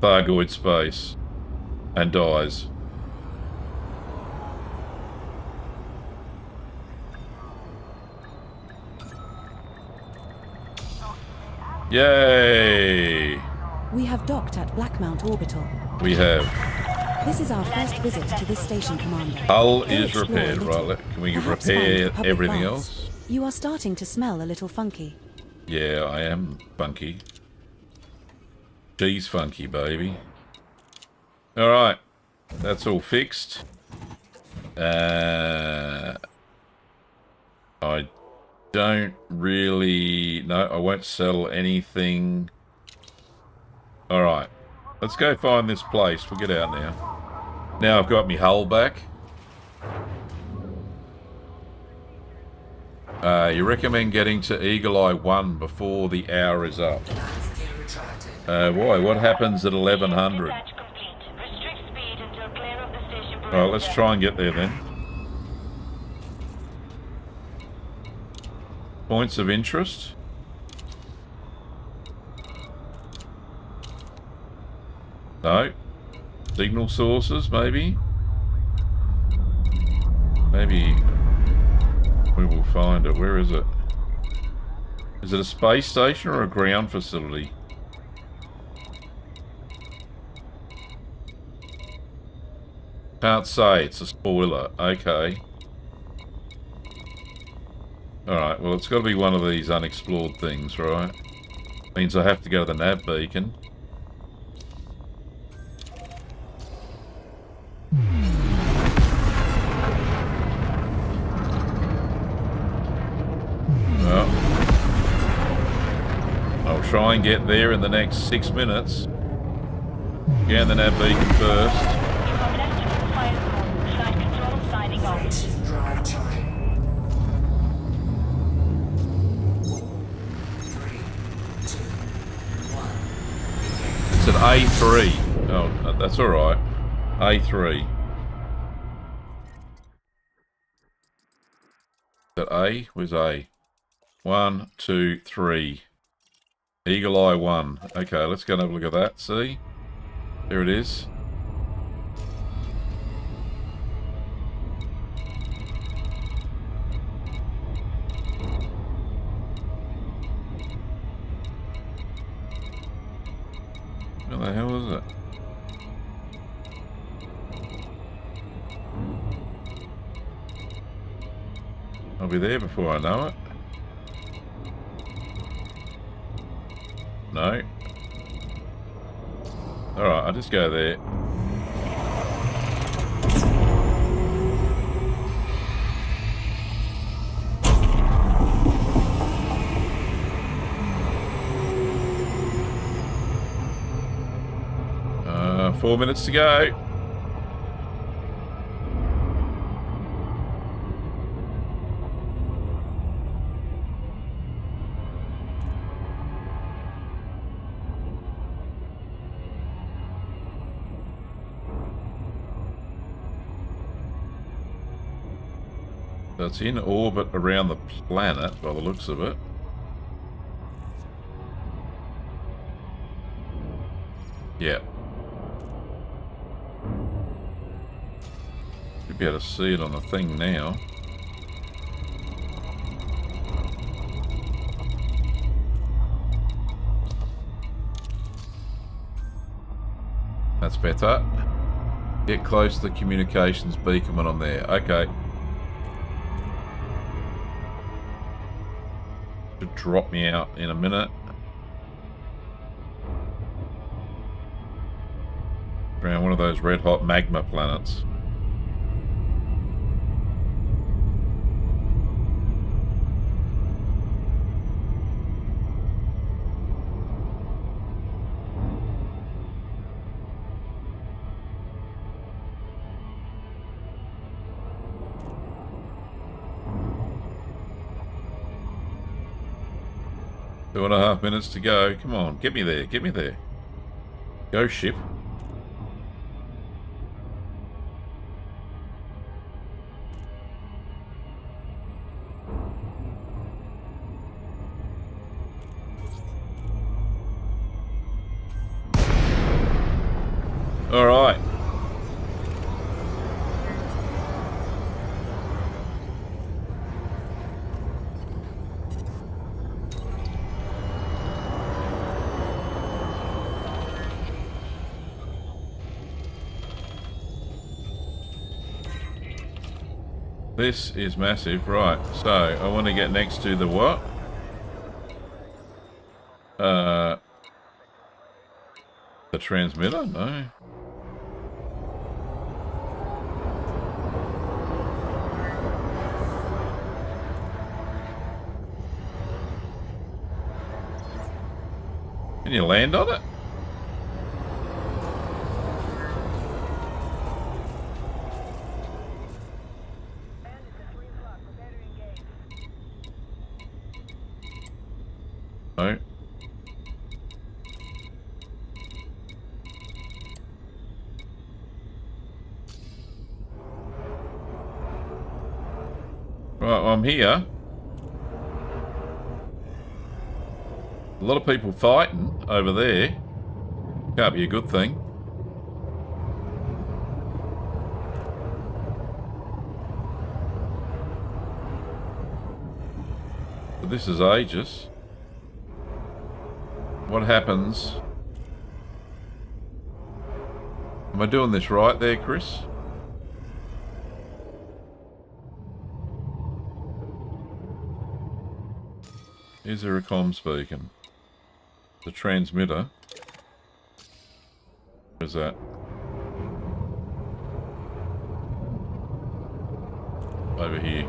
Thargoid space and dies. Yay! We have docked at Blackmount Orbital. We have. This is our first visit to this station, Commander. Hull Go is explore a repaired, little. right? Can we Perhaps repair find public everything baths. else? You are starting to smell a little funky. Yeah, I am funky. She's funky, baby. Alright. That's all fixed. I don't really... No, I won't sell anything. Alright. Let's go find this place. We'll get out now. Now I've got me hull back. You recommend getting to Eagle Eye 1 before the hour is up. Why? What happens at 1100? Alright, let's try and get there then. Points of interest. No. Signal sources, maybe? Maybe we will find it. Where is it? Is it a space station or a ground facility? Can't say. It's a spoiler. Okay. Alright, well, it's got to be one of these unexplored things, right? Means I have to go to the nav beacon. Well, I'll try and get there in the next 6 minutes. Scan the nav beacon first. Frameshift drive charging. 3, 2, 1. It's at A3. Oh, that's alright. A3. Is that A? Where's A? 1, 2, 3. Eagle Eye 1. Okay, let's go and have a look at that. See? There it is. Where the hell is it? I'll be there before I know it. No. Alright, I'll just go there. Uh, 4 minutes to go. So it's in orbit around the planet by the looks of it. Yeah. Should be able to see it on the thing now. That's better. Get close to the communications beacon when I'm there. Okay. Should drop me out in a minute. Around one of those red hot magma planets. 2.5 minutes to go. Come on, get me there, get me there. Go, ship. All right. This is massive. Right, so I want to get next to the what? The transmitter? No. Can you land on it? No. Right, well, I'm here. A lot of people fighting over there. Can't be a good thing. But this is Aegis. What happens? Am I doing this right there, Chris? Is there a comms beacon? The transmitter. Where's that? Over here.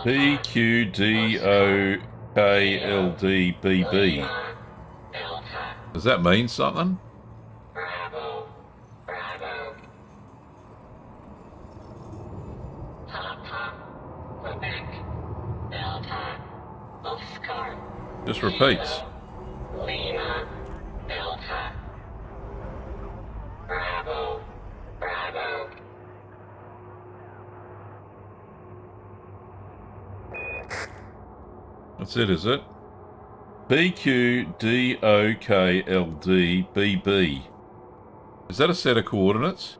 PQDOKLDBB. Does that mean something? Bravo, Bravo. Papa, Quebec, Delta, Oscar. Just repeats. Lima, Delta. Bravo, Bravo. That's it, is it? BQDOKLDBB. Is that a set of coordinates?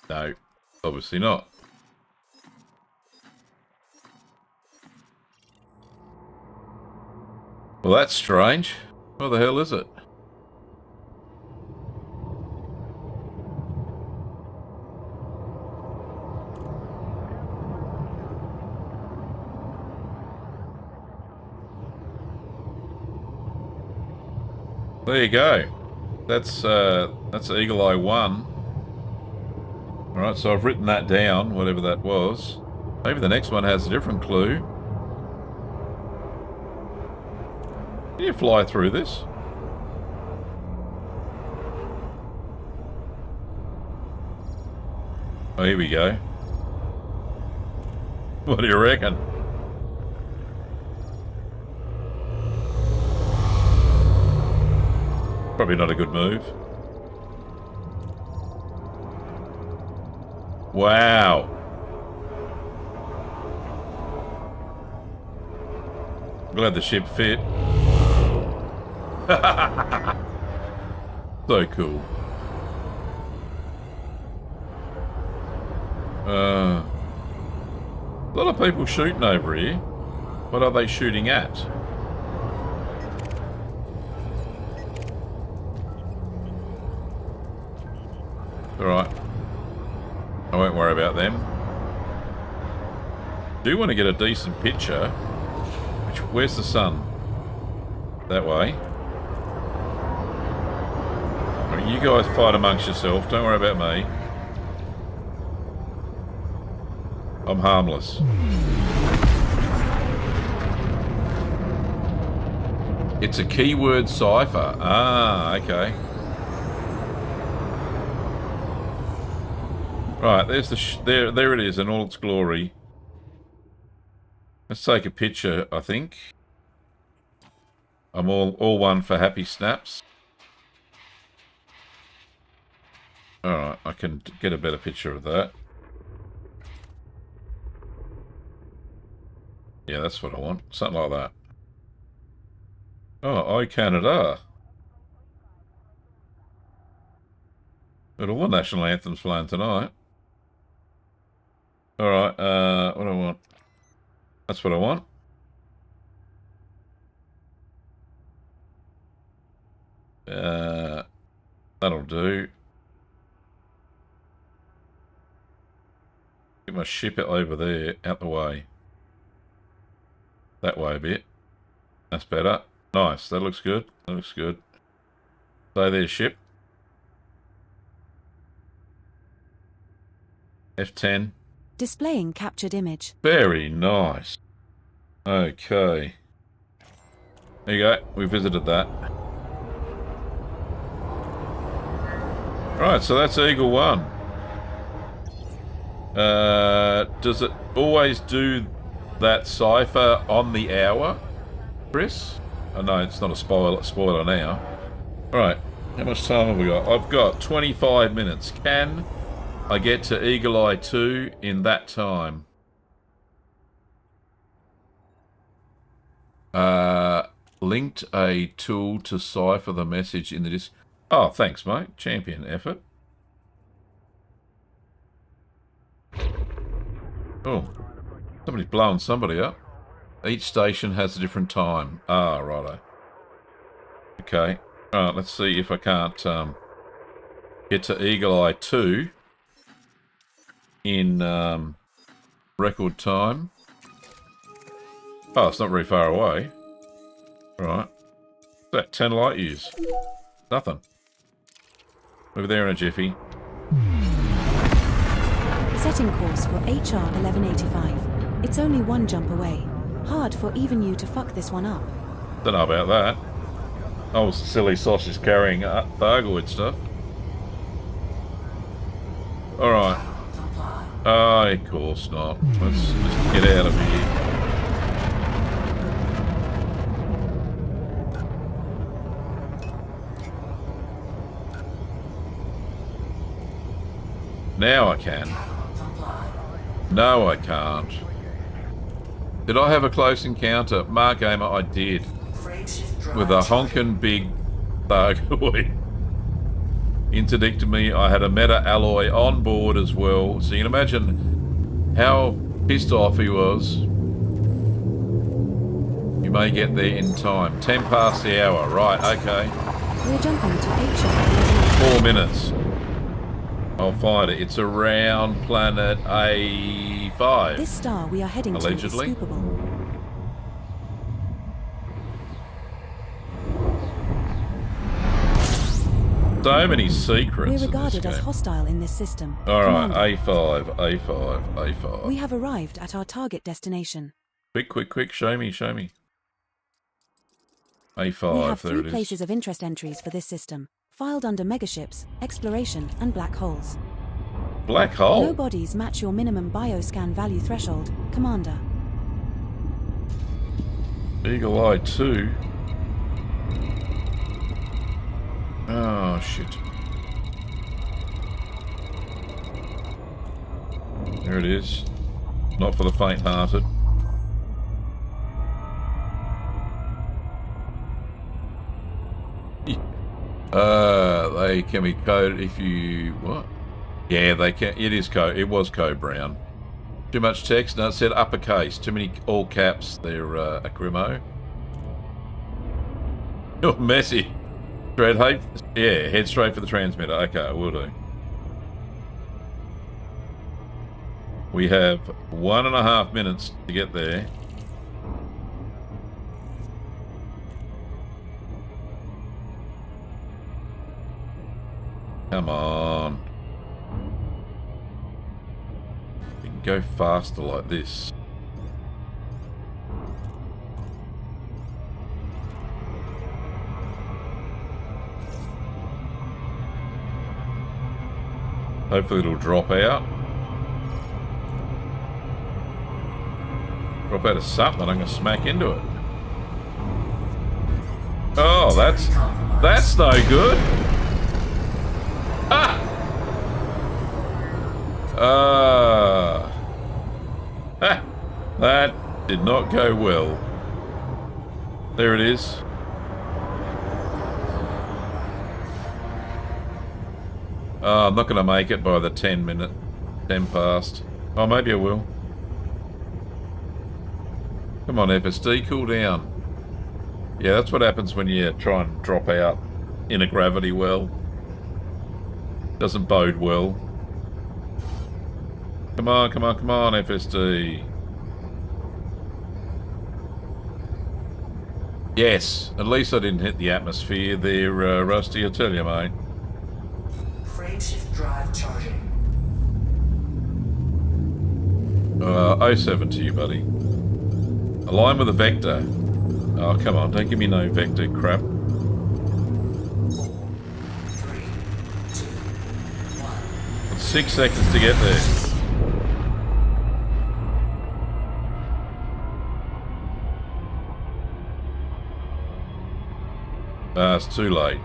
No, obviously not. Well, that's strange. What the hell is it? There you go. That's Eagle Eye 1. Alright, so I've written that down, whatever that was. Maybe the next one has a different clue. Can you fly through this? Oh, here we go. What do you reckon? Probably not a good move. Wow. Glad the ship fit. So cool. A lot of people shooting over here. What are they shooting at? Alright. I won't worry about them. Do want to get a decent picture. Where's the sun? That way. Right, you guys fight amongst yourself. Don't worry about me. I'm harmless. It's a keyword cipher. Ah, okay. Right, there's the there it is in all its glory. Let's take a picture, I think. I'm all one for happy snaps. Alright, I can get a better picture of that. Yeah, that's what I want. Something like that. Oh, I Canada. Got all the national anthems playing tonight. Alright, what do I want? That's what I want. That'll do. Get my ship over there, out the way. That way a bit. That's better. Nice, that looks good. That looks good. Stay there, ship. F10. Displaying captured image. Very nice. Okay. There you go. We visited that. Right, so that's Eagle 1. Does it always do that cipher on the hour, Chris? Oh, no, it's not a spoiler now. Alright, how much time have we got? I've got 25 minutes. Can I get to Eagle Eye 2 in that time? Linked a tool to cipher the message in the disk. Oh, thanks, mate. Champion effort. Oh, somebody's blowing somebody up. Each station has a different time. Ah, righto. Okay. Alright, let's see if I can't get to Eagle Eye 2 in record time. Oh, it's not very far away. Right. What's that? 10 light years. Nothing. Over there in a jiffy. Setting course for HR 1185. It's only one jump away. Hard for even you to fuck this one up. Don't know about that. Oh, silly sausage carrying Thargoid stuff. Alright. Of course not. Let's just get out of here. Now I can. No, I can't. Did I have a close encounter? Mark Gamer, I did. With a honkin' big Thargoid. Interdicted me. I had a meta alloy on board as well. So you can imagine how pissed off he was. You may get there in time. 10 past the hour. Right, okay. We're jumping to HR 4 minutes. I'll find it. It's around planet A5. This star we are heading allegedly to is scoopable. So many secrets. We're regarded as hostile in this system. Alright, A5, A5, A5. We have arrived at our target destination. Quick, show me. A5, We have there 3 it is. places of interest entries for this system, filed under megaships, exploration, and black holes. Black hole? No bodies match your minimum bioscan value threshold, Commander. Eagle Eye 2. Oh, shit. There it is. Not for the faint-hearted. They can be coded if you... What? Yeah, they can. It is code. It was code brown. Too much text? No, it said uppercase. Too many all caps. They're a grimo. Oh, messy. Straight height? Yeah, head straight for the transmitter. Okay, will do. We have 1.5 minutes to get there. Come on. We can go faster like this. Hopefully it'll drop out. Drop out of something, I'm going to smack into it. Oh, that's no good. Ah! That did not go well. There it is. Oh, I'm not going to make it by the 10 past. Oh, maybe I will. Come on, FSD, cool down. Yeah, that's what happens when you try and drop out in a gravity well. Doesn't bode well. Come on, come on, come on, FSD. Yes, at least I didn't hit the atmosphere there, Rusty, I tell you, mate. Frameshift drive charging. 07 to you, buddy. Align with a vector. Oh, come on, don't give me no vector crap. 4, 3, 2, 1. 6 seconds to get there. It's too late.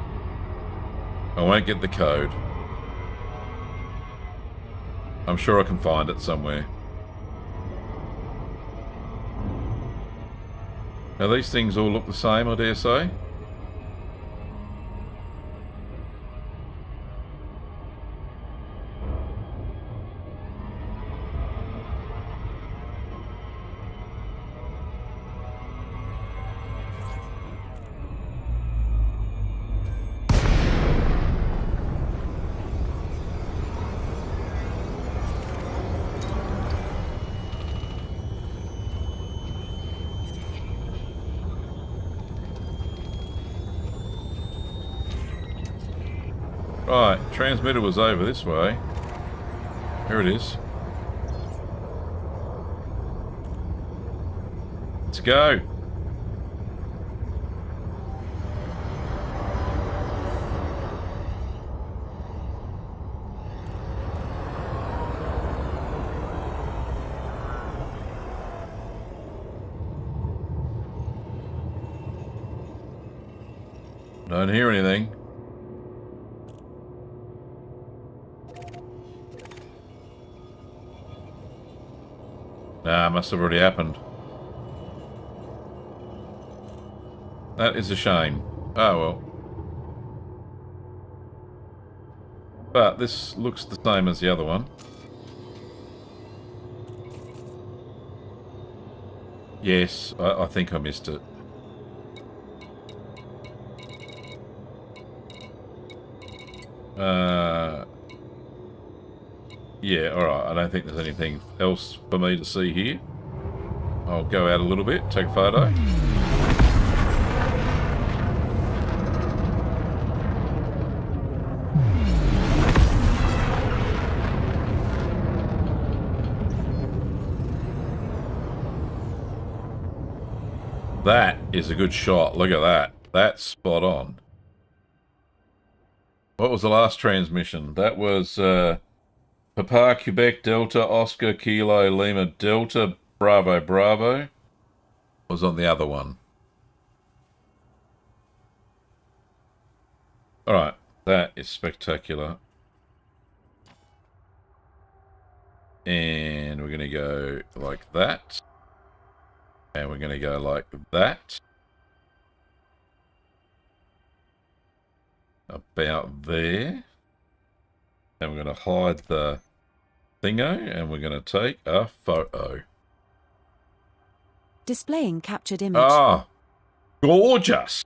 I won't get the code. I'm sure I can find it somewhere. Now these things all look the same, I dare say. Right, transmitter was over this way. Here it is. Let's go. Don't hear anything. Nah, must have already happened. That is a shame. Oh well. But this looks the same as the other one. Yes, I think I missed it. Yeah, alright, I don't think there's anything else for me to see here. I'll go out a little bit, take a photo. That is a good shot, look at that. That's spot on. What was the last transmission? That was Papa Quebec Delta Oscar Kilo Lima Delta Bravo Bravo. Was on the other one. Alright, that is spectacular. And we're going to go like that. And we're going to go like that. About there. And we're going to hide the thingo. And we're going to take a photo. Displaying captured image. Ah, gorgeous.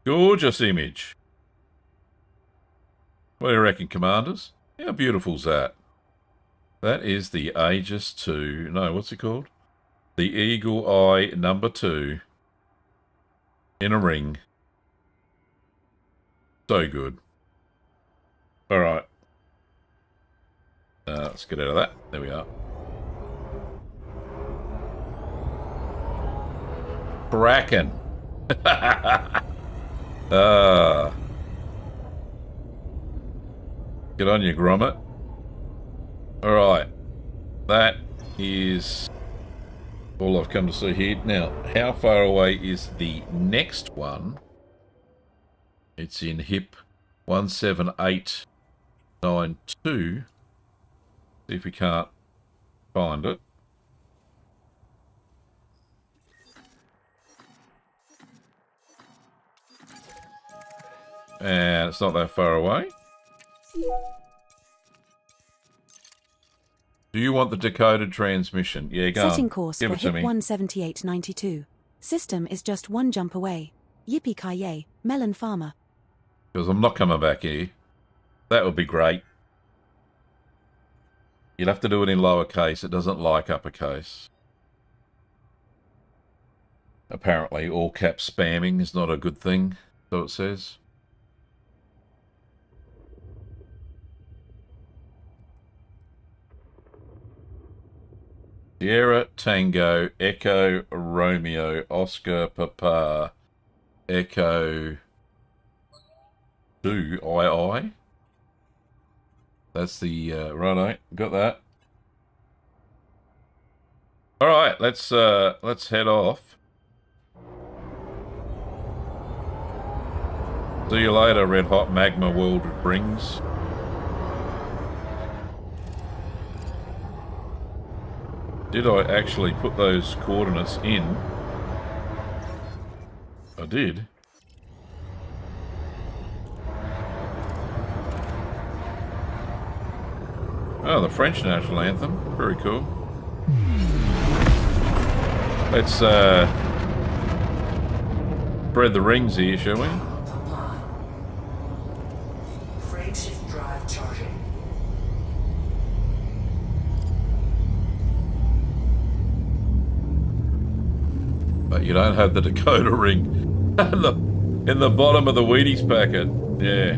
Gorgeous image. What do you reckon, Commanders? How beautiful's that? That is the Aegis 2. No, what's it called? The Eagle Eye #2 in a ring. So good. All right. Let's get out of that. There we are. Bracken. Get on you, Grommet. All right. That is all I've come to see here. Now, how far away is the next one? It's in HIP 17892. See if we can't find it. And it's not that far away. Do you want the decoded transmission? Yeah, go on. Setting course Give for it to HIP me. 17892. System is just one jump away. Yippee-ki-yay, Melon Farmer. Because I'm not coming back here. That would be great. You'll have to do it in lowercase. It doesn't like uppercase. Apparently, all cap spamming is not a good thing, so it says. Sierra, Tango, Echo, Romeo, Oscar, Papa, Echo, 2, II. That's the, righto, got that. Alright, let's head off. See you later, Red Hot Magma World Brings. Did I actually put those coordinates in? I did. Oh, the French national anthem. Very cool. Let's spread the rings here, shall we? Frameshift drive charging. But you don't have the decoder ring in the bottom of the Wheaties packet. Yeah.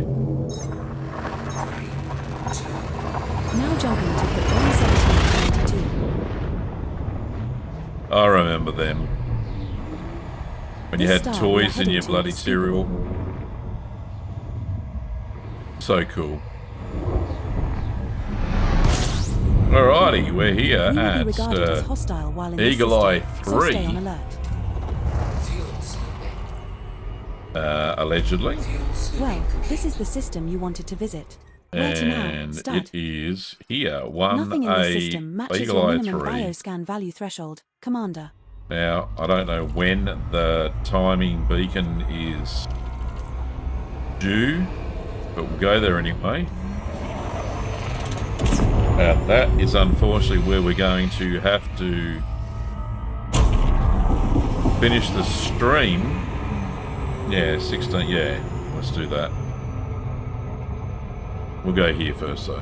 Now jumping to HIP 17892. I remember them. When you This had star we are toys in heading your to bloody is cereal. So cool. Alrighty, we're here You will be at regarded as hostile while in this Eagle Eye system, so stay on 3, alert. allegedly. Well, this is the system you wanted to visit. Where to now? And Start. it is here, Nothing in this system 1A matches Eagle your Eye minimum 3. bioscan value threshold, Commander. Now, I don't know when the timing beacon is due, but we'll go there anyway. That is unfortunately where we're going to have to finish the stream. Yeah, 16, yeah, let's do that. We'll go here first though.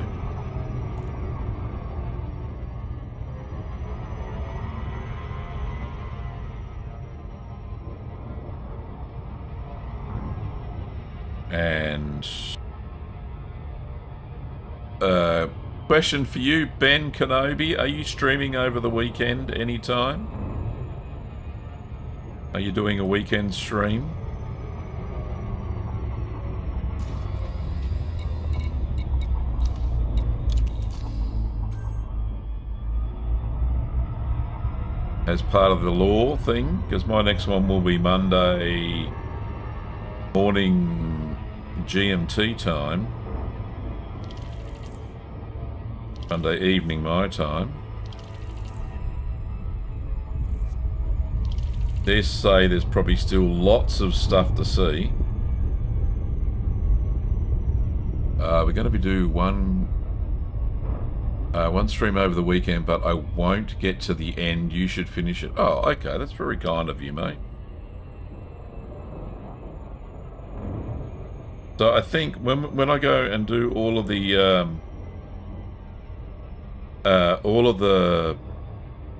And question for you, Ben Kenobi, are you streaming over the weekend anytime? Are you doing a weekend stream? As part of the law thing, because my next one will be Monday morning GMT time. Monday evening my time. Dare say there's probably still lots of stuff to see. We're going to do one stream over the weekend, but I won't get to the end. You should finish it. Oh, okay. That's very kind of you, mate. So I think when I go and do all of the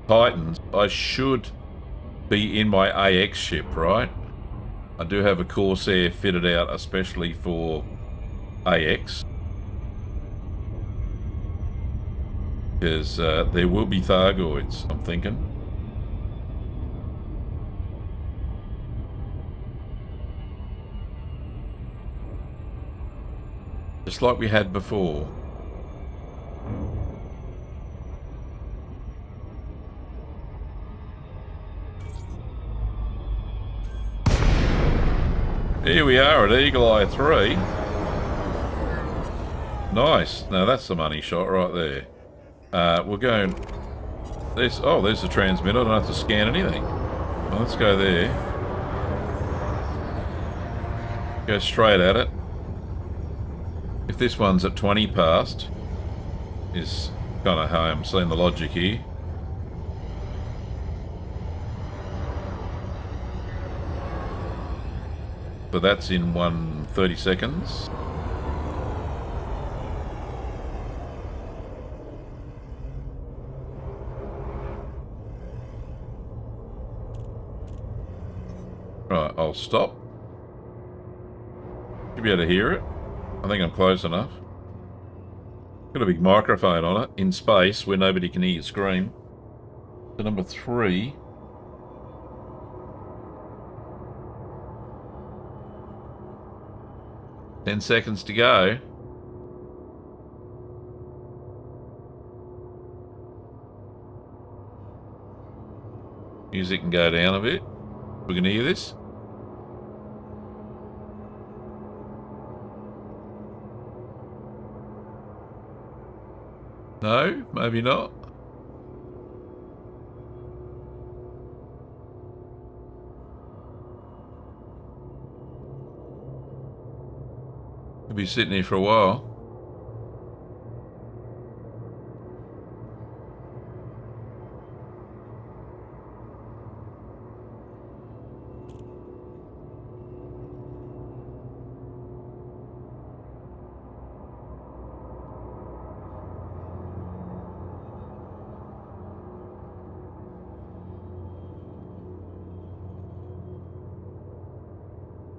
Titans, I should be in my AX ship, right? I do have a Corsair fitted out especially for AX. Because there will be Thargoids, I'm thinking. Just like we had before. Here we are at Eagle Eye 3. Nice. Now that's the money shot right there. We're going... there's the transmitter. I don't have to scan anything. Well, let's go there. Go straight at it. If this one's at 20 past, is kind of how I'm seeing the logic here. But that's in 30 seconds. Right, I'll stop. Should be able to hear it. I think I'm close enough. Got a big microphone on it, in space, where nobody can hear you scream. So number 3. Ten seconds to go. Music can go down a bit. We can hear this. No, maybe not. Could be sitting here for a while.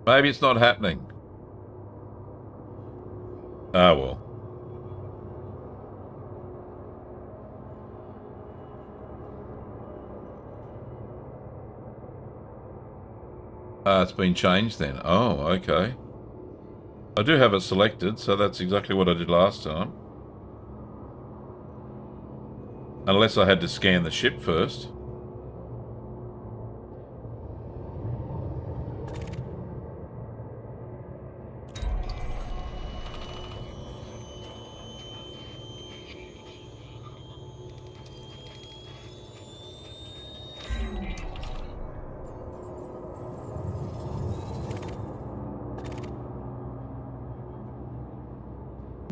Maybe it's not happening. Ah, well. It's been changed then. Oh, okay. I do have it selected, so that's exactly what I did last time. Unless I had to scan the ship first.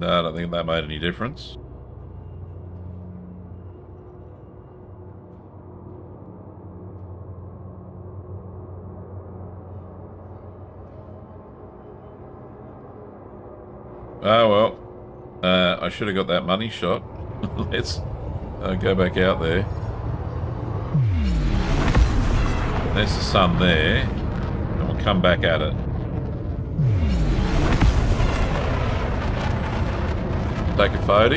No, I don't think that made any difference. Oh well. I should have got that money shot. Let's go back out there. There's the sun there. And we'll come back at it. Take a photo.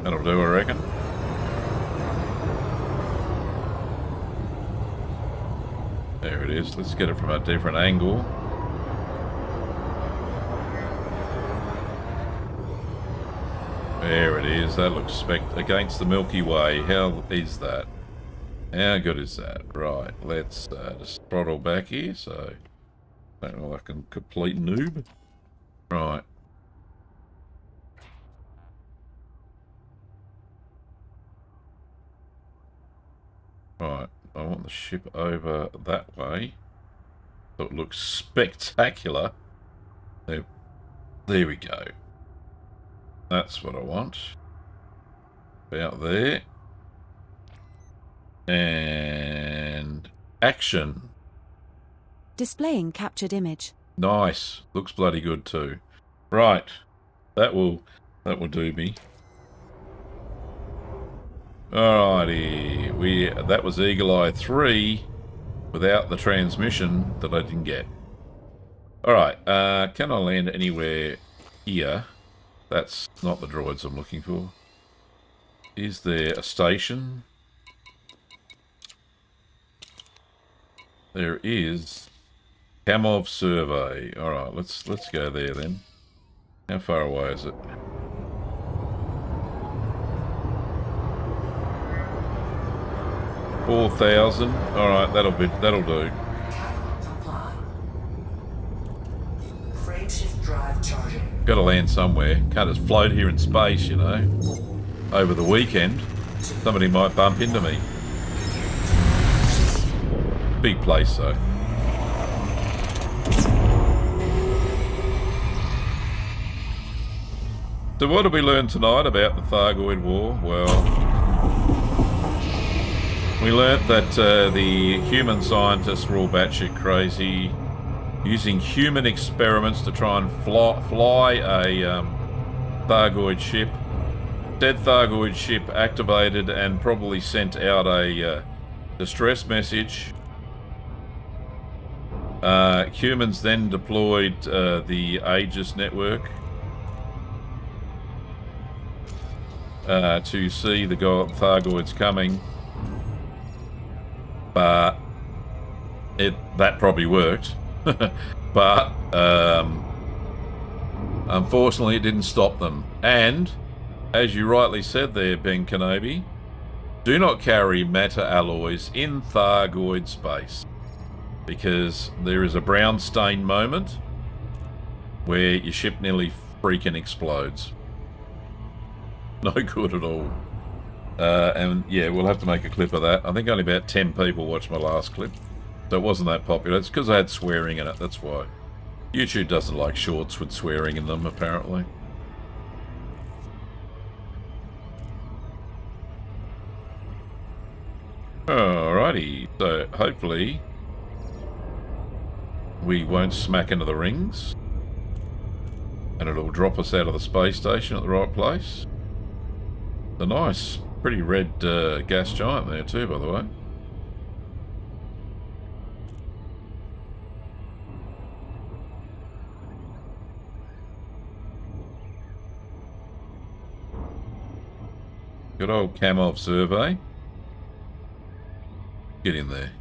That'll do, I reckon. There it is. Let's get it from a different angle. There it is. That looks against the Milky Way. How is that? How good is that? Right, let's just throttle back here so I don't look like I'm a complete noob. Right. Right, I want the ship over that way so it looks spectacular. There we go. That's what I want. About there. And action. Displaying captured image. Nice. Looks bloody good too. Right. That will do me. Alrighty. That was Eagle Eye 3 without the transmission that I didn't get. Alright, can I land anywhere here? That's not the droids I'm looking for. Is there a station? There is. Kamov survey. Alright, let's go there then. How far away is it? $4,000. Alright, that'll do. Frameshift drive charging. Gotta land somewhere. Can't just float here in space, you know. Over the weekend, somebody might bump into me. Big place though. So what did we learn tonight about the Thargoid War? Well, we learnt that the human scientists were all batshit crazy, using human experiments to try and fly a Thargoid ship. Said Thargoid ship activated and probably sent out a distress message. Humans then deployed the Aegis network to see the Thargoids coming, but that probably worked. But unfortunately it didn't stop them. And as you rightly said there, Ben Kenobi, do not carry matter alloys in Thargoid space, because there is a brown stain moment where your ship nearly freaking explodes. No good at all. And yeah, we'll have to make a clip of that. I think only about 10 people watched my last clip, so it wasn't that popular. It's because I had swearing in it, that's why. YouTube doesn't like shorts with swearing in them, apparently. Alrighty, so hopefully we won't smack into the rings and it'll drop us out of the space station at the right place. The nice, pretty red gas giant there too, by the way. Good old Kamov survey. Get in there.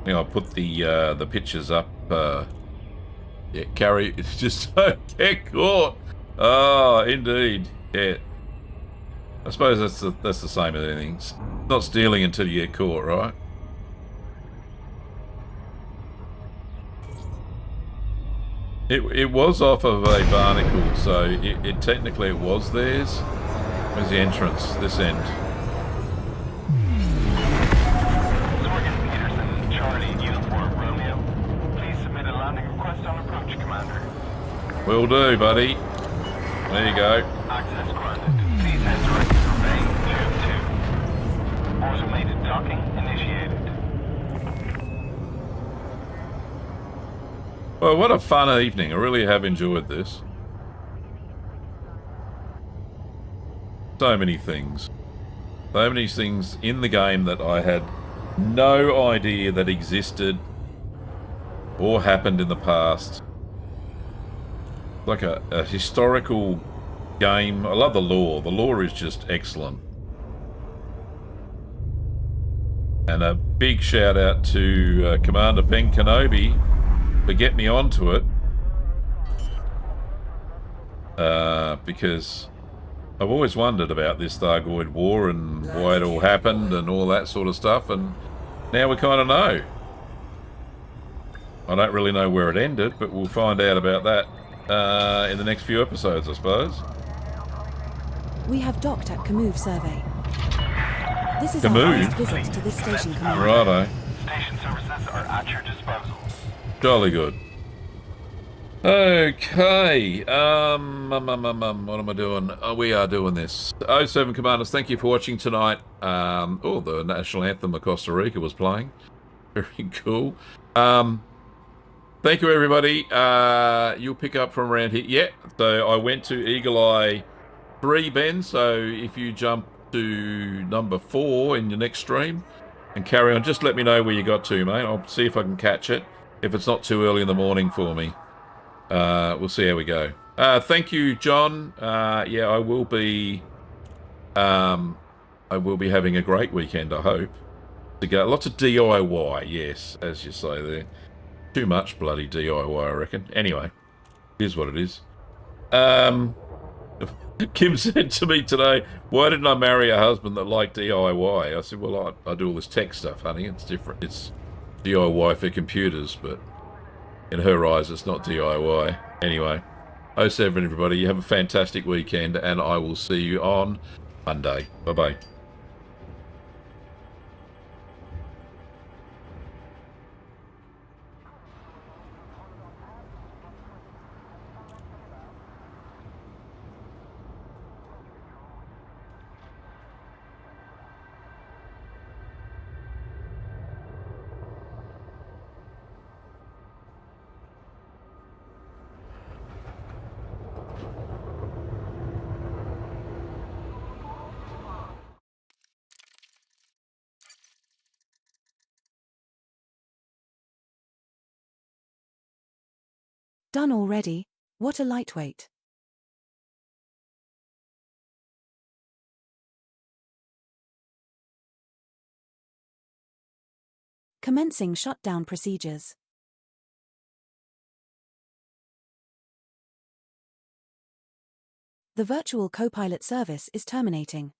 I'll put the pictures up. Yeah, carry. It's just don't get caught. Oh, indeed. Yeah. I suppose that's the same as anything. It's not stealing until you get caught, right? It was off of a barnacle, so it technically it was theirs. Where's the entrance? This end. Will do, buddy. There you go. Access granted. Please head directly for Bay Tube 2. Automated docking initiated. Well, what a fun evening. I really have enjoyed this. So many things. So many things in the game that I had no idea that existed or happened in the past. Like a historical game. I love the lore. The lore is just excellent. And a big shout out to Commander Ben Kenobi for getting me onto it. Because I've always wondered about this Thargoid War and why it all happened and all that sort of stuff, and now we kind of know. I don't really know where it ended, but we'll find out about that in the next few episodes, I suppose. We have docked at Kamove Survey. This is Kamove? our first visit to this station, Commander. Righto. Station services are at your disposal. Jolly good. Okay. What am I doing? We are doing this. 07 Commanders, thank you for watching tonight. The national anthem of Costa Rica was playing. Very cool. Thank you, everybody. You'll pick up from around here. Yeah, so I went to Eagle Eye 3, Ben, so if you jump to number 4 in your next stream and carry on, just let me know where you got to, mate. I'll see if I can catch it, if it's not too early in the morning for me. We'll see how we go. Thank you, John. Yeah, I will be having a great weekend, I hope. To go, lots of DIY, yes, as you say there. Too much bloody DIY, I reckon. Anyway, here's what it is. Kim said to me today, why didn't I marry a husband that liked DIY? I said, well, I do all this tech stuff, honey. It's different. It's DIY for computers, but in her eyes, it's not DIY. Anyway, 07, everybody. You have a fantastic weekend, and I will see you on Monday. Bye-bye. Done already? What a lightweight. Commencing shutdown procedures. The virtual co-pilot service is terminating.